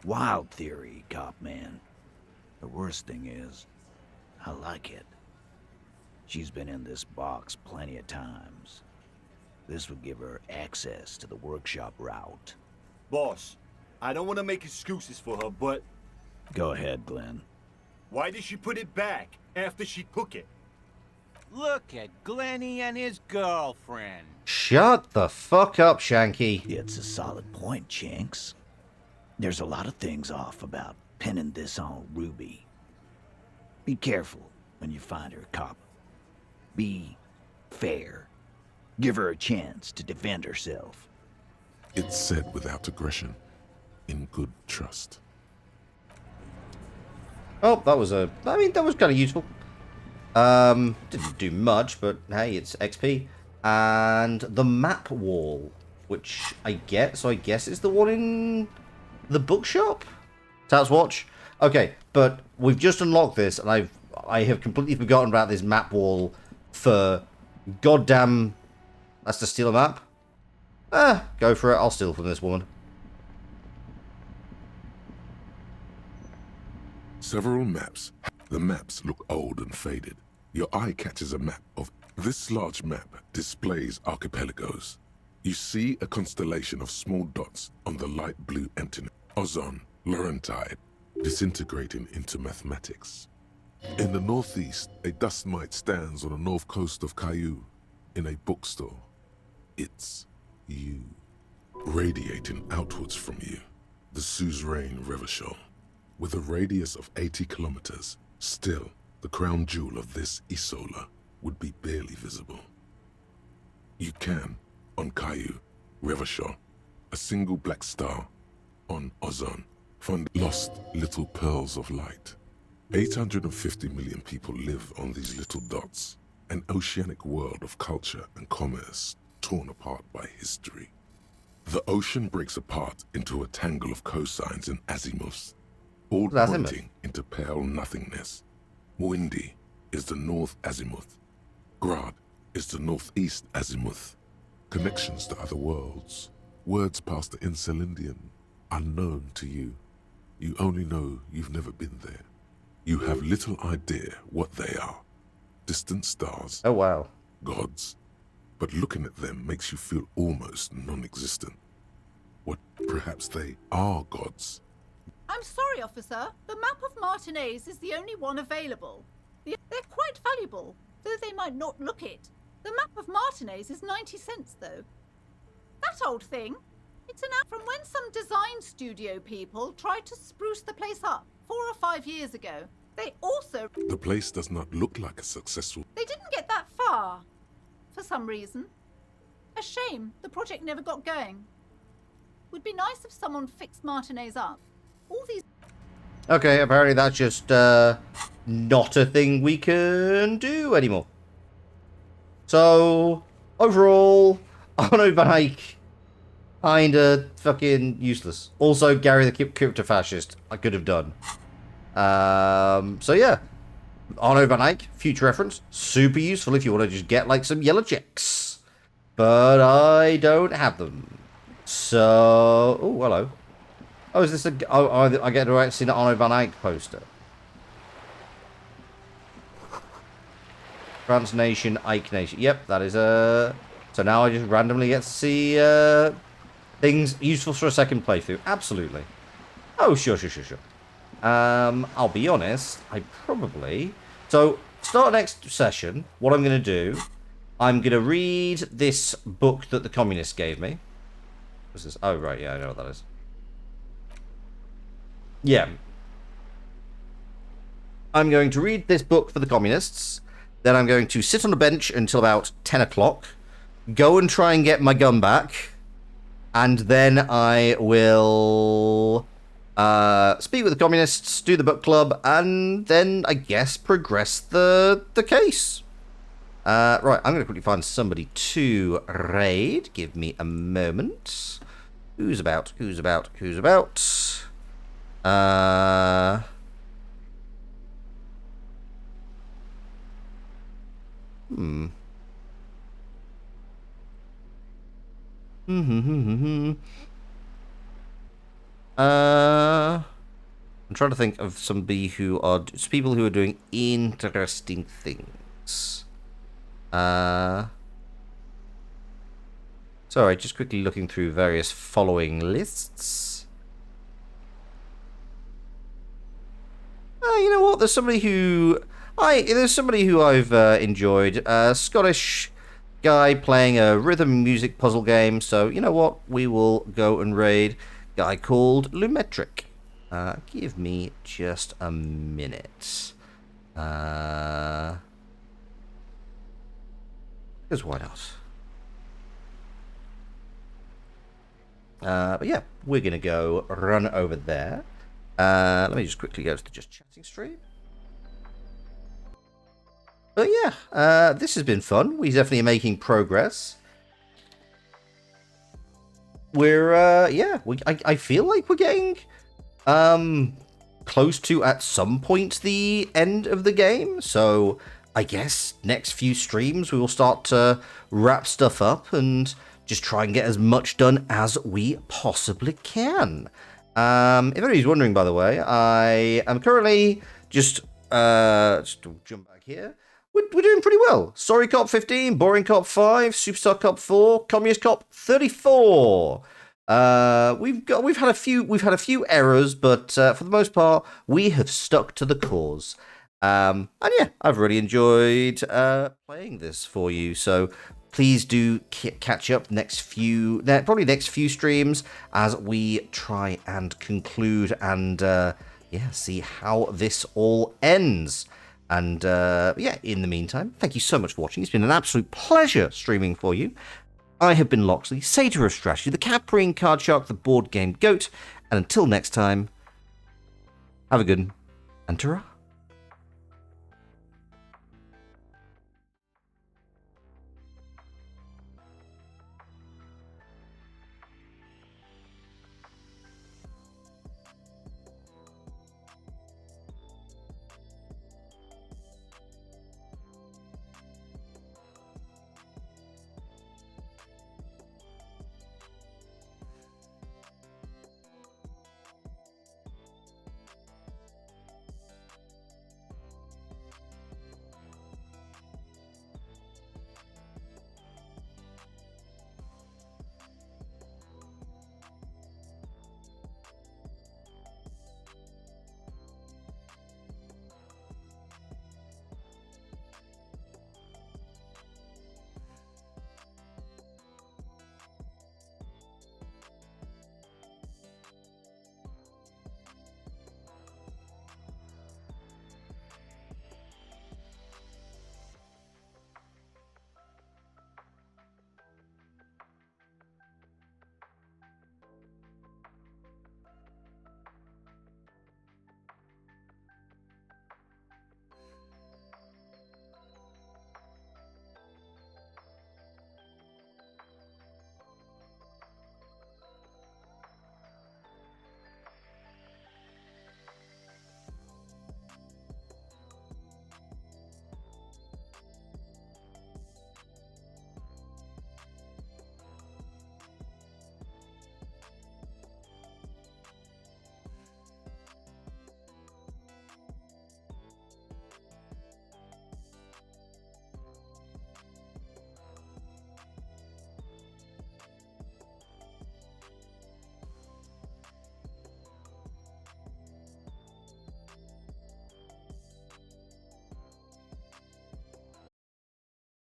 Wild theory, cop man. The worst thing is, I like it. She's been in this box plenty of times. This would give her access to the workshop route. Boss, I don't want to make excuses for her, but... Go ahead, Glenn. Why did she put it back after she took it? Look at Glenny and his girlfriend. Shut the fuck up, Shanky. It's a solid point, Chinks. There's a lot of things off about pinning this on Ruby. Be careful when you find her, cop. Be fair. Give her a chance to defend herself. It's said without aggression, in good trust. Oh, that was that was kind of useful. Didn't do much, but hey, it's XP. And the map wall, which I guess is the one in the bookshop? Tat's watch? Okay, but we've just unlocked this, and I have completely forgotten about this map wall for goddamn... That's to steal a map? Go for it. I'll steal from this woman. Several maps. The maps look old and faded. Your eye catches a map of... This large map displays archipelagos. You see a constellation of small dots on the light blue antenna. Ozon, Laurentide, disintegrating into mathematics. In the northeast, a dust mite stands on the north coast of Caillou in a bookstore. It's you. Radiating outwards from you, the suzerain Revachol. With a radius of 80 kilometers, still, the crown jewel of this Isola would be barely visible. You can, on Caillou, Revachol, a single black star, on Ozon, find lost little pearls of light. 850 million people live on these little dots, an oceanic world of culture and commerce torn apart by history. The ocean breaks apart into a tangle of cosines and azimuths, all pointing into pale nothingness. Windy is the north azimuth. Grad is the northeast azimuth. connections to other worlds, words past the Incelindian, unknown to you. You only know you've never been there. You have little idea what they are. Distant stars. Oh, wow. Gods. But looking at them makes you feel almost non-existent. What, perhaps they are gods? I'm sorry, officer. The map of Martinez is the only one available. They're quite valuable, though they might not look it. The map of Martinez is 90 cents, though. That old thing, it's an app from when some design studio people tried to spruce the place up 4 or 5 years ago. They also... The place does not look like a successful... They didn't get that far, for some reason. A shame the project never got going. Would be nice if someone fixed Martinez up. All these... Okay, apparently that's just not a thing we can do anymore. So, overall, Arno Van Eyck, kinda fucking useless. Also, Gary the Crypto-Fascist, I could have done. So yeah, Arno Van Eyck, future reference, super useful if you want to just get like some yellow checks. But I don't have them. So, oh, hello. Oh, is this a... Oh, I get to see the Arno Van Eyck poster. France Nation, Ike Nation. Yep, that is a... So now I just randomly get to see things useful for a second playthrough. Absolutely. Oh, sure. I'll be honest, I probably... So, start next session, what I'm going to do, I'm going to read this book that the communists gave me. What's this? Oh, right, yeah, I know what that is. Yeah. I'm going to read this book for the communists, then I'm going to sit on a bench until about 10 o'clock, go and try and get my gun back, and then I will... speak with the communists, do the book club, and then, I guess, progress the case. Right, I'm going to quickly find somebody to raid. Give me a moment. Who's about? I'm trying to think of somebody who are people who are doing interesting things. Sorry, just quickly looking through various following lists. You know what? There's somebody who I've enjoyed. Scottish guy playing a rhythm music puzzle game. So you know what? We will go and raid guy called Lumetric. Give me just a minute. Because why not? But yeah, we're going to go run over there. Let me just quickly go to the Just Chatting stream. But yeah, this has been fun. We're definitely making progress. We're, I feel like we're getting close to, at some point, the end of the game. So I guess next few streams we will start to wrap stuff up and just try and get as much done as we possibly can. If anybody's wondering, by the way, I am currently just to jump back here. We're doing pretty well. Sorry Cop 15, Boring Cop 5, Superstar Cop 4, Communist Cop 34. We've had a few errors, but for the most part, we have stuck to the cause. And yeah, I've really enjoyed playing this for you. So please do catch up next few streams as we try and conclude and see how this all ends. And in the meantime, thank you so much for watching. It's been an absolute pleasure streaming for you. I have been Loxley, Satyr of Strategy, the Caprine Card Shark, the Board Game Goat, and until next time, have a good one, and ta-ra.